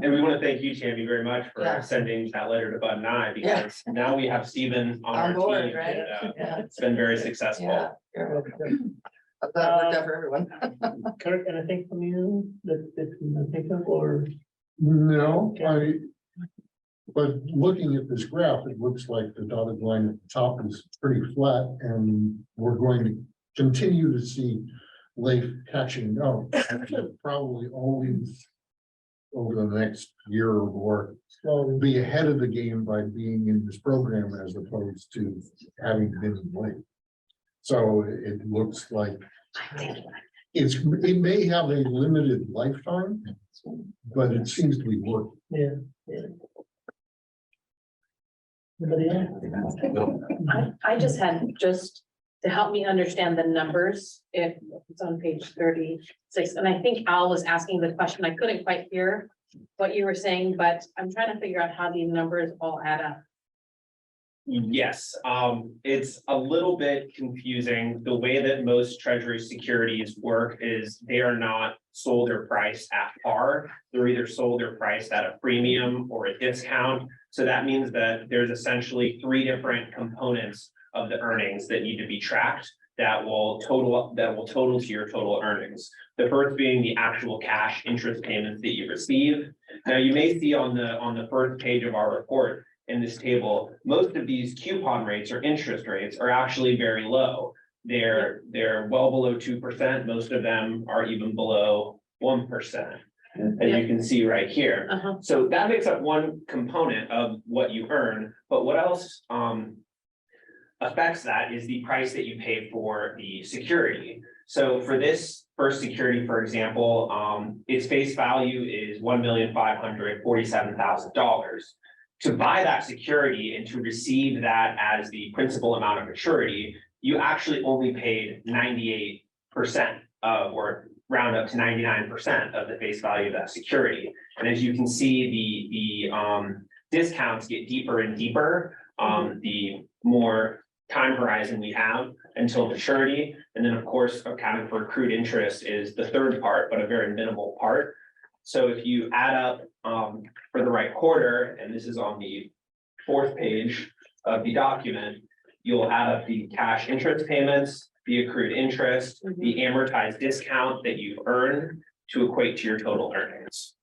And we want to thank you, Tammy, very much for Yeah. sending that letter to Bud and I, because now we have Stephen on our On board, team. right? and, Yeah. It's been very successful. Yeah. You're welcome. I thought it worked out for everyone. Kirk, anything from you that you can think of, or? No, but looking at this graph, it looks like the dotted line at the top is pretty flat, and we're going to continue to see Leif catching up. Probably always over the next year or more, Slowly. be ahead of the game by being in this program as opposed to having been in late. So it looks like it may have a limited lifetime, but it seems to be working. Yeah. Anybody else? I just had, just to help me understand the numbers, if it's on page 36, and I think Al was asking the question, I couldn't quite hear what you were saying, but I'm trying to figure out how these numbers all add up. Yes, it's a little bit confusing. The way that most treasury securities work is they are not sold or priced at par. They're either sold or priced at a premium or a discount. So that means that there's essentially three different components of the earnings that need to be tracked that will total to your total earnings. The first being the actual cash interest payments that you receive. Now, you may see on the first page of our report in this table, most of these coupon rates or interest rates are actually very low. They're well below 2%. Most of them are even below 1%. As you can see right here. So that makes up one component of what you earn, but what else affects that is the price that you pay for the security. So for this first security, for example, its face value is $1,547,000. To buy that security and to receive that as the principal amount of maturity, you actually only paid 98% or round up to 99% of the face value of that security. And as you can see, the discounts get deeper and deeper, the more time horizon we have until maturity. And then, of course, accounting for accrued interest is the third part, but a very minimal part. So if you add up for the right quarter, and this is on the fourth page of the document, you'll add up the cash interest payments, the accrued interest, the amortized discount that you've earned to equate to your total earnings.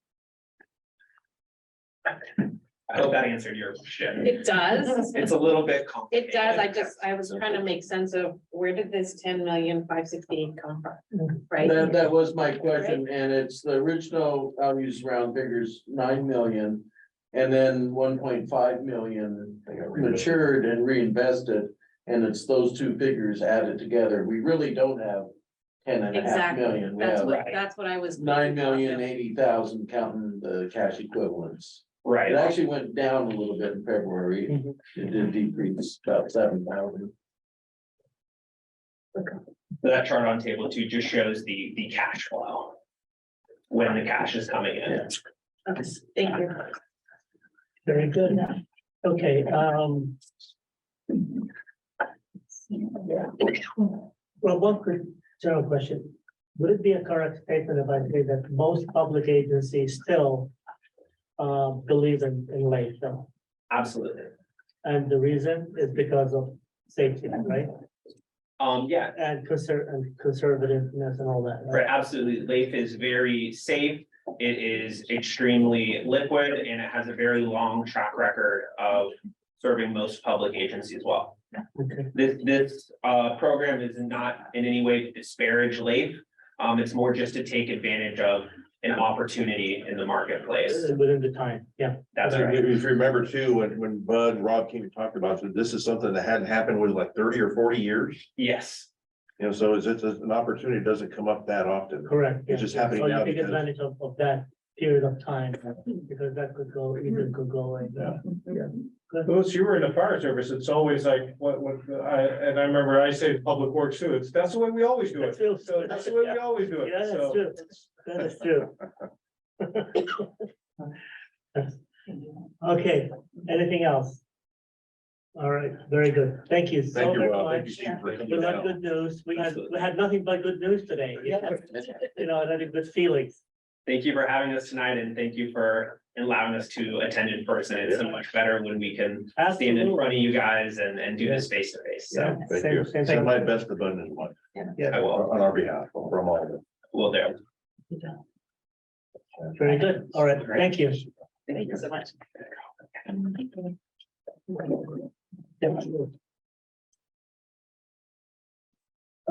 I hope that answered your question. It does. It's a little bit complicated. It does. I was trying to make sense of where did this 10,568 come from, right? That was my question, and it's the original, I'll use round figures, 9 million. And then 1.5 million matured and reinvested, and it's those two figures added together. We really don't have 10.5 Exactly. million. We That's have what I was. 9,080,000 counting the cash equivalents. Right. It actually went down a little bit in February. It did decrease about 7,000. That chart on table 2 just shows the cash flow when the cash is coming in. Okay, thank you. Very good. Okay, well, one quick general question. Would it be a correct statement if I say that most public agencies still believe in late though? Absolutely. And the reason is because of safety, right? Yeah. And conservativeness and all that. Right, absolutely. Leif is very safe. It is extremely liquid and it has a very long track record of serving most public agencies well. Okay. This program is not in any way to disparage Leif. It's more just to take advantage of an opportunity in the marketplace. Within the time, yeah. That's right. If you remember too, when Bud and Rob came and talked about it, this is something that hadn't happened with like 30 or 40 years. Yes. You know, so it's an opportunity that doesn't come up that often. Correct. It's just yeah. happening So you now take because- advantage of that period of time, because that could go, either could go away. Yeah. Yeah. Good. Those, you were in the fire service, it's always like, and I remember I say public works too, that's the way we always do That's it. true. So that's the way we always do it. Yeah, that's So true. That is true. Okay, anything else? All right, very good. Thank you so Thank you, very Rob. Thank much. you, Steve, for coming We had down. good news. We had nothing but good news today. You know, that is good feelings. Thank you for having us tonight and thank you for allowing us to attend in person. It's so much better when we can stand in front of you guys and do this face to face. So Yeah, Thank same- you. same Send thing. my best abundant one Yeah, I will, on our behalf, from all of us. will do. very good. All right, thank you. Thank you so much.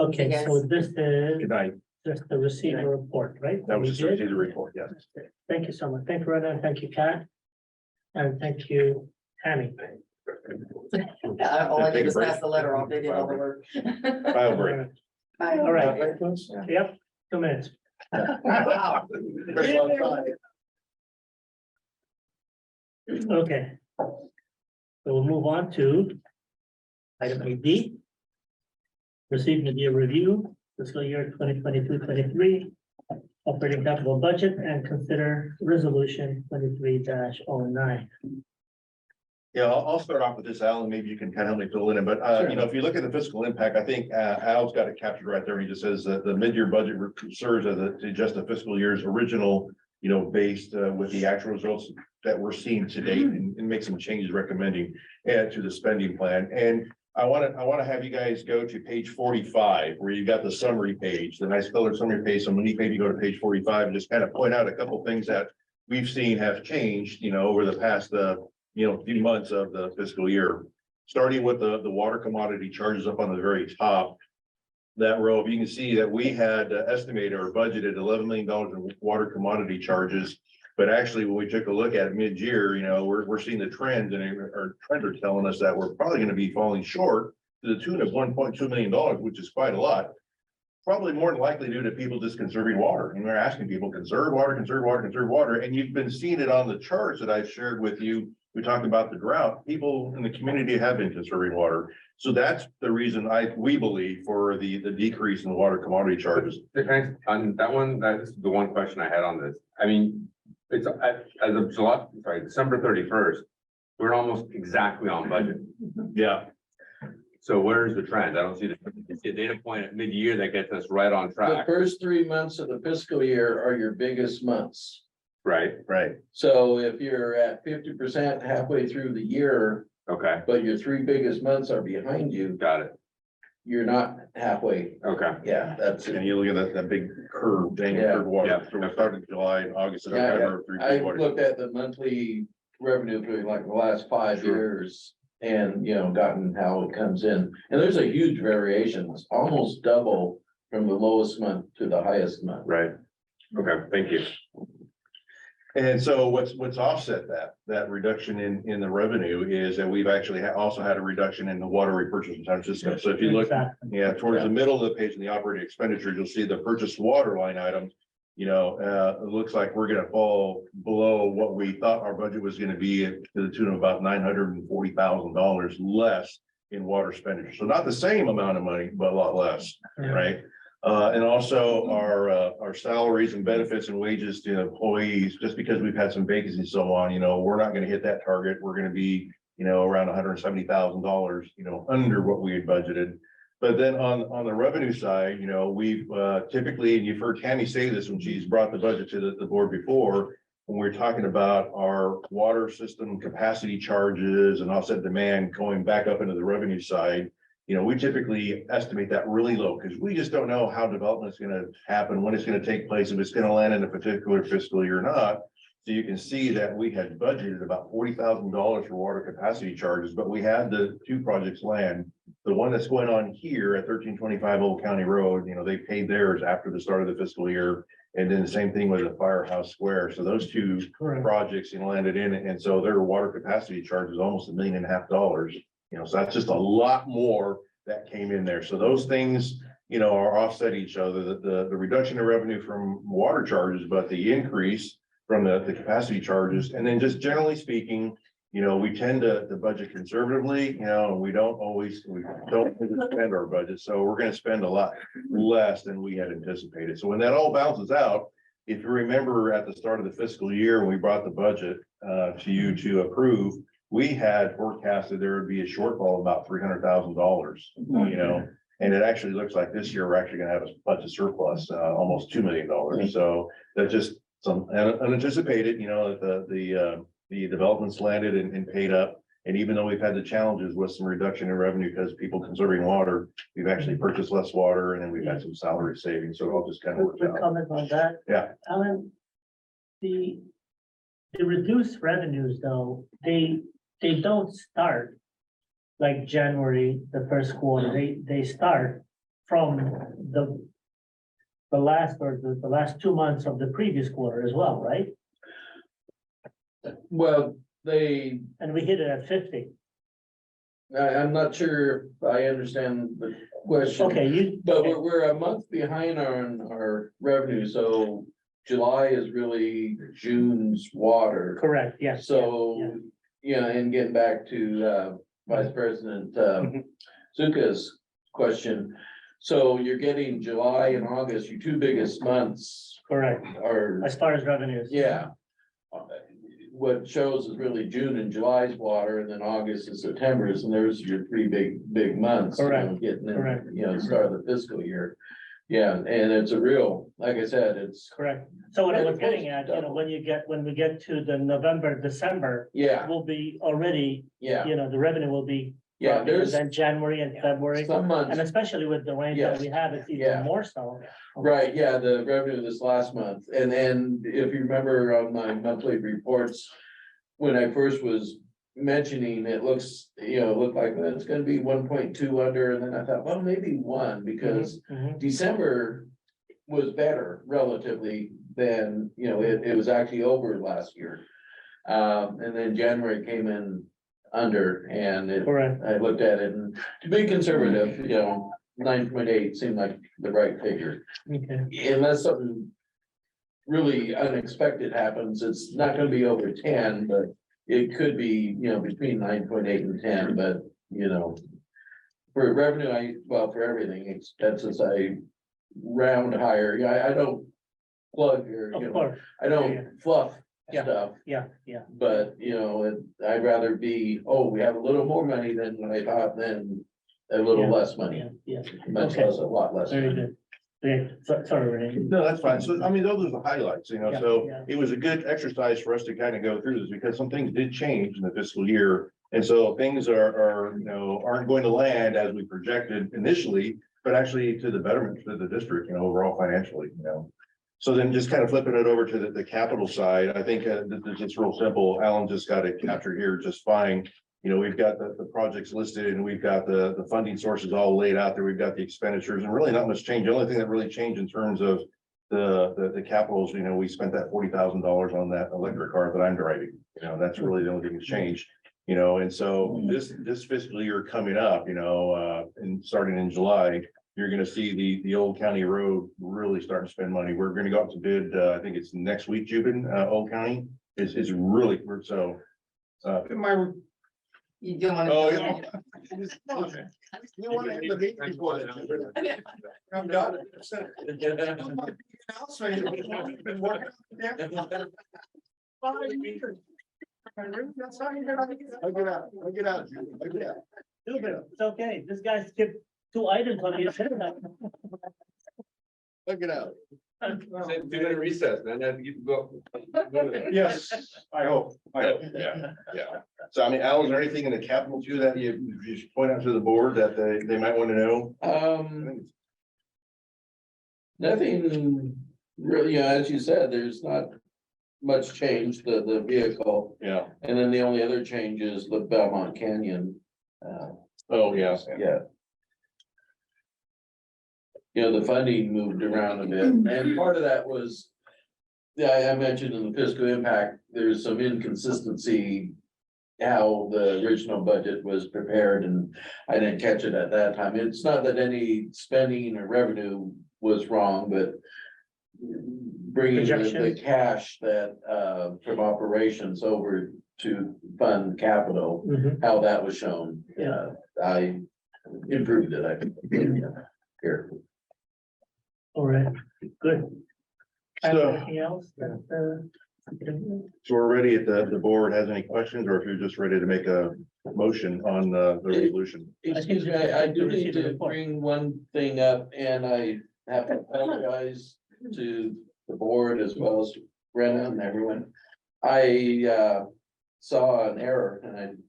Okay, so this is Good night. just the receiver report, right? That was We just did? a report, yes. Thank you so much. Thank you, Rhoda. Thank you, Kat. And thank you, Tammy. All I Take a did was break. pass the letter off, they did all the work. File break. All right. Yep, 2 minutes. Wow. Okay. So we'll move on to item 8D. Receiving the review fiscal year 2022-23 operating capital budget and consider resolution 23-09. Yeah, I'll start off with this, Alan, maybe you can kind of help me fill in, but, you know, if you look at the fiscal impact, I think, Al's got it captured right there. He just says that the mid-year budget serves as to just the fiscal year's original, you know, based, with the actual results that we're seeing to date and make some changes recommending, to the spending plan. And I want to have you guys go to page 45, where you got the summary page, the nice colored summary page. So Monique, maybe go to page 45 and just kind of point out a couple things that we've seen have changed, you know, over the past, you know, few months of the fiscal year. Starting with the water commodity charges up on the very top. That row, you can see that we had estimated or budgeted $11 million in water commodity charges. But actually, when we took a look at it mid-year, you know, we're seeing the trends and our trends are telling us that we're probably going to be falling short to the tune of $1.2 million, which is quite a lot. Probably more than likely due to people just conserving water. And we're asking people, conserve water, conserve water, conserve water. And you've been seeing it on the charts that I've shared with you. We talked about the drought. People in the community have been conserving water. So that's the reason we believe for the decrease in the water commodity charges. On that one, that's the one question I had on this. I mean, it's as of July, December 31st, we're almost exactly on budget. Yeah. So where's the trend? I don't see the data point at mid-year that gets us right on The track, first 3 months of the fiscal year are your biggest months. right? Right. So if you're at 50% halfway through the year, Okay, but your 3 biggest months are behind you, got it. you're not halfway. Okay. Yeah, that's And it. you look at that big curve, dang Yeah. curve water. Yeah. So we're starting July, August, and Yeah, September. through I February. looked at the monthly revenue for like the last 5 years and, you know, gotten how it comes in. And there's a huge variation. It's almost double from the lowest month to the highest month. Right. Okay, thank you. And so what's offset that reduction in the revenue is that we've actually also had a reduction in the water repurchase in San Francisco. So if you look, yeah, towards the middle of the page in the operating expenditures, you'll see the purchased water line item. You know, it looks like we're gonna fall below what we thought our budget was gonna be to the tune of about $940,000 less in water expenditure. So not the same amount of money, but a lot less, right? And also our salaries and benefits and wages to employees, just because we've had some vacancies and so on, you know, we're not gonna hit that target. We're gonna be, you know, around $170,000, you know, under what we had budgeted. But then on the revenue side, you know, we've typically, and you've heard Tammy say this when she's brought the budget to the board before, when we're talking about our water system capacity charges and offset demand going back up into the revenue side. You know, we typically estimate that really low because we just don't know how development is going to happen, when it's going to take place, if it's going to land in a particular fiscal year or not. So you can see that we had budgeted about $40,000 for water capacity charges, but we had the 2 projects land. The one that's going on here at 1325 Old County Road, you know, they paid theirs after the start of the fiscal year. And then the same thing with the Firehouse Square. So those 2 projects, you know, landed in, and so their water capacity charge is almost $1.5 million. You know, so that's just a lot more that came in there. So those things, you know, are offset each other, the reduction in revenue from water charges, but the increase from the capacity charges. And then just generally speaking, you know, we tend to budget conservatively, you know, and we don't spend our budget. So we're gonna spend a lot less than we had anticipated. So when that all balances out, if you remember at the start of the fiscal year, when we brought the budget to you to approve, we had forecasted there would be a shortfall of about $300,000, you know, and it actually looks like this year we're actually gonna have a budget surplus, almost $2 million. So that's just some unanticipated, you know, that the developments landed and paid up. And even though we've had the challenges with some reduction in revenue because people conserving water, we've actually purchased less water and then we've had some salary savings. So it all just kind of worked Quick out. comment on that. Yeah. Alan, the reduced revenues though, they don't start like January, the first quarter. They start from the last or the last 2 months of the previous quarter as well, right? Well, And we hit it at 50. I'm not sure if I understand the question. Okay, But we're a month behind on our revenue, so July is really June's water. correct, yes. So, yeah, and getting back to Vice President Zuka's question. So you're getting July and August, your two biggest months Correct, are, as far as revenues. yeah. What shows is really June and July's water, and then August and September's, and there's your three big months. you know, Correct, Getting in, correct. you know, the start of the fiscal year. Yeah, and it's a real, like I said, it's, Correct. So what I was getting at, you know, when we get to the November, December, yeah, will be already, yeah, you know, the revenue will be. yeah, and there's then January and February, some and months, especially with the rain that we have, it's Yeah. even more so. right, yeah, the revenue this last month, and then if you remember on my monthly reports. When I first was mentioning, it looks, you know, it looked like well, it's gonna be 1.2 under, and then I thought, well, maybe one, because Mhm. December was better relatively than, you know, it was actually over last year. And then January came in under, and Correct. I looked at it, and to be conservative, you know, 9.8 seemed like the right figure. Okay, Unless something really unexpected happens, it's not gonna be over 10, but it could be, you know, between 9.8 and 10, but, you know. For revenue, for everything, expenses, I round higher, yeah, I don't plug or, you of know, course, I don't fluff Yeah. stuff, yeah. but, you know, I'd rather be, oh, we have a little more money than I thought, than a little Yeah. less money, Yeah, much Okay. less, a lot less. very money. good. Yeah, sorry, Renee. No, that's fine. So, I mean, those are the highlights, you know, Yeah, so yeah. it was a good exercise for us to kind of go through this because some things did change in the fiscal year. And so things are, you know, aren't going to land as we projected initially, but actually to the betterment of the district, you know, overall financially, you know. So then just kind of flipping it over to the capital side, I think it's real simple. Alan just got it captured here just fine. You know, we've got the projects listed and we've got the funding sources all laid out there. We've got the expenditures and really not much change. The only thing that really changed in terms of the capitals, you know, we spent that $40,000 on that electric car that I'm driving. You know, that's really the only thing that's changed, you know, and so this fiscal year coming up, you know, and starting in July, you're gonna see the old county road really starting to spend money. We're gonna go out to bid, I think it's next week, Jubin, Old County is really, so. You don't want to. Oh, yeah. You want to end the meeting before that. I'm done. I'll get out. It's okay, this guy skipped 2 items on his agenda. I'll get out. Do recess, then I have to get go. Yes, I hope, yeah. So I mean, Al, is there anything in the capital too that you should point out to the board that they might want to know? Nothing really, as you said, there's not much change, the vehicle, Yeah, and then the only other change is the Belmont Canyon. oh, yeah. Yeah. You know, the funding moved around a bit, and part of that was, yeah, I mentioned in the fiscal impact, there's some inconsistency how the original budget was prepared, and I didn't catch it at that time. It's not that any spending or revenue was wrong, but bringing the Projection. cash that, from operations over to fund capital, Mhm. how that was shown. Yeah. I improved it, I think, here. All right, good. So- Anything else that, So we're ready if the board has any questions, or if you're just ready to make a motion on the resolution. Excuse me, I do need to bring one thing up, and I have to apologize to the board as well as Brenna and everyone. I saw an error, and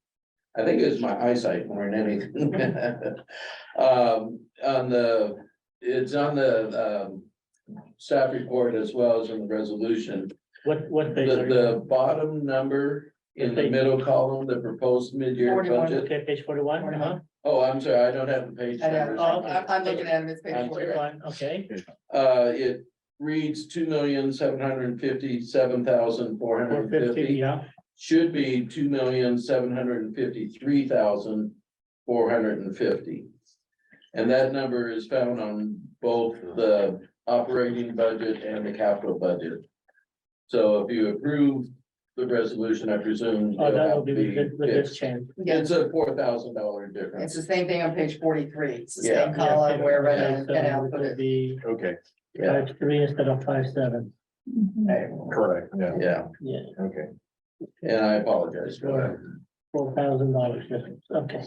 I think it was my eyesight more than anything. It's on the staff report as well as in the resolution. what page are you? The bottom number in the middle column, the proposed mid-year 41, budget. okay, page 41, uh-huh. Oh, I'm sorry, I don't have the page I know, numbers. I'm looking at it, it's page I'm 41. Okay, It reads 2,757,450. yeah, Should be 2,753,450. And that number is found on both the operating budget and the capital budget. So if you approve the resolution, I presume. oh, it'll that have will be to with this fixed. change. It's a $4,000 It's difference. the same thing on page 43. It's the Yeah. same column where Okay, Brenna so and it Al put will it. be Okay, Yeah, 5.3 instead of 5.7. correct, yeah, yeah, Yeah, okay. and I apologize for that. $4,000 difference, okay.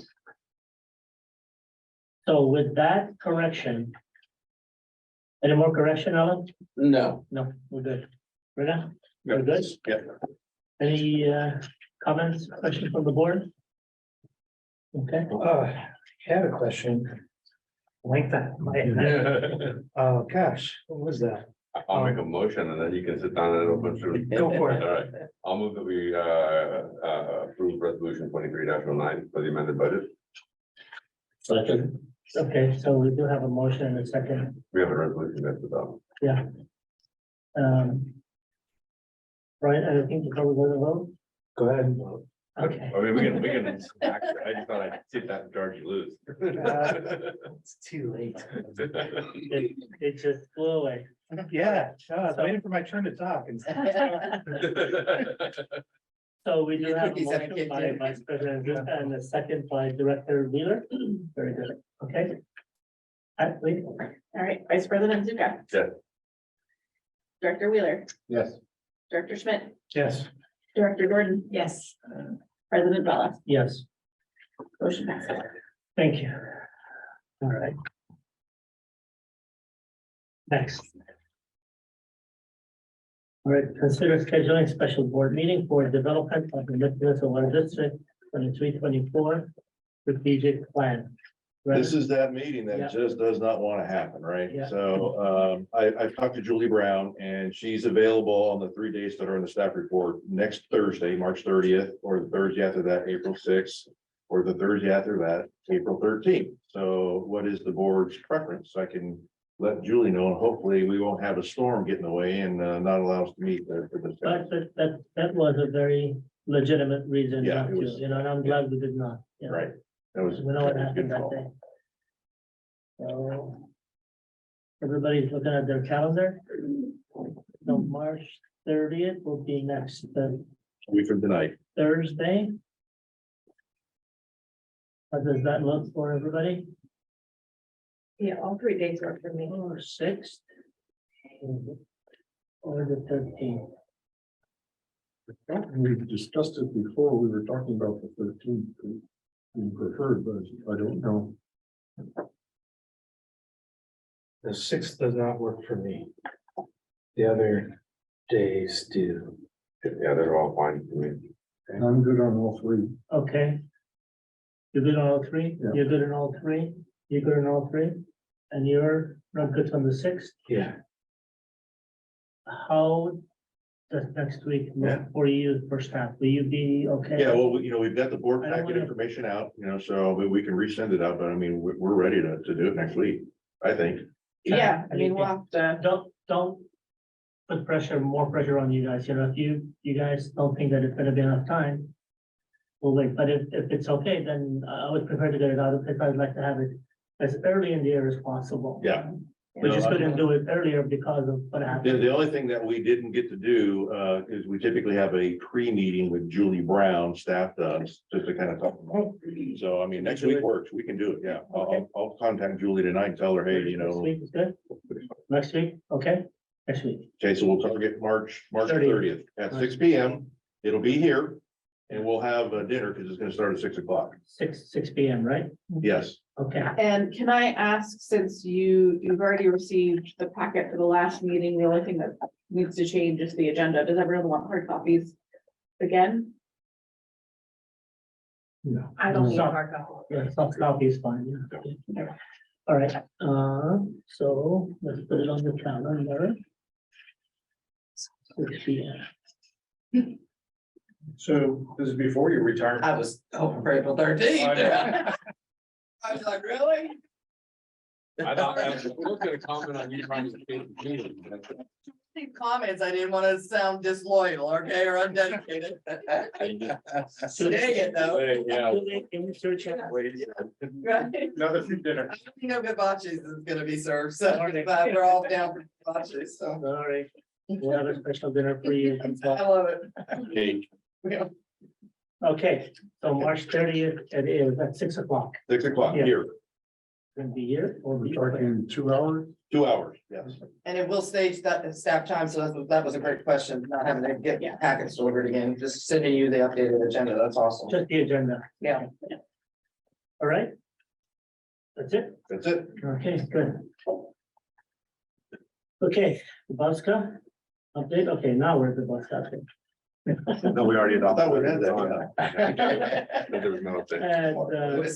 So with that correction. Any more correction, Alan? No, No, we're good. Rena, we're good? Yeah. Any comments, questions from the board? Okay, Had a question. Like that, oh, gosh, what was that? I'll make a motion and then you can sit down and open through. Go for it. All right, I'll move that we approve resolution 23-09 for the amended budget. second. Okay, so we do have a motion and a second, We have a resolution that's about. yeah. Right, anything before we go to vote? Go ahead. Okay. I mean, we can, I just thought I'd sit that and charge you loose. It's too late. It just flew away. Yeah, I was waiting for my turn to talk and. So we do have a Cookies and a motion cake, by yeah. Vice President Zupa and a second by Director Wheeler. Very good, okay. Please. All right, Vice President Zuka. Yeah. Director Wheeler, Yes. Director Schmidt, Yes. Director Gordon, Yes. President Bella, Yes, motion passes. thank you. All right. Next. All right, consider scheduling special board meeting for development of the Mid-Peninsula District 23-24 strategic plan. This is that meeting Yeah. that just does not want to happen, right? Yeah. So, I've talked to Julie Brown and she's available on the 3 days that are in the staff report next Thursday, March 30th, or the Thursday after that, April 6th, or the Thursday after that, April 13th. So what is the board's preference? I can let Julie know, and hopefully we won't have a storm get in the way and not allow us to meet there for this. But that was a very legitimate reason Yeah, not it to, was- and I'm glad we did not. you know. Right. That was. We know what that was happened good that call. day. So. Everybody's looking at their calendar. So March 30th will be next Week from tonight. Thursday. How does that look for everybody? Yeah, all 3 days work for me. Or 6th? Or the 13th? We've discussed it before. We were talking about the 13th being preferred, but I don't know. The 6th does not work for me. The other days do. Yeah, they're all fine for me. I'm good on all three. Okay. You're good on all three? Yeah. You're good on all three? You're good on all three? And you're not good on the 6th? Yeah. How does next week look for you, first half? Will you be okay? Yeah, well, we've got the board I don't packet wanna- information out, so we can resend it out, but I mean, we're ready to do it next week, I think. Yeah, I mean, we'll have to, Don't put more pressure on you guys, if you guys don't think that it's gonna be enough time. we'll wait, but if it's okay, then I would prefer to get it out, if I'd like to have it as early in the year as possible. Yeah. We just couldn't do it earlier because of what The happened. only thing that we didn't get to do, is we typically have a pre-meeting with Julie Brown, staff does, just to kind of talk. about it. So, I mean, next week works, we can do it, yeah. I'll contact Julie tonight and tell her, hey, you Next know, week is good? Next week, okay? Next week, okay, so we'll target March 30th. 30th at 6 p.m. It'll be here. And we'll have a dinner because it's gonna start at 6 o'clock. six P M, right? Yes, Okay. And can I ask, since you've already received the packet for the last meeting, the only thing that needs to change is the agenda. Does everyone want hard copies again? No. I don't need Soft- hard copy. Yeah, soft copy is fine, yeah. All right, so let's put it on the calendar. 6 p.m. So this is before you retire. I was hoping for April 13th. I was like, really? I thought I was gonna comment on you trying to change the meeting. Comments, I didn't want to sound disloyal, okay, or undedicated. Dang it, though. Hey, yeah. Can we search it? Right? Another food dinner. You know, hibachi is gonna be served, so we're all down for hibachi, so. All right, we'll have a special dinner for you. I love it. cake, Okay, so March 30th, it is at 6 o'clock. 6 o'clock Yeah. here, Gonna be here or be Talking 2 hours. 2 hours, yes. And it will stage that at staff time, so that was a great question, not having to get packets ordered again, just sending you the updated agenda, that's awesome. just the agenda. Yeah. All right? That's it? That's it. Okay, good. Okay, the Bosca update. Okay, now we're at the Bosca update. No, we already I thought we had adopted. that. There was no update. And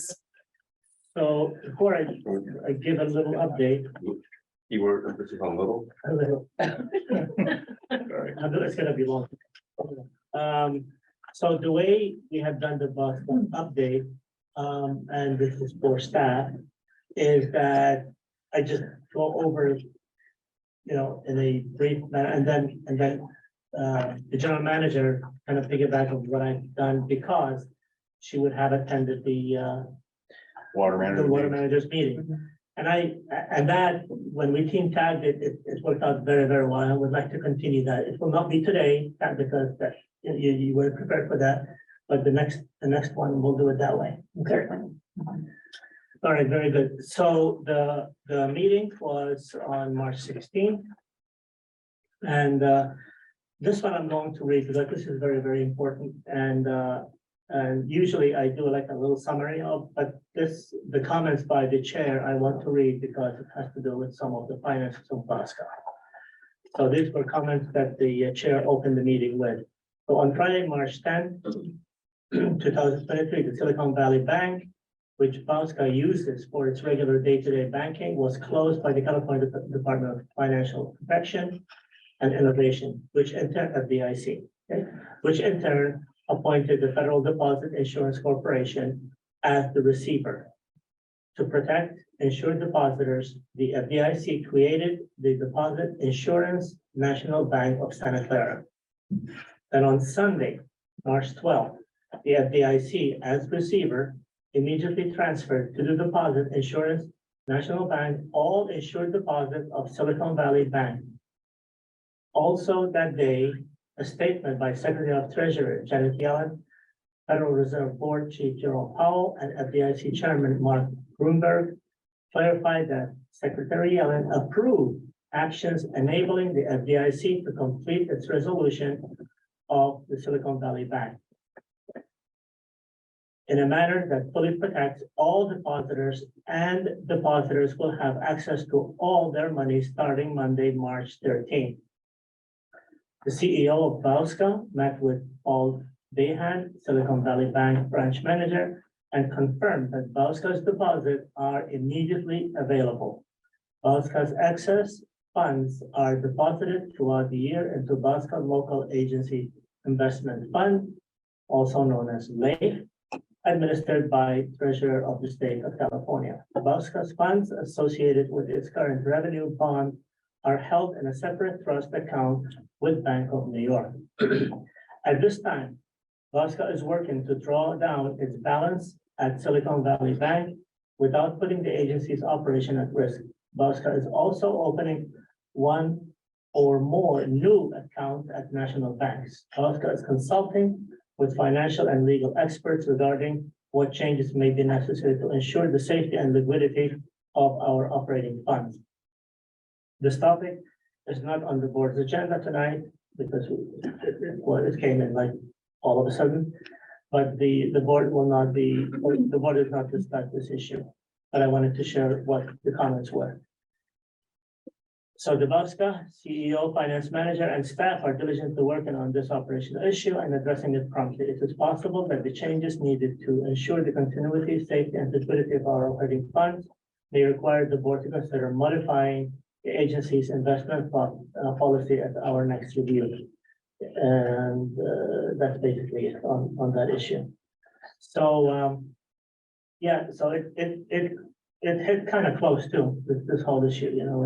so before I give a little update, Keyword emphasis on little. a little. Sorry. It's gonna be long. So the way we have done the Bosca update, and this is for staff, is that I just go over, you know, in a brief manner, and then the general manager kind of piggyback of what I've done because she would have attended the Water the manager. water managers meeting. And that, when we team tagged it, it worked out very, very well. I would like to continue that. It will not be today, not because that you were prepared for that, but the next one, we'll do it that way. Okay. All right, very good. So the meeting was on March 16th. And this one I'm going to read because this is very, very important. And usually I do like a little summary of, but the comments by the chair, I want to read because it has to do with some of the finances of Bosca. So these were comments that the chair opened the meeting with. So on Friday, March 10th, 2023, the Silicon Valley Bank, which Bosca uses for its regular day-to-day banking, was closed by the California Department of Financial Protection and Innovation, which in turn FDIC, okay, which in turn appointed the Federal Deposit Insurance Corporation as the receiver. To protect insured depositors, the FDIC created the Deposit Insurance National Bank of Santa Clara. And on Sunday, March 12th, the FDIC as receiver immediately transferred to the Deposit Insurance National Bank all insured deposits of Silicon Valley Bank. Also that day, a statement by Secretary of Treasury Janet Yellen, Federal Reserve Board Chief Jerome Powell, and FDIC Chairman Mark Bloomberg clarified that Secretary Yellen approved actions enabling the FDIC to complete its resolution of the Silicon Valley Bank in a manner that fully protects all depositors, and depositors will have access to all their money starting Monday, March 13th. The CEO of Bosca met with Paul Behan, Silicon Valley Bank branch manager, and confirmed that Bosca's deposits are immediately available. Bosca's excess funds are deposited throughout the year into Bosca Local Agency Investment Fund, also known as LAIF, administered by Treasurer of the State of California. Bosca's funds associated with its current revenue bond are held in a separate trust account with Bank of New York. At this time, Bosca is working to draw down its balance at Silicon Valley Bank without putting the agency's operation at risk. Bosca is also opening one or more new accounts at national banks. Bosca is consulting with financial and legal experts regarding what changes may be necessary to ensure the safety and liquidity of our operating funds. This topic is not on the board's agenda tonight because it came in like all of a sudden. But the board will not be, the board is not discuss this issue, but I wanted to share what the comments were. So the Bosca CEO, finance manager, and staff are diligently working on this operational issue and addressing it promptly. It is possible that the changes needed to ensure the continuity, safety, and liquidity of our operating funds may require the board to consider modifying the agency's investment policy at our next review. And that's basically it on that issue. So yeah, so it hit kind of close too, this whole issue, you know,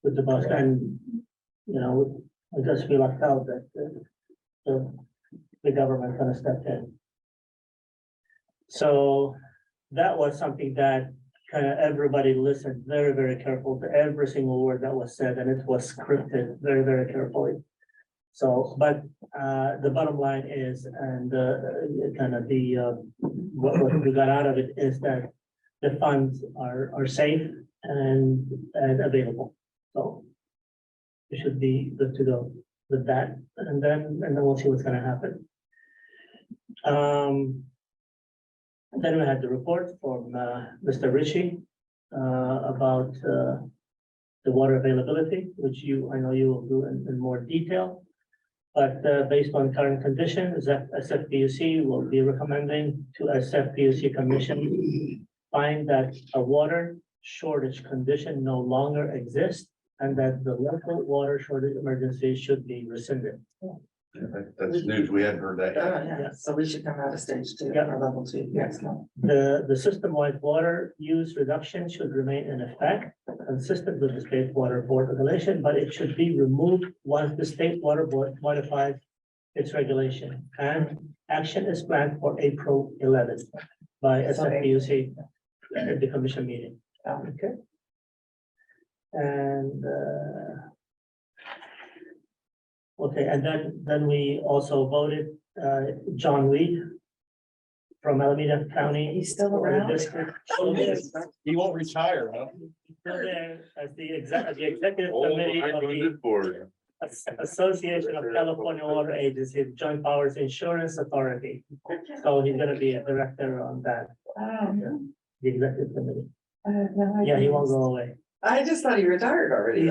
with the bus, and you know, I just feel like felt that the government kind of stepped in. So that was something that kind of everybody listened very, very careful to every single word that was said, and it was scripted very, very carefully. So, but the bottom line is, and kind of what we got out of it is that the funds are safe and available. So we should be good to go with that, and then we'll see what's going to happen. Then we had the report from Mr. Ritchie about the water availability, which I know you will do in more detail. But based on current conditions, SFPUC will be recommending to SFPUC Commission find that a water shortage condition no longer exists and that the local water shortage emergency should be rescinded. That's news. We hadn't heard that yet. Yeah, so we should come out of stage 2 Yeah. or level 2 next month. The system-wide water use reduction should remain in effect, consistent with the state water board regulation, but it should be removed once the state water board modifies its regulation. And action is planned for April 11th by SFPUC at the commission meeting. Okay. And okay, and then we also voted John Weed from Alameda County. He's still for the around? district. He won't retire, huh? Still there as the executive committee of the Association of California Water Agencies, Joint Powers Insurance Authority. So he's gonna be a director on that, the executive committee. Yeah, he won't go away. I just thought he retired already.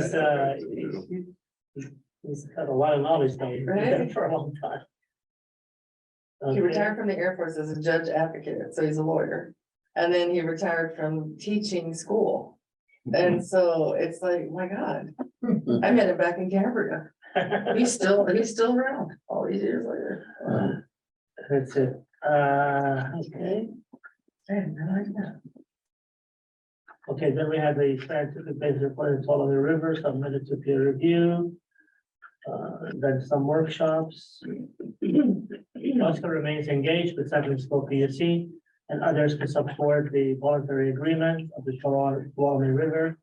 He's got a lot of knowledge though. He's been there for a long time. He Okay. retired from the Air Force as a judge advocate, so he's a lawyer. And then he retired from teaching school. And so it's like, my God, I met him back in Cambria. He's still around all these years later. That's it. Okay. I had no idea. Okay, then we have the scientific base report in Tuolumne River submitted to peer review. Then some workshops. Oscar remains engaged with San Francisco PSC and others to support the voluntary agreement of the Tuolumne River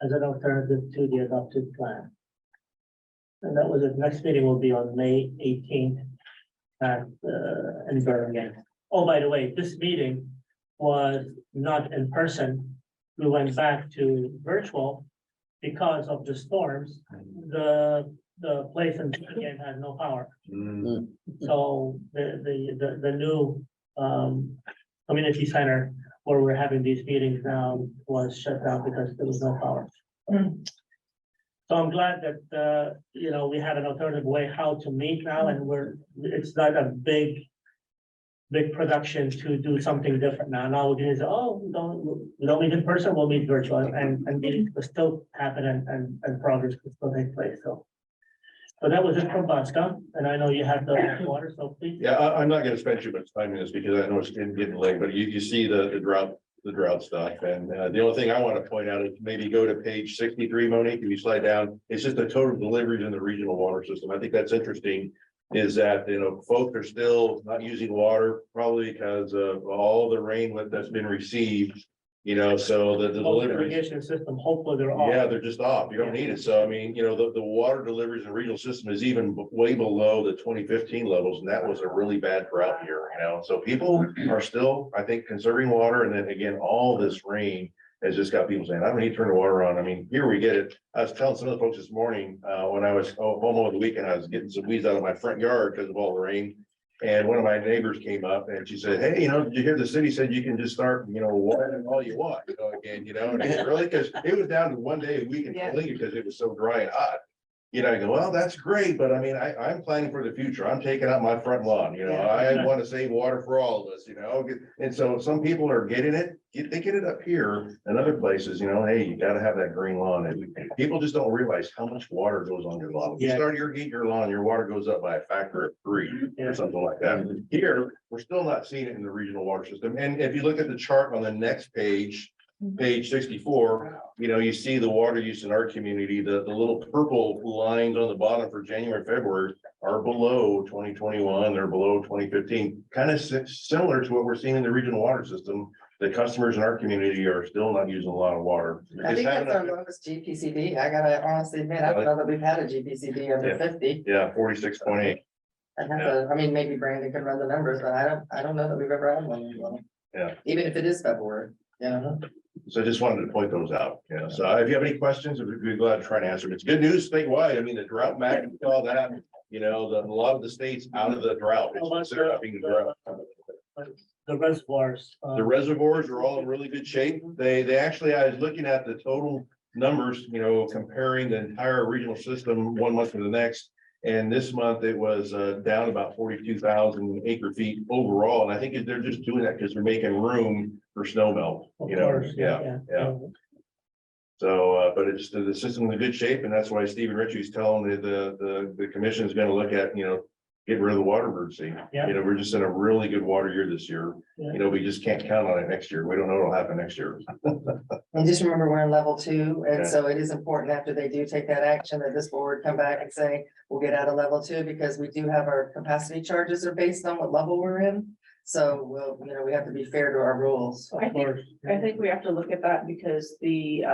as an alternative to the adopted plan. And that was it. Next meeting will be on May 18th in Birmingham. Oh, by the way, this meeting was not in person. We went back to virtual because of the storms. The place in Birmingham had no power. So the new community center where we're having these meetings now was shut down because there was no power. So I'm glad that you know, we have an alternative way how to meet now, and it's not a big production to do something different now. Now we're gonna say, oh, we don't meet in person, we'll meet virtual, and meetings will still happen and progress will still take place. So that was it from Bosco, and I know you have the water, so please. Yeah, I'm not gonna spend too much time in this because I know it's getting late, but you see the drought stuff. And the only thing I want to point out is maybe go to page 63, Monique, if you slide down, it's just the total deliveries in the regional water system. I think that's interesting. is that, folks are still not using water, probably because of all the rain that's been received. So the Whole delivery. irrigation system, hopefully they're off. Yeah, they're just off. You don't need it. So I mean, the water deliveries in the regional system is even way below the 2015 levels, and that was a really bad drought year, So people are still, I think, conserving water. And then again, all this rain has just got people saying, I don't need to turn the water on. I mean, here we get it. I was telling some of the folks this morning, when I was home over the weekend, I was getting some weeds out of my front yard because of all the rain. And one of my neighbors came up and she said, hey, did you hear the city said you can just start, watering all you want, again, and I said, really? Because it was down to 1 day a week Yeah. because it was so dry and hot. I go, well, that's great, but I mean, I'm planning for the future. I'm taking out my front lawn, I want to save water for all of us, And so some people are getting it, they get it up here and other places, hey, you gotta have that green lawn. And people just don't realize how much water goes on your lawn. If you Yeah. start irrigating your lawn, your water goes up by a factor of 3 or something like that. Here, we're still not seeing it in the regional water system. And if you look at the chart on the next page, page 64, you see the water use in our community, the little purple lines on the bottom for January, February are below 2021, they're below 2015, kind of similar to what we're seeing in the regional water system. The customers in our community are still not using a lot of water. I think that's our lowest GPCD. I gotta honestly admit, I don't know that we've had a GPCD under Yeah. 50. Yeah, 46.8. I mean, maybe Brandon could run the numbers, but I don't know that we've ever had one. Yeah. Even if it is February, So I just wanted to point those out, so if you have any questions, we'd be glad to try to answer them. It's good news statewide. I mean, the drought map, all that, a lot of the states out of the drought. It's considered not being a drought. The reservoirs. The reservoirs are all in really good shape. They actually, I was looking at the total numbers, comparing the entire regional system 1 month to the next. And this month it was down about 42,000 acre feet overall. And I think they're just doing that because they're making room for snow melt, Of course, yeah. So, but it's the system's in good shape, and that's why Stephen Ritchie's telling the commission is gonna look at, getting rid of the water emergency. Yeah. We're just in a really good water year this year. Yeah. We just can't count on it next year. We don't know what'll happen next year. And just remember, we're in level 2, and Yeah. so it is important after they do take that action that this board come back and say, we'll get out of level 2 because we do have our capacity charges are based on what level we're in. So we have to be fair to our rules. I think we have to look at that because the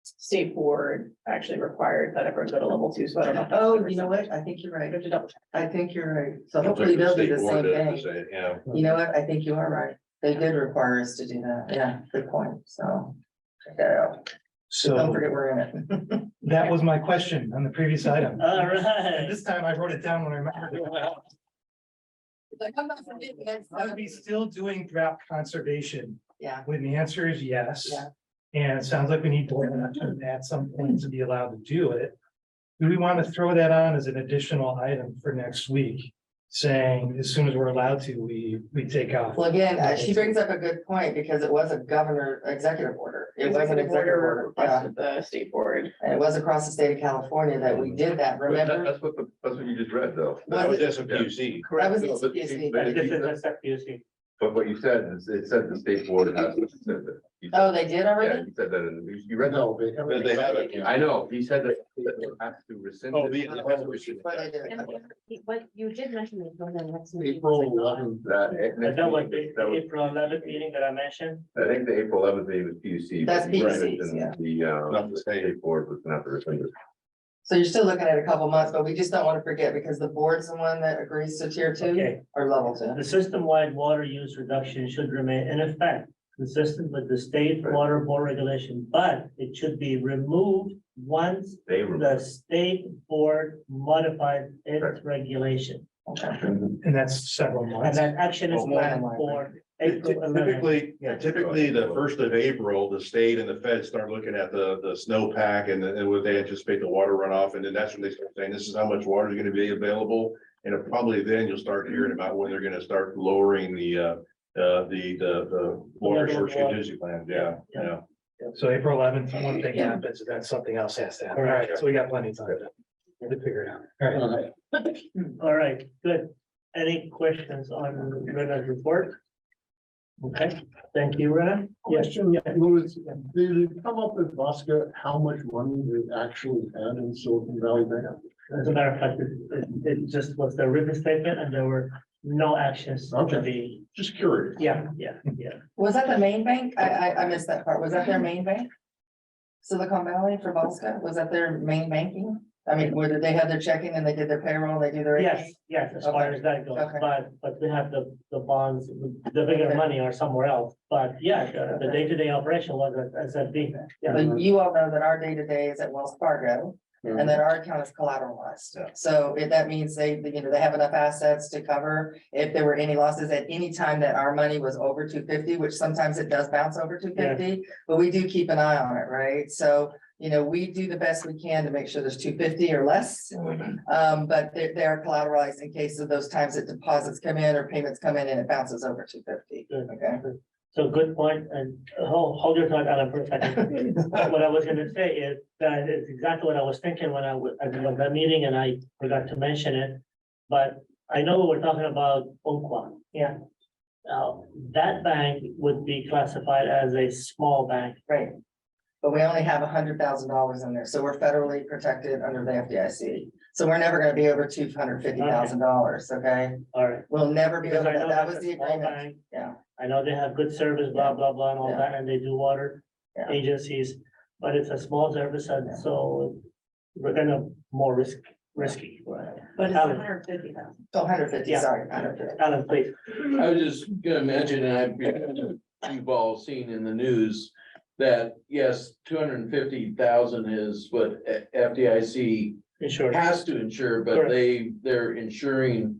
state board actually required that everyone go to level 2, so I don't know. Oh, you know what? I think you're right. We have to double check. I think you're right. So hopefully they'll do the same thing. Yeah. You know what? I think you are right. They did require us to do that. Yeah, good point. So. Check that out. Don't So forget we're in it. that was my question on the previous item. All And right. this time I wrote it down when I remembered. Like, I'm not forgetting that. Are we still doing drought conservation? Yeah. When the answer is yes. Yeah. And it sounds like we need board action at some point to be allowed to do it. Do we want to throw that on as an additional item for next week? Saying as soon as we're allowed to, we take off. Well, again, she brings up a good point because it was a governor executive order. It was an executive order. Yeah. Requested the state board. And it was across the state of California that we did that, remember? That's what you just read, though. Was That was it? SFPUC. That was No, but- SFPUC. but if This you- is SFPUC. But what you said is, it said the state board has. Oh, they did already? He said that in the news. You read that? No, they haven't. They have it. I know. He said that they have to rescind. Oh, it. they did. But you did mention it on the next. April 11th. Is that like the April 11th meeting that I mentioned? I think the April 11th meeting was PUC. That's but he PUC, mentioned yeah. The state board was not the rescind. So you're still looking at a couple months, but we just don't want to forget because the board's the one that agrees to tier 2 Okay. or level 2. The system-wide water use reduction should remain in effect, consistent with the state water board regulation, but it should be removed once the state board modified its regulation. And that's several And months. that action is planned for April 11th. Typically, the 1st of April, the state and the feds start looking at the snowpack and what they anticipate the water runoff. And then that's when they start saying, this is how much water is going to be available. And probably then you'll start hearing about when they're going to start lowering the water source contingency plan. Yeah. So April 11th, one thing happens, and then something else has to happen. All right, so we got plenty of time to figure it out. All right. All right, good. Any questions on Rena's report? Okay, thank you, Ren. Question, Louis, did it come up with Vasca how much money they actually had in Silicon Valley Bank? As a matter of fact, it just was the written statement and there were no actions to Okay. be, Just curious. yeah. Was that the main bank? I missed that part. Was that their main bank? Silicon Valley for Bosca? Was that their main banking? I mean, where did they have their checking and they did their payroll, they do their. Yes, as far Okay. as that goes, Okay. but we have the bonds, the bigger Okay. money are somewhere else, but yeah, the day-to-day operation was at SFB. Yeah, But you all know that our day-to-day is at Wells Fargo and that our account is collateralized. So if that means they have enough assets to cover if there were any losses at any time that our money was over 250, which sometimes it does bounce over 250, but we do keep an eye on it, right? So, we do the best we can to make sure there's 250 or less. But they are collateralized in case of those times that deposits come in or payments come in and it bounces over 250. Okay. so good point, and hold your thought, Alan, for a second. What I was gonna say is that is exactly what I was thinking when I was at that meeting and I forgot to mention it. But I know we're talking about Umpqua. Yeah. Now, that bank would be classified as a small bank. Right. But we only have $100,000 in there, so we're federally protected under the FDIC. So we're never gonna be over $250,000, okay? All right. We'll never be Because over I know that. That that's was a the small agreement. bank. Yeah. I know they have good service, blah, blah, blah, and all Yeah. that, and they do water Yeah. agencies, but it's a small service, and so we're gonna more risky. But it's Alan. 150,000. Oh, 150, Yeah. sorry, 150. Alan, please. I was just gonna mention, and you've all seen in the news that, yes, 250,000 is what FDIC Insurance, has to insure, but Correct. they're insuring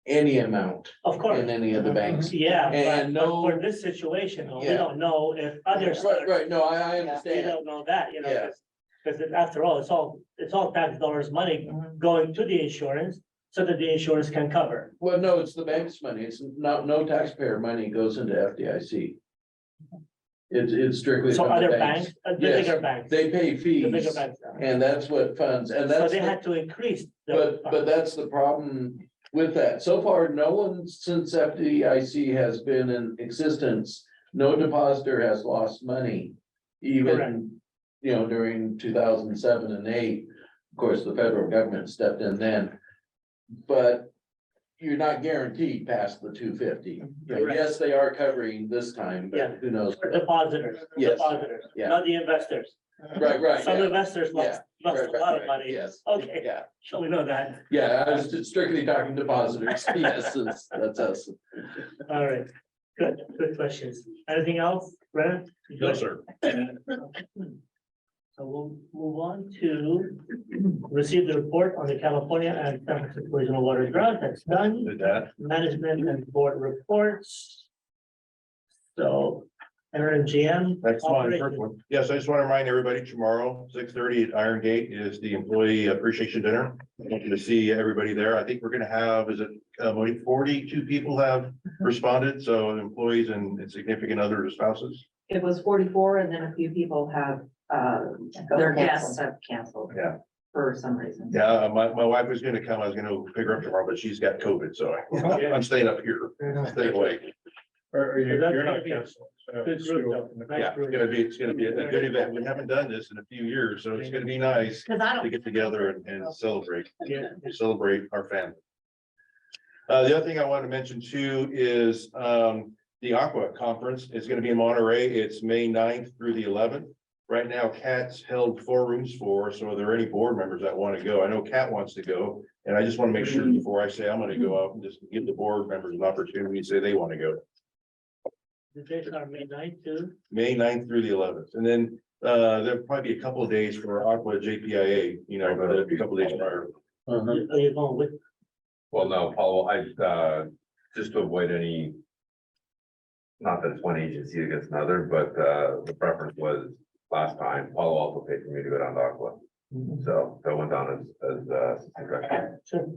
any amount of course. in any of the banks. Yeah, And but no- for this situation, we Yeah. don't know if others. Right, no, I We understand. don't know that, Yeah. because after all, it's all tax dollars money going to the insurance so that the insurance can cover. Well, no, it's the bank's money. It's not, no taxpayer money goes into FDIC. It's strictly. So from the other banks, the Yes. bigger banks, They pay the bigger fees banks. and that's what funds, and So that's. they the- had to increase. the But funds. that's the problem with that. So far, no one since FDIC has been in existence, no depositor has lost money. Correct. Even, during 2007 and 8, of course, the federal government stepped in then. But you're not guaranteed past the 250. Correct. Yes, they are covering this time, Yeah. but who knows? Depositors, Yes. depositors, Yeah. not the investors. Right, Some yeah. investors lost a lot of money. Yes. Okay, Yeah, so we know that. yeah, I was just strictly talking depositors. Yes, that's us. All right, good questions. Anything else, Brennan? No, sir. So we'll move on to receive the report on the California and San Francisco Regional Water Drought. That's done. Did that. Management and board reports. So, NRMGM. That's my first operation. one. Yes, I just want to remind everybody tomorrow, 6:30 at Iron Gate is the employee appreciation dinner. I want you to see everybody there. I think we're gonna have, is it, Monique, 42 people have responded, so employees and significant other spouses. It was 44 and then a few people have, They're guests canceled. have canceled. Yeah. For some reason. Yeah, my wife was gonna come, I was gonna pick her up tomorrow, but she's got COVID, so I'm staying up here, stay away. You're That's not gonna be canceling. Good group, though. Nice Yeah, group. it's gonna be a good event. We haven't done this in a few years, so it's gonna be nice Cause I to don't, get together and celebrate. Yeah. Celebrate our family. The other thing I want to mention too is the Aqua Conference is going to be in Monterey. It's May 9th through the 11th. Right now, Kat's held 4 rooms for, so are there any board members that want to go? I know Kat wants to go, and I just want to make sure before I say I'm going to go out and just give the board members an opportunity to say they want to go. The dates are midnight too. May 9th through the 11th, and then there'll probably be a couple of days for Aqua JPIA, a couple of days prior. Are you going with? Well, no, Paul, just to avoid any. Not that it's one agency against another, but the preference was last time, Paul also paid for me to go down to Aqua. So that went down as suggestion. Sure.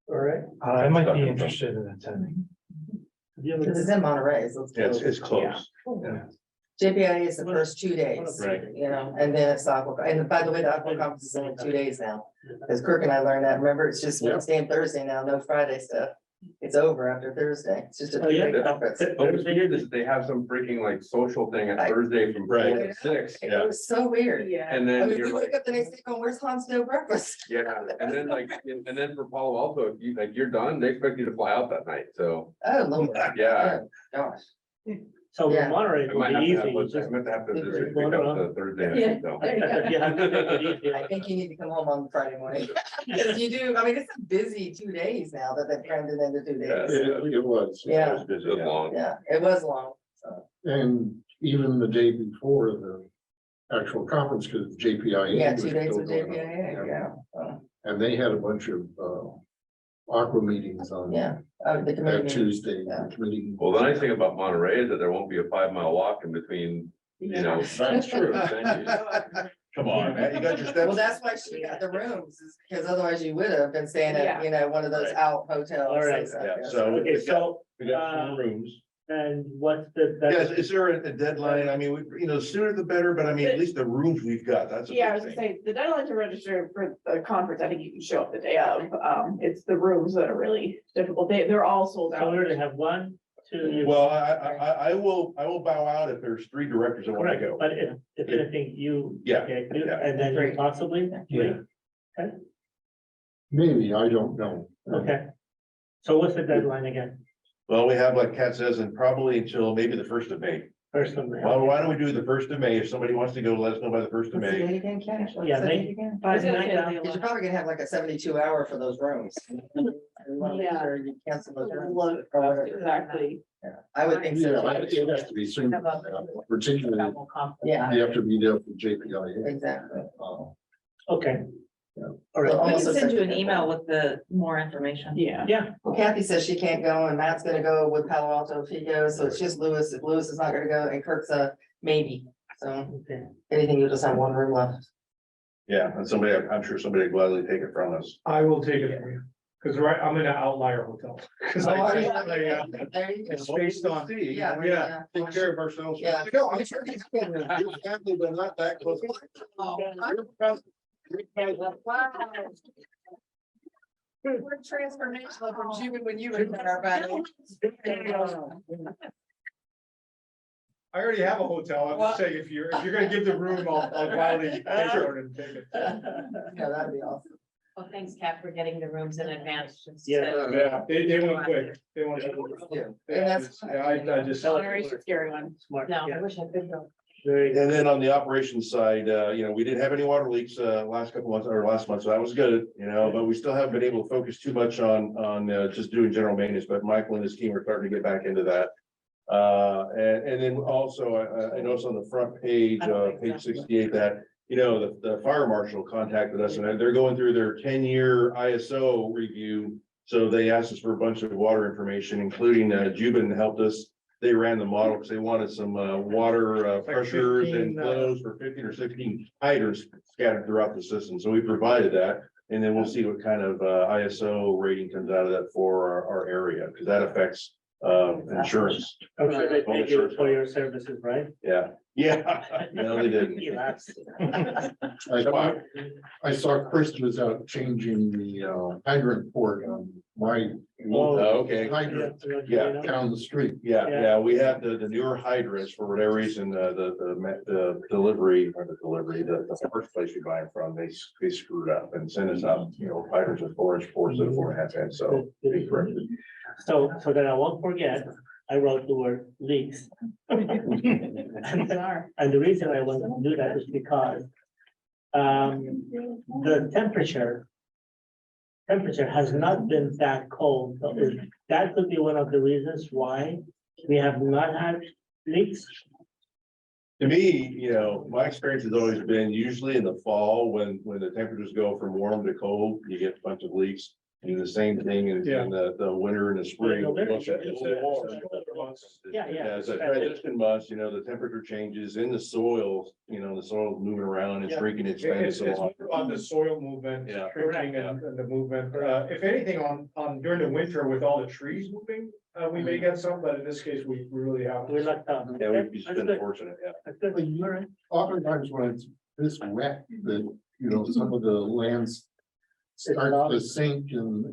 All right. I might be interested in attending. Because it's in Monterey, so it's Yeah, close. it's close. JPI is the first 2 days. Right. And then it's Aqua, and by the way, the Aqua Conference is in 2 days now. Because Kirk and I learned that, remember, it's just Wednesday and Thursday now, no Friday stuff. It's over after Thursday. It's just a Oh, yeah. big conference. But what's weird is they have some freaking like social thing at Thursday from 4 to 6. It was so weird. Yeah. And I then mean, you're we like, wake up the next day going, where's Hans no breakfast? yeah, and then like, and then for Palo Alto, you like, you're done, they expect you to fly out that night, so, Oh, Lord. yeah. Gosh. So Yeah. Moderate I will might be have to easy. have, You I just- might have to Yeah. just pick up the Thursday Yeah. night, though. There you go. You have to make it easy. I think you need to come home on Friday morning. Because you do, I mean, it's a busy 2 days now that they've crammed it into 2 Yeah. days. It was. Yeah. It was busy, It was yeah. long. Yeah, it was long. So, And even the day before the actual conference, because JPIA. yeah, was 2 days still with going on. JPIA, yeah. So, And they had a bunch of aqua meetings on. Yeah, the That committee. Tuesday, Yeah. the committee. Well, the nice thing about Monterey is that there won't be a 5 mile walk in between, you know. That's true. venues. Come on, man, you got your steps. Well, that's why she got the rooms, is because otherwise you would have been staying Yeah. at, you know, one of those Right. out hotels. All right. and stuff, Yeah, yeah. so Okay, so, we got 4 rooms. and what's the? Yeah, is there a deadline? I mean, the sooner the better, but I mean, at least the rooms we've got, that's a Yeah, I big was thing. gonna say, the deadline to register for the conference, I think you can show up the day of, it's the rooms that are really difficult, they're all sold So out. we already have 1, 2. Well, I will bow out if there's 3 directors that want to Correct, go. but if anything, you. Yeah, okay, yeah. And then you possibly. Yeah. Maybe, I don't know. Okay. So what's the deadline again? Well, we have, like Kat says, and probably until maybe the 1st of May. First of May. Well, why don't we do the 1st of May? If somebody wants to go, let us know by the 1st of What's the May. date again, Cash? What's Yeah, the May- date again? I was gonna say the Because you're probably gonna have like a 72-hour for those rooms. You wanna make Yeah. sure you cancel those rooms. Look, or whatever. exactly. Yeah, I would think Yeah, so. it has to be soon, particularly, Yeah, you have to be there for JPIA. exactly. Okay. Yeah. All right. Well, almost a second. with the more information. Yeah. Yeah, Well, Kathy says she can't go and Matt's gonna go with Palo Alto if he goes, so it's just Lewis. If Lewis is not gonna go and Kirk's a maybe. So okay. anything, you'll just have 1 room left. Yeah, and somebody, I'm sure somebody will gladly take it from us. I will take it from you, because I'm in an outlier hotel. 'Cause Oh, are I- you? I, There you go. It's based on. Yeah. Yeah. Take care of ourselves. Yeah. No, I'm sure he's been, your family, but not that close. Wow. We're transformational from June when you were there, buddy. I already have a hotel. I'm just saying, if you're gonna give the room, I'll gladly pay for it and take it. Yeah, that'd be awesome. Well, thanks, Kat, for getting the rooms in advance. Just to- Yeah, they went quick. They went. Yeah. Yeah, And that's. yeah, I just. Acceleration, scary one. Smart. No, Yeah. I wish I could go. Very good. And then on the operations side, we didn't have any water leaks, last couple months or last month, so that was good, but we still haven't been able to focus too much on just doing general maintenance, but Michael and his team are starting to get back into that. And then also, I noticed on the front page, page 68, that, the fire marshal contacted us and they're going through their 10-year ISO review. So they asked us for a bunch of water information, including, Jubin helped us. They ran the model because they wanted some, water, pressures 15, and flows for 15 or 16 hydrants scattered throughout the system. So we provided that. And then we'll see what kind of, ISO rating comes out of that for our area, because that affects, insurance. I'm sure they thank you for your services, right? Yeah, no, they didn't. You laughed. I saw Chris was out changing the hydrant port on my. Oh, okay. Hydrant Yeah. down the street. Yeah, we have the newer hydrants for whatever reason, the delivery, or the first place we buy them from, they screwed up and sent us out, hydrants with 4-inch ports and 4.5 inch, so. they corrected. So that I won't forget, I wrote the word leaks. And the reason I want to do that is because the temperature has not been that cold. So that could be one of the reasons why we have not had leaks. To me, my experience has always been usually in the fall, when the temperatures go from warm to cold, you get a bunch of leaks. And the same thing in the winter and the spring. In the winter, Yeah, Yeah. as a transition months, the temperature changes in the soil, the soil's moving around and shrinking, expanding. It's on the soil movement, Yeah. shrinking and the movement. If anything, on during the winter with all the trees moving, we may get some, but in this case, we really have. We're not. Yeah, we've just been fortunate, yeah. That's good. All right. Oftentimes when it's this wet, that, some of the start to sink and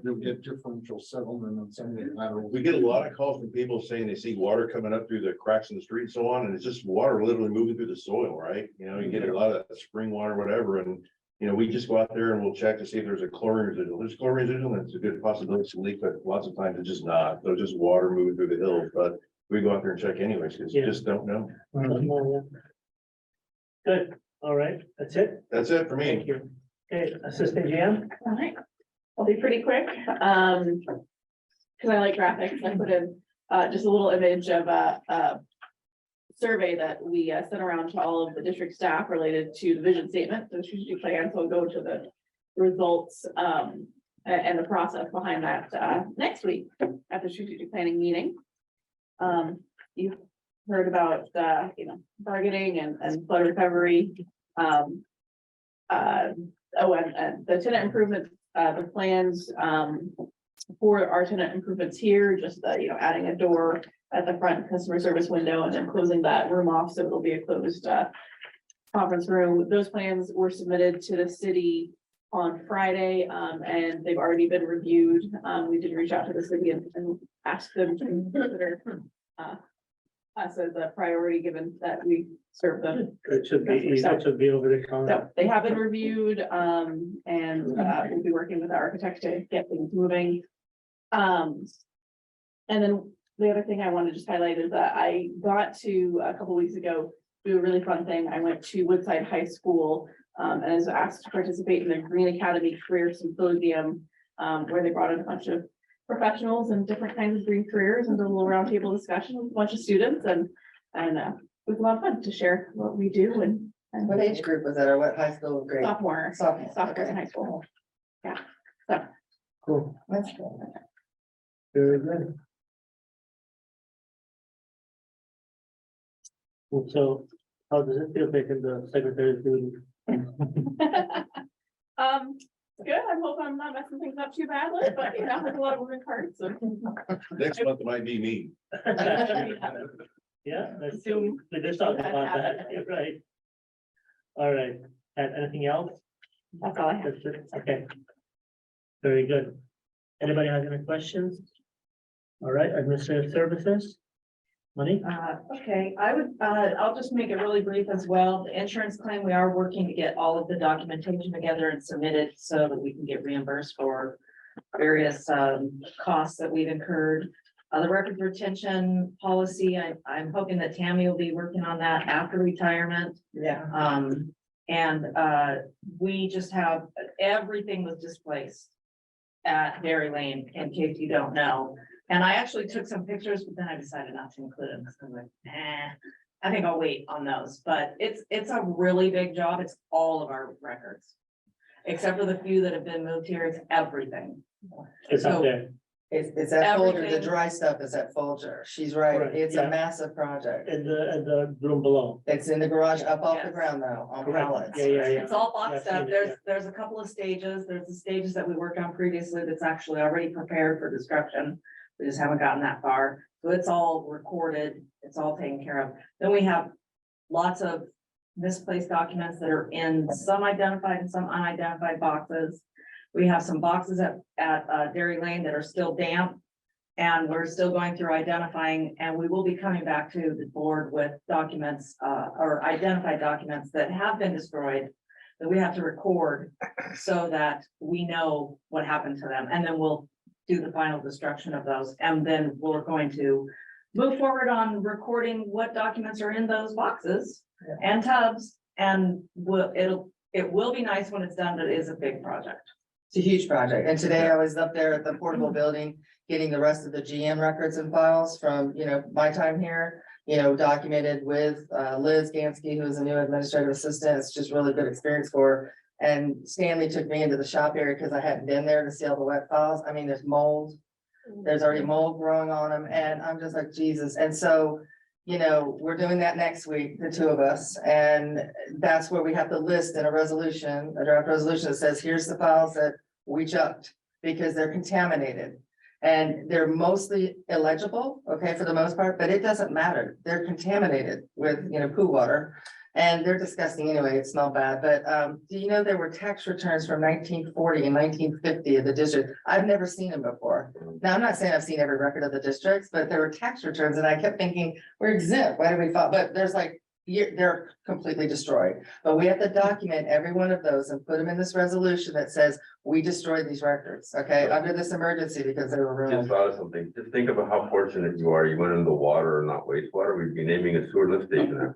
you'll get differential settlement on some of the lateral. We get a lot of calls from people saying they see water coming up through the cracks in the street and so on, and it's just water literally moving through the soil, right? You know, you get a lot of spring water, whatever, and, you know, we just go out there and we'll check to see if there's a chlorine residual. There's chlorine residual, and it's a good possibility to leak, but lots of times it's just not. So just water moving through the hills, but we go out there and check anyways, because you just don't know. Good, all right, that's it. That's it for Thank me. you. Okay, Assistant GM. All right, I'll be pretty quick, cause I like graphics, I put in, just a little image of a survey that we sent around to all of the district staff related to the vision statement, the strategic plan, so I'll go to the results, and the process behind that, next week at the strategic planning meeting. You've heard about, bargaining and flood recovery, and the tenant improvement, the plans, for our tenant improvements here, just, adding a door at the front customer service window and then closing that room off, so it'll be a closed, conference room. Those plans were submitted to the city on Friday, and they've already been reviewed. We did reach out to the city and ask them to consider, us as a priority, given that we serve them. It should be over the counter. So they have been reviewed, and we'll be working with the architect to get things moving. And then the other thing I want to just highlight is that I got to, a couple weeks ago, do a really fun thing. I went to Woodside High School, and was asked to participate in the Green Academy Career Symposium, where they brought in a bunch of professionals and different kinds of green careers and did a little roundtable discussion with a bunch of students, and it was a lot of fun to share what we do and What age group was that, or what high school grade? sophomore in high school. Yeah, so. Cool, That's cool. very good. And so, how does it feel taking the secretary's duty? Good, I hope I'm not messing things up too badly, but there's a lot of moving parts, so. Next month it might be me. Yeah, let's do, we just talked about that, right? All right, and anything else? That's all I have. That's it, okay. Very good. Anybody has any questions? All right, administrative services? Money? Okay, I'll just make it really brief as well. The insurance claim, we are working to get all of the documentation together and submit it so that we can get reimbursed for various costs that we've incurred. The records retention policy, I'm hoping that Tammy will be working on that after retirement. Yeah. And we just have, everything was displaced at Dairy Lane, in case you don't know. And I actually took some pictures, but then I decided not to include them, because I'm like, I think I'll wait on those, but it's a really big job. It's all of our records. Except for the few that have been moved here, it's everything. It's up So- there. It's that Folger, the Everything. dry stuff is at Folger. She's right. Right, It's yeah. a massive project. In the room below. It's in the garage up off the Yes. ground though, on Correct. pallets. Yeah. It's all Yeah, boxed I've up. seen it, There's a couple of stages. There's the stages that we worked on previously that's actually already prepared for destruction. We just haven't gotten that far. So it's all recorded. It's all taken care of. Then we have lots of misplaced documents that are in some identified and some unidentified boxes. We have some boxes at Dairy Lane that are still damp. And we're still going through identifying, and we will be coming back to the board with documents, or identified documents that have been destroyed. That we have to record so that we know what happened to them, and then we'll do the final destruction of those. And then we're going to move forward on recording what documents are in those boxes and tubs. And it will be nice when it's done, but it is a big project. It's a huge project. And today I was up there at the portable building, getting the rest of the GM records and files from, my time here, documented with Liz Gansky, who is a new administrative assistant. It's just really good experience for her. And Stanley took me into the shop area because I hadn't been there to see all the wet files. I mean, there's mold. There's already mold growing on them, and I'm just like, Jesus. And so, we're doing that next week, the two of us, and that's where we have to list in a resolution, a draft resolution that says, here's the files that we chucked because they're contaminated. And they're mostly illegible, okay, for the most part, but it doesn't matter. They're contaminated with, poo water. And they're disgusting anyway, it smelled bad, but do you know there were tax returns from 1940 and 1950 of the district? I've never seen them before. Now, I'm not saying I've seen every record of the districts, but there were tax returns and I kept thinking, we're exempt, why do we file? But there's like, they're completely destroyed. But we have to document every one of those and put them in this resolution that says, we destroyed these records, okay, under this emergency because they were Just ruined. thought of something. Just think about how fortunate you are. You went into water and not wastewater. We'd be naming a sewer lift station.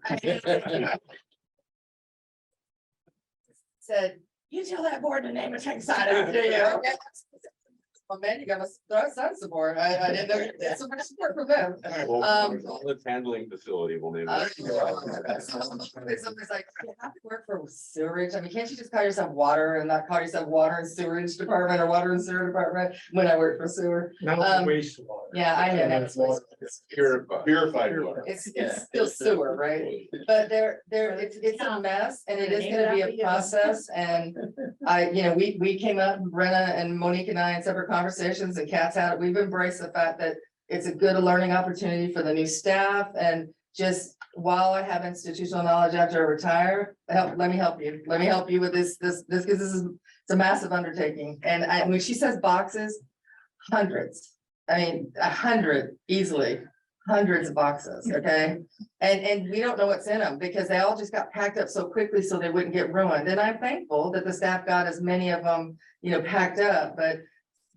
Said, you tell that board to name a tank side after you. Okay? Well, man, you gotta throw some support. I didn't know there's so much support from them. Let's handling facility, we'll name it. Somebody's like, you have to work for sewage. I mean, can't you just call yourself water and not call yourself water and sewage department or water and sewer department when I work for sewer? Not wastewater. Yeah, I know. That's what Purified water. it's still sewer, right? But it's a mess and it is gonna be a process and we came up, Brenna and Monique and I in separate conversations and Kat's had it. We've embraced the fact that it's a good learning opportunity for the new staff and just while I have institutional knowledge after I retire, let me help you. Let me help you with this, because it's a massive undertaking. And when she says boxes, hundreds, I mean, 100 easily, hundreds of boxes, okay? And we don't know what's in them because they all just got packed up so quickly so they wouldn't get ruined. And I'm thankful that the staff got as many of them, packed up, but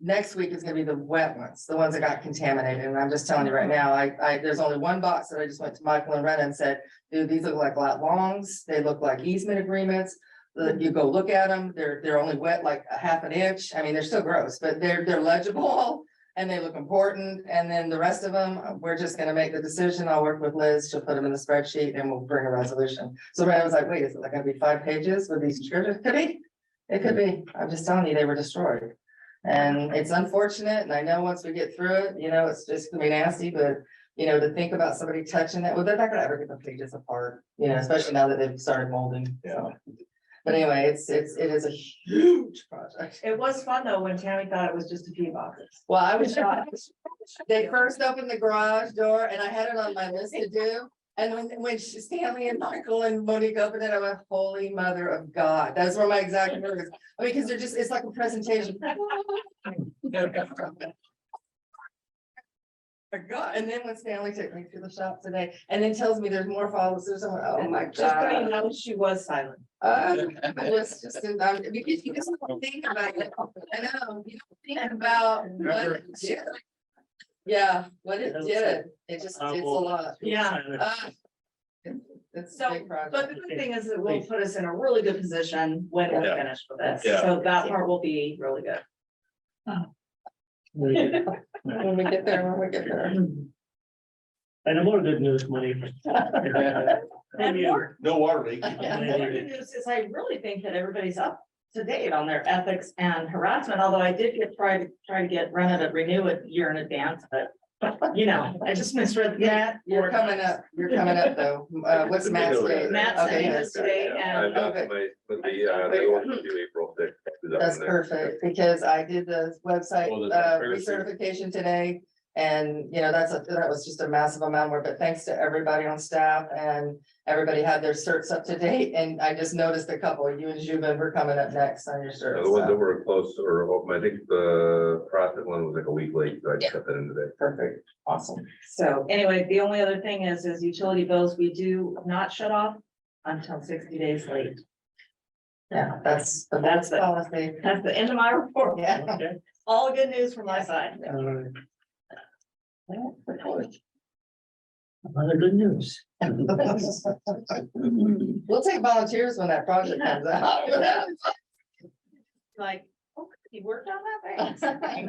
next week is gonna be the wet ones, the ones that got contaminated. And I'm just telling you right now, there's only one box that I just went to Michael and Rena and said, dude, these look like lat longs. They look like easement agreements. You go look at them. They're only wet like a half an inch. I mean, they're still gross, but they're legible and they look important. And then the rest of them, we're just gonna make the decision. I'll work with Liz. She'll put them in the spreadsheet and we'll bring a resolution. So Rena was like, wait, is it like gonna be 5 pages with these descriptions? Could be. It could be. I'm just telling you, they were destroyed. And it's unfortunate, and I know once we get through it, it's just gonna be nasty, but to think about somebody touching it, well, they're not gonna ever get the pages apart, especially now that they've started molding, so. But anyway, it is a huge project. It was fun though, when Tammy thought it was just a few boxes. Well, I was shocked. They first opened the garage door and I had it on my list to do. And when Stanley and Michael and Monique opened it, I went, holy mother of God. That's where my exact words. I mean, because it's like a presentation. God. And then when Stanley took me to the shop today and then tells me there's more followers, I'm like, oh my God. Just so you know, she was silent. It was just, because you just don't think about it. I know, you don't think about what it did. Yeah, what it did. It's a lot. Yeah. It's a So, big project. but the good thing is it will put us in a really good position when we're Yeah. finished with this. Yeah. So that part will be really good. When we get there. And more good news, Monique. And more, No water leak. and more good news is I really think that everybody's up to date on their ethics and harassment, although I did try to get Rena to renew it a year in advance, but I just misread that. You're coming up though. What's Matt's date? Matt's Okay, saying yes. this today and Okay. They want to do April 6th. That's perfect, because I did the website Oh, the privacy. recertification today. And that was just a massive amount of work, but thanks to everybody on staff and everybody had their certs up to date. And I just noticed a couple, you and Juven were coming up next on your certs. The ones that so. were close or open, I think the profit one was like a week late, so I just got that in today. Perfect, awesome. so anyway, the only other thing is utility bills, we do not shut off until 60 days late. Yeah, that's the policy. That's the end of my report. Yeah. Okay. All good news from my side. Other good news. We'll take volunteers when that project comes out. Like, you worked on that thing.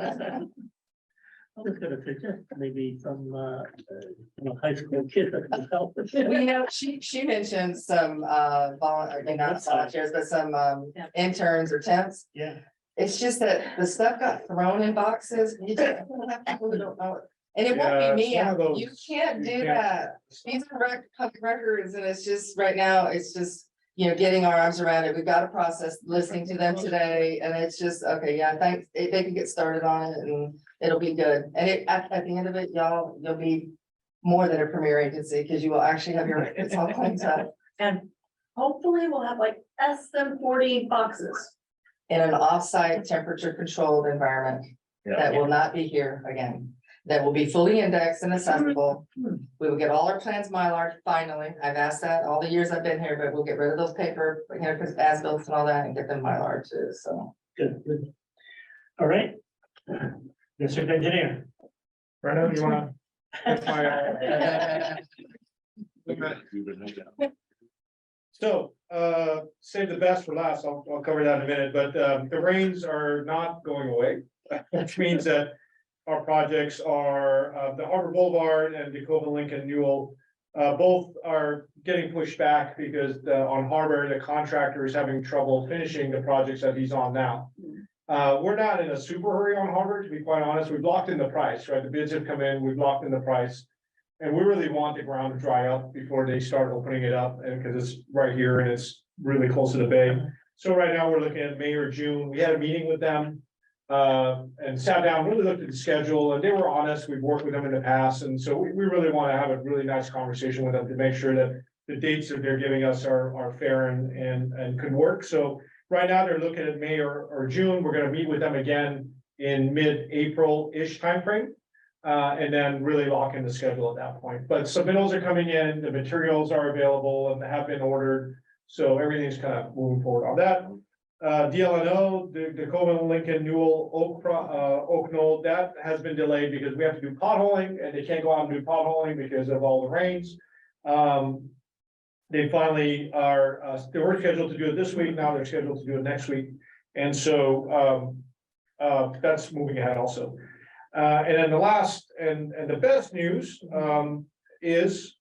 I was gonna suggest maybe some, high school kid that can help. She mentioned some not volunteers, but some interns or temps. Yeah. It's just that the stuff got thrown in boxes. You just have people who don't know it. And it won't Yeah, be me. some of those You can't do you can't- that. These are public records and it's just right now, it's just, getting our arms around it. We've got a process, listening to them today and it's just, okay, yeah, thanks. They can get started on it and it'll be good. And at the end of it, you'll be more than a premier agency because you will actually have your, it's all cleaned up. And hopefully we'll have like SM40 boxes. In an off-site temperature controlled environment that will not be here again. That will be fully indexed and accessible. We will get all our plans Mylar finally. I've asked that all the years I've been here, but we'll get rid of those paper, you know, because as-bills and all that and get them Mylar too, so. Good, good. All right. District engineer. Brennan, you wanna? hit my, So, save the best for last, I'll cover that in a minute, but, the rains are not going away. Which means that our projects are, the Harbor Boulevard and Tacoma Lincoln Newell. Both are getting pushed back because on Harbor, the contractor is having trouble finishing the projects that he's on now. We're not in a super hurry on Harbor, to be quite honest, we've locked in the price, right, the bids have come in, we've locked in the price. And we really want the ground to dry up before they start opening it up, and because it's right here and it's really close to the bay. So right now, we're looking at May or June. We had a meeting with them. And sat down, really looked at the schedule, and they were honest. We've worked with them in the past, and so we really want to have a really nice conversation with them to make sure that the dates that they're giving us are fair and could work. So right now, they're looking at May or June. We're gonna meet with them again in mid-April-ish timeframe. And then really lock in the schedule at that point. But submittals are coming in, the materials are available and have been ordered. So everything's kind of moving forward on that. DLNO, the Tacoma Lincoln Newell Oak Knoll, that has been delayed because we have to do potholing and they can't go out and do potholing because of all the rains. They finally are, they were scheduled to do it this week, now they're scheduled to do it next week. And so that's moving ahead also. And then the last and the best news is,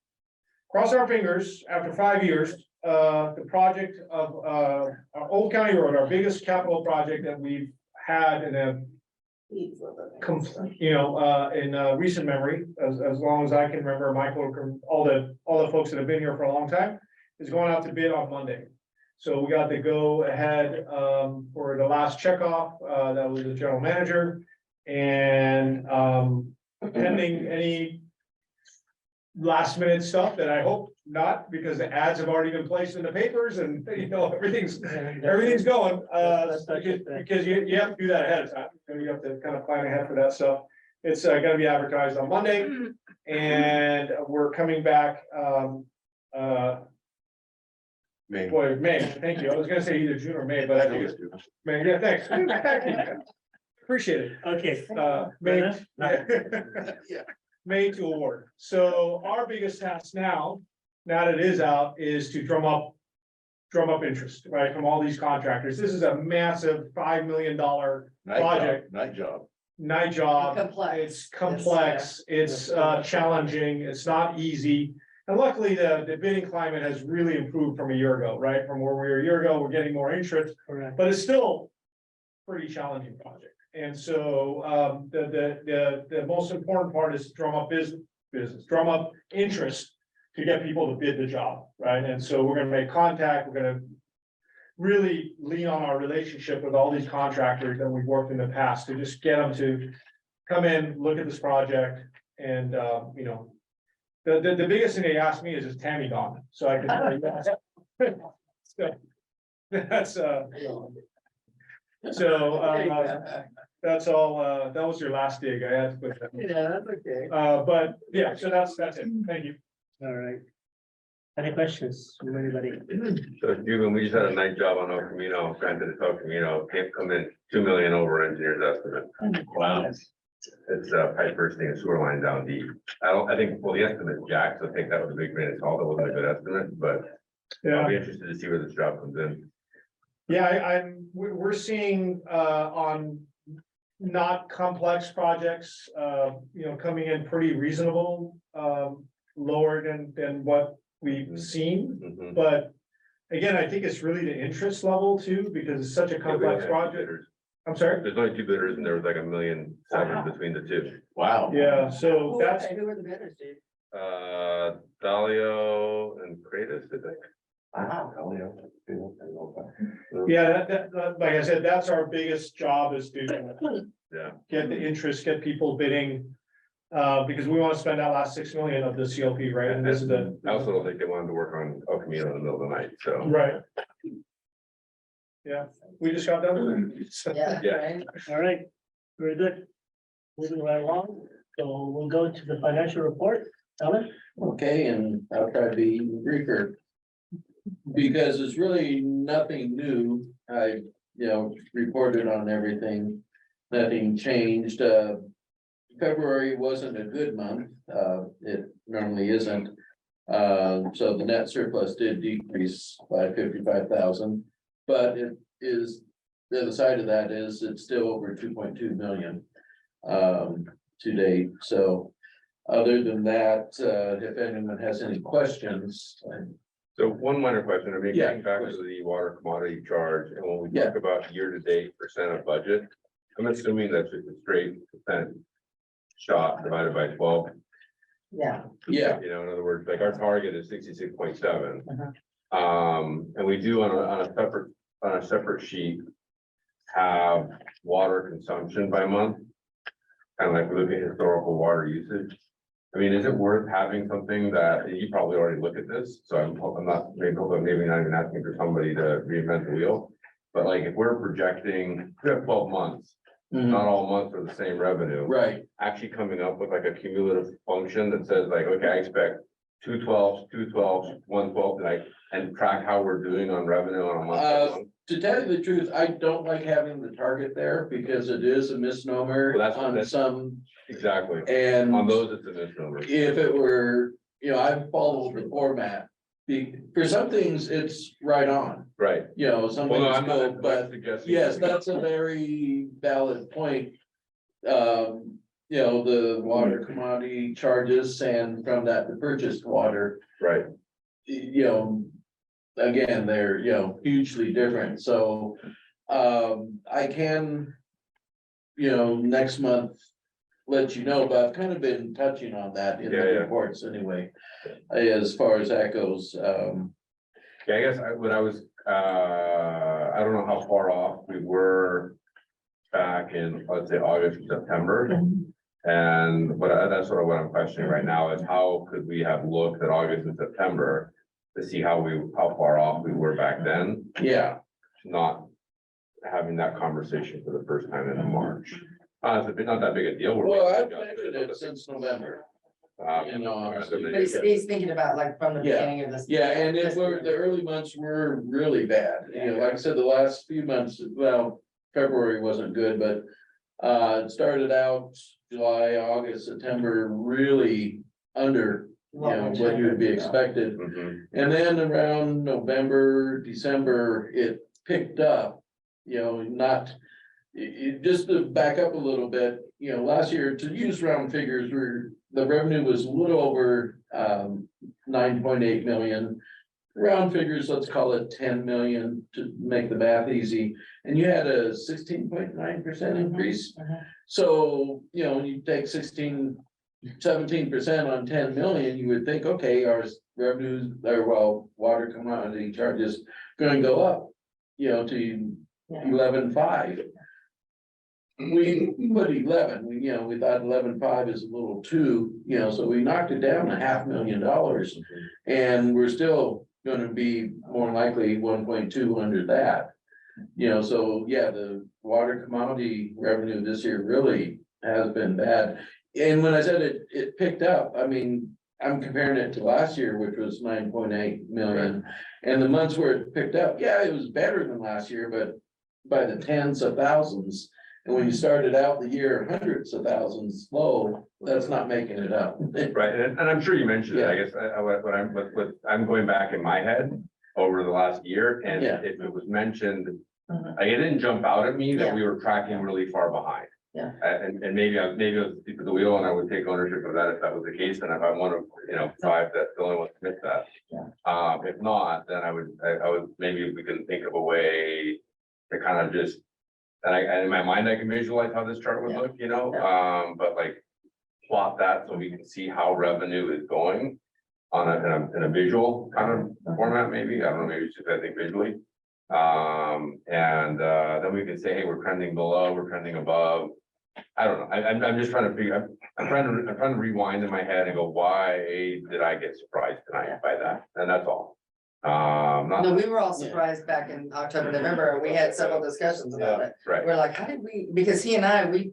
cross our fingers, after 5 years, the project of our Old County Road, our biggest capital project that we've had in a in recent memory, as long as I can remember, Michael, all the folks that have been here for a long time, is going out to bid on Monday. So we got to go ahead for the last checkoff, that was the general manager. And pending any last minute stuff that I hope not, because the ads have already been placed in the papers and everything's going. Because you have to do that ahead of time. You have to kind of plan ahead for that stuff. It's gonna be advertised on Monday, and we're coming back May, thank you. I was gonna say either June or May, but I think it's May. Yeah, thanks. Appreciate it. Okay. May to award. So our biggest task now that it is out, is to drum up interest, right, from all these contractors. This is a massive $5 million project. Night job. It's complex, it's challenging, it's not easy. And luckily, the bidding climate has really improved from a year ago, right? From where we were a year ago, we're getting more interest, but it's still a pretty challenging project. And so the most important part is to drum up business, drum up interest to get people to bid the job, right? And so we're gonna make contact, we're gonna really lean on our relationship with all these contractors that we've worked in the past to just get them to come in, look at this project, and the biggest thing they asked me is Tammy gone? So I can. So that's that's all, that was your last dig. I had to put that. Yeah, that's okay. But yeah, so that's it. Thank you. All right. Any questions from anybody? So Juven, we just had a night job on El Camino, granted it's El Camino, can't come in 2 million over engineer's estimate. Wow. It's pipe bursting and sewer line down deep. I think, well, the estimate is jack, so I think that was a big grain of salt. That wasn't a good estimate, but I'll be interested to see where this job comes in. Yeah, we're seeing on not complex projects, coming in pretty reasonable, lower than what we've seen. But again, I think it's really the interest level too, because it's such a complex project. I'm sorry? There's only 2 bidders and there was like 1.7 million between the two. Wow. Yeah, so that's. Who were the bidders, dude? Dalio and Kratos, I think. Wow. Yeah, that, like I said, that's our biggest job is to Yeah. get the interest, get people bidding. Because we want to spend that last 6 million of the CLP, right? And this is the. I also don't think they wanted to work on El Camino in the middle of the night, so. Right. Yeah, we just got done. Yeah, Yeah. right. All right, very good. Moving right along, so we'll go to the financial report. Ellen? Okay, and I'll try to be briefer. Because it's really nothing new. I, reported on everything. Nothing changed. February wasn't a good month. It normally isn't. So the net surplus did decrease by 55,000. But it is, the other side of that is it's still over 2.2 million to date. So other than that, if anyone has any questions. So one minor question, I mean, Yeah, getting back to the water commodity charge, and when we talk about year-to-date percent of budget, I'm assuming that's just a straight percent shot divided by 12. Yeah. Yeah. You know, in other words, like our target is 66.7. Uh-huh. And we do on a separate sheet have water consumption by month. Kind of like we look at historical water usage. I mean, is it worth having something that you probably already look at this? So I'm not, maybe not even asking for somebody to reinvent the wheel. But like if we're projecting, we have 12 months, not all months are the same revenue. Right. Actually coming up with like a cumulative function that says like, okay, I expect 2/12, 2/12, 1/12, and track how we're doing on revenue on a month. To tell you the truth, I don't like having the target there because it is a misnomer Well, on some. Exactly. And On those, it's a misnomer. if it were, I followed the format. For some things, it's right on, Right. some Well, no, things I'm go, not but suggesting. yes, that's a very valid point. The water commodity charges and from that, the purchased water, Right. again, they're, hugely different, so, I can, next month, let you know, but I've kind of been touching on that in the reports anyway, as far as that goes, Yeah, I guess I don't know how far off we were back in, let's say, August, September. And that's sort of what I'm questioning right now is how could we have looked at August and September to see how far off we were back then? Yeah. Not having that conversation for the first time in March. It's not that big a deal. Well, I've mentioned it since November. But he's thinking about like from the beginning of this. Yeah, and the early months were really bad. Like I said, the last few months, well, February wasn't good, but it started out July, August, September, really under, what you would be expected. And then around November, December, it picked up, just to back up a little bit, last year, to use round figures, the revenue was a little over 9.8 million. Round figures, let's call it 10 million to make the math easy. And you had a 16.9% increase. So, when you take 17% on 10 million, you would think, okay, our revenues, water commodity charges going to go up, to 11.5. We put 11, we thought 11.5 is a little too, so we knocked it down $500,000. And we're still gonna be more likely 1.2 under that. So the water commodity revenue this year really has been bad. And when I said it picked up, I mean, I'm comparing it to last year, which was 9.8 million. And the months where it picked up, it was better than last year, but by the tens of thousands. And when you started out the year hundreds of thousands low, that's not making it up. Right, and I'm sure you mentioned it, I guess, what I'm going back in my head over the last year, and if it was mentioned, it didn't jump out at me that we were tracking really far behind. Yeah. And maybe I was deep at the wheel and I would take ownership of that if that was the case, and if I'm one of, 5 that's the only one to admit that. If not, then I would, maybe we can think of a way to kind of just, and in my mind, I can visualize how this chart would look, but like plot that so we can see how revenue is going on in a visual kind of format, maybe. I don't know, maybe it's just, I think visually. And then we can say, hey, we're trending below, we're trending above. I don't know, I'm just trying to figure, I'm trying to rewind in my head and go, why did I get surprised tonight by that? And that's all. No, Not, we were all surprised back in October, November, and we had several discussions about it. right, We're like, how did we, because he and I, we,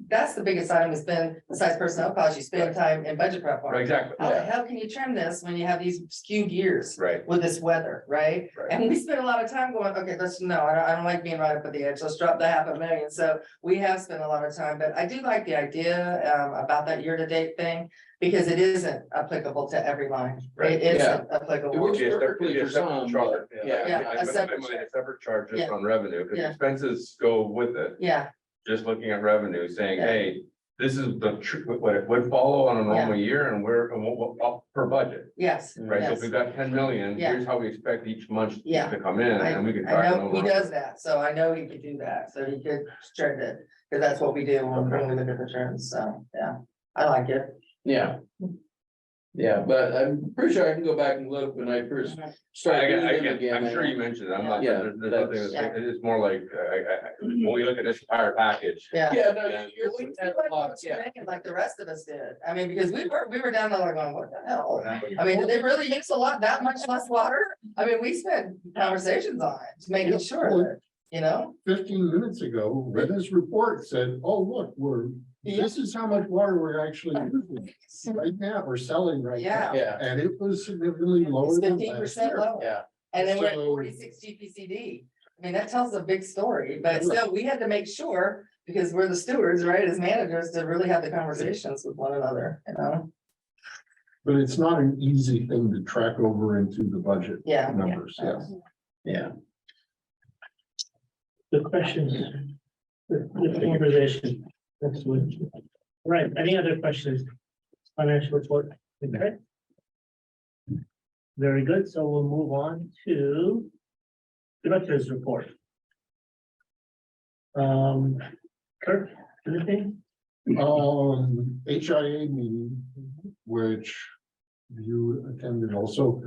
that's the biggest item we spend, besides personnel costs, you spend time in budget prep. on. right, exactly, How the hell can you trim this when you have these skewed years right, with this weather, right? right. And we spent a lot of time going, okay, I don't like being right up at the edge, let's drop the $500,000. So we have spent a lot of time, but I do like the idea about that year-to-date thing. Because it isn't applicable to every line. Right. It isn't applicable. It works Yeah, perfectly yeah, for separate some, chart. but yeah. Yeah, I a put separate them in a chart. separate chart just Yeah. on revenue, because Yeah. expenses go with it. Yeah, Just looking at revenue, saying, Yeah. hey, this is what it would follow on a normal year and what per budget. yes. Right, so if yes. we've got 10 million, Yeah. here's how we expect each month Yeah. to come in, and we can I track it know he over. does that, so I know he could do that, so he could trend it, because that's what we do when we look at the trends, so, yeah, I like it. Yeah. Yeah, but I'm pretty sure I can go back and look when I first started doing them again. I'm sure you mentioned it, I'm not, Yeah, there's nothing, that's- it's more like, when we look at this entire package. Yeah. Yeah, no, Yeah. you're looking at a lot, yeah. Like the rest of us did, I mean, because we were down there like going, what the hell? I mean, did they really use that much less water? I mean, we spent conversations on it, making sure that, 15 minutes ago, Rena's report said, oh, look, this is how much water we're actually using right now, we're selling right now. Yeah. And it was significantly lower it's than 15% last year. lower. Yeah. And then we're at So- 46 GPCD. I mean, that tells a big story, but Right. still, we had to make sure, because we're the stewards, right, as managers, to really have the conversations with one another. But it's not an easy thing to track over into the budget Yeah. numbers, yes. Yeah. The questions. The conversation. That's what. Right, any other questions? Financial report, okay? Very good, so we'll move on to director's report. Kirk, anything? HIA meeting, which you attended also,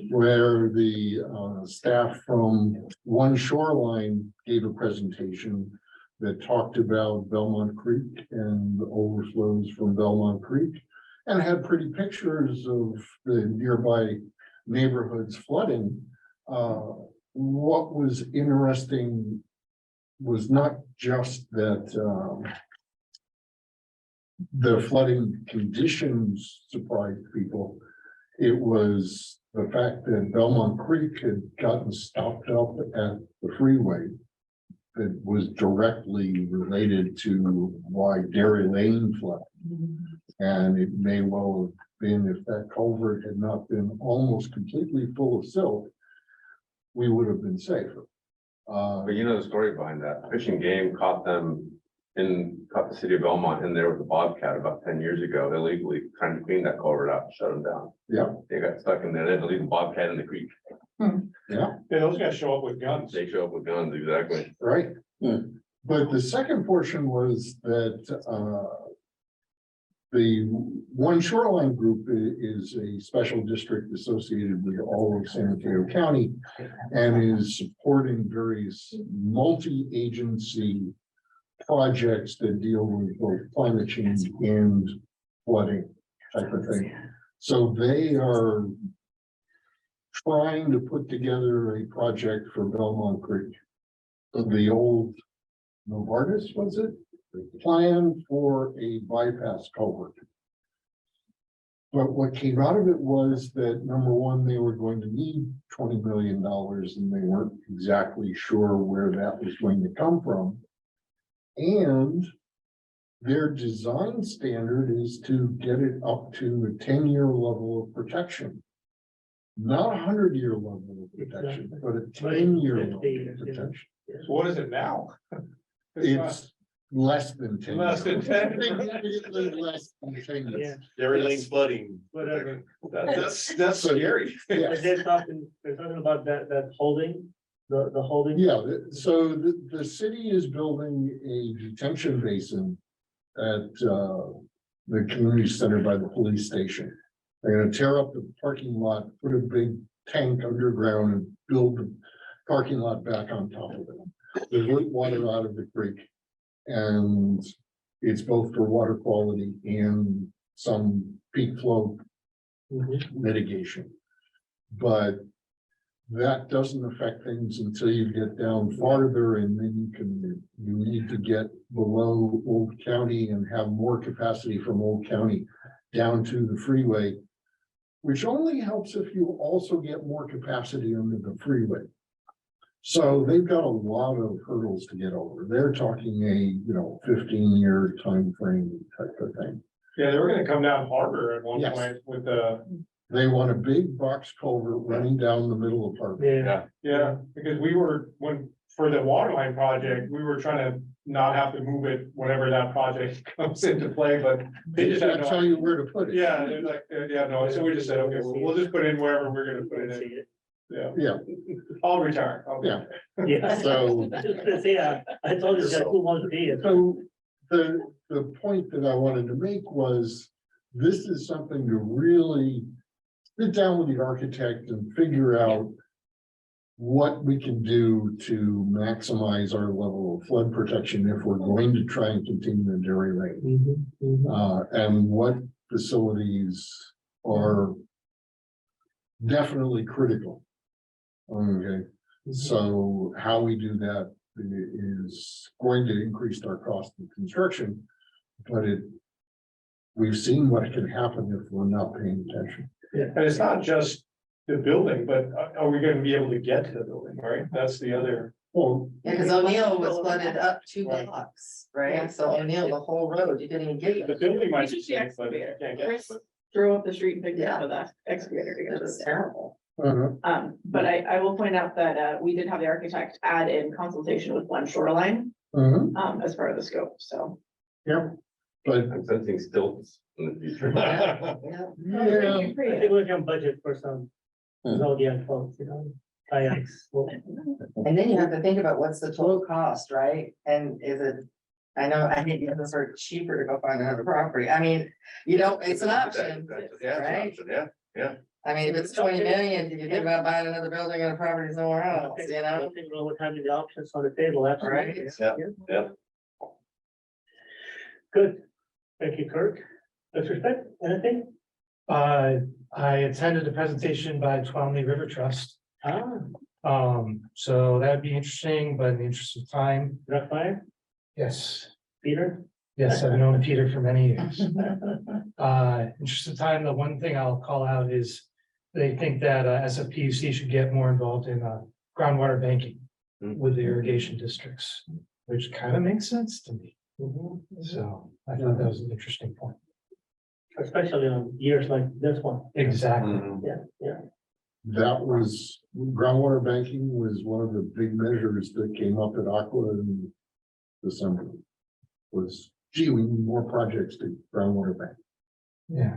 where the staff from One Shoreline gave a presentation that talked about Belmont Creek and the overflows from Belmont Creek, and had pretty pictures of the nearby neighborhoods flooding. What was interesting was not just that the flooding conditions surprised people. It was the fact that Belmont Creek had gotten stopped up at the freeway. That was directly related to why Dairy Lane flooded. And it may well have been, if that culvert had not been almost completely full of silt, we would have been safer. But you know the story behind that, Fish and Game caught the city of Belmont in there with a bobcat about 10 years ago, illegally trying to clean that culvert out, shut them down. Yeah. They got stuck in there, they had to leave the bobcat in the creek, Yeah, those guys show up with guns. they show up with guns, exactly. right. But the second portion was that the One Shoreline Group is a special district associated with all of San Mateo County and is supporting various multi-agency projects that deal with both climate change and flooding type of thing. So they are trying to put together a project for Belmont Creek. The old Novartis, was it? Plan for a bypass culvert. But what came out of it was that, number one, they were going to need $20 million and they weren't exactly sure where that was going to come from. And their design standard is to get it up to a 10-year level of protection. Not a 100-year level of protection, but a 10-year level of protection. So what is it now? It's less than 10. Less than 10. Significantly less than 10 years. Yeah, Dairy Lane flooding. whatever. That's scary. Yes. They're talking about that holding, the holding. Yeah, so the city is building a detention basin at the community center by the police station. They're gonna tear up the parking lot, put a big tank underground and build the parking lot back on top of it. Divert water out of the creek. And It's both for water quality and some peak flow mitigation. But that doesn't affect things until you get down farther, and then you need to get below Old County and have more capacity from Old County down to the freeway, which only helps if you also get more capacity under the freeway. So they've got a lot of hurdles to get over. They're talking a 15-year time frame type of thing. Yeah, they were gonna come down Harbor at one Yes. point with the, They want a big box culvert running down the middle of Park. Yeah. yeah, because for the water line project, we were trying to not have to move it whenever that project comes into play, but they They just had tell no. you where to put it. Yeah, they're like, yeah, no, so we just said, okay, we'll just put it in wherever we're gonna put it in. Yeah, Yeah, I'll retire. yeah. Yeah. So- Yeah, I told you that who wants to be it. So the point that I wanted to make was, this is something to really sit down with the architect and figure out what we can do to maximize our level of flood protection if we're going to try and continue the dairy rate. And what facilities are definitely critical. Okay, so how we do that is going to increase our cost of construction, but we've seen what can happen if we're not paying attention. And it's not just the building, but are we gonna be able to get to the building, right? That's the other. Well, Yeah, because O'Neill was flooded up 2 blocks, right? So O'Neill, the whole road, you didn't even get The it. building might. We should see but excavator. you can't get Chris it. drove up the street and picked it up with that excavator to get It to was this. terrible. But I will point out that, we did have the architect add in consultation with One Shoreline, as part of the scope, so. Yeah, but I'm sensing stilts in the future. Yeah. yeah, I think we can budget for some Zodiac folks, kayaks. And then you have to think about what's the total cost, right? And is it, I know, I think it's sort of cheaper to go find another property. I mean, it's an option, Yeah, right? it's an option, yeah. I mean, if it's 20 million, you think about buying another building and a property somewhere else, Nothing wrong with having the options on the table, absolutely. Right. Yeah. Good. Thank you, Kirk. Disrespect, anything? I attended a presentation by Twomley River Trust. So that'd be interesting, but in the interest of time, Direct fire, yes, Peter? yes, I've known Peter for many years. Interest of time, the one thing I'll call out is they think that SFPUC should get more involved in groundwater banking with the irrigation districts, which kind of makes sense to me. So I thought that was an interesting point. Especially on years like this one. Exactly. Yeah. that was, groundwater banking was one of the big measures that came up at Aqua in December. Was, gee, we need more projects to groundwater bank. Yeah.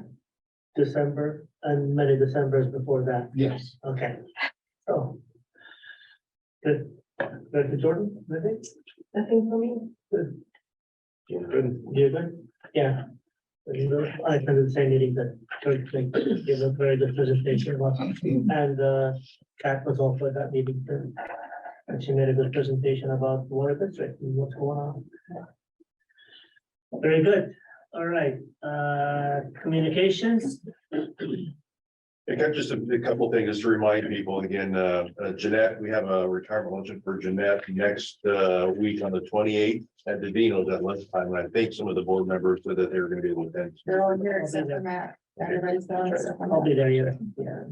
December and many Decembers before that. Yes. Okay. So. Good. Good to Jordan, I think. Nothing for me. Good. You're good? Yeah. I attended the same meeting that Kirk gave a very good presentation about, and Kat was also at that meeting too. And she made a good presentation about the water district and what's going on. Very good. All right, communications. I got just a couple things just to remind people again, Jeanette, we have a retirement luncheon for Jeanette next week on the 28th at Davino's at lunchtime. And I think some of the board members said that they were gonna be able to attend. They're all here except for Matt. Everybody's going except for I'll be Matt. there, yeah.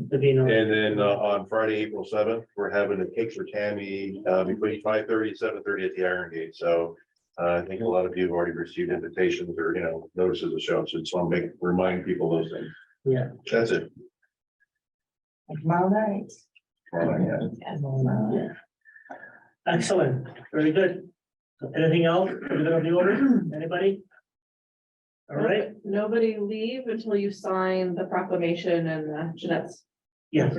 Davino. And then on Friday, April 7th, we're having a cake for Tammy between 5:30 and 7:30 at the Iron Gate. So I think a lot of you have already received invitations or, notices of show. So just want to remind people those things. Yeah. That's it. Tomorrow night. Yeah. Excellent, very good. Anything else? Everything on the order? Anybody? All right, Nobody leave until you sign the proclamation and Jeanette's. yes,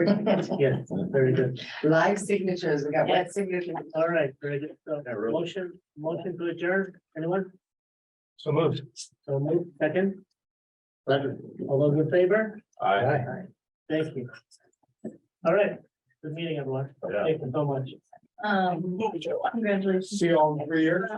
yes, very good. Live signatures, we got wet signatures. All right, very good. So, Yeah, really. motion to adjourn, anyone? So moved. So move, second, Second. all those in favor? Aye. Thank you. All right, good meeting, everyone. Yeah. Thank you so much. Congratulations. See you all in 3 years.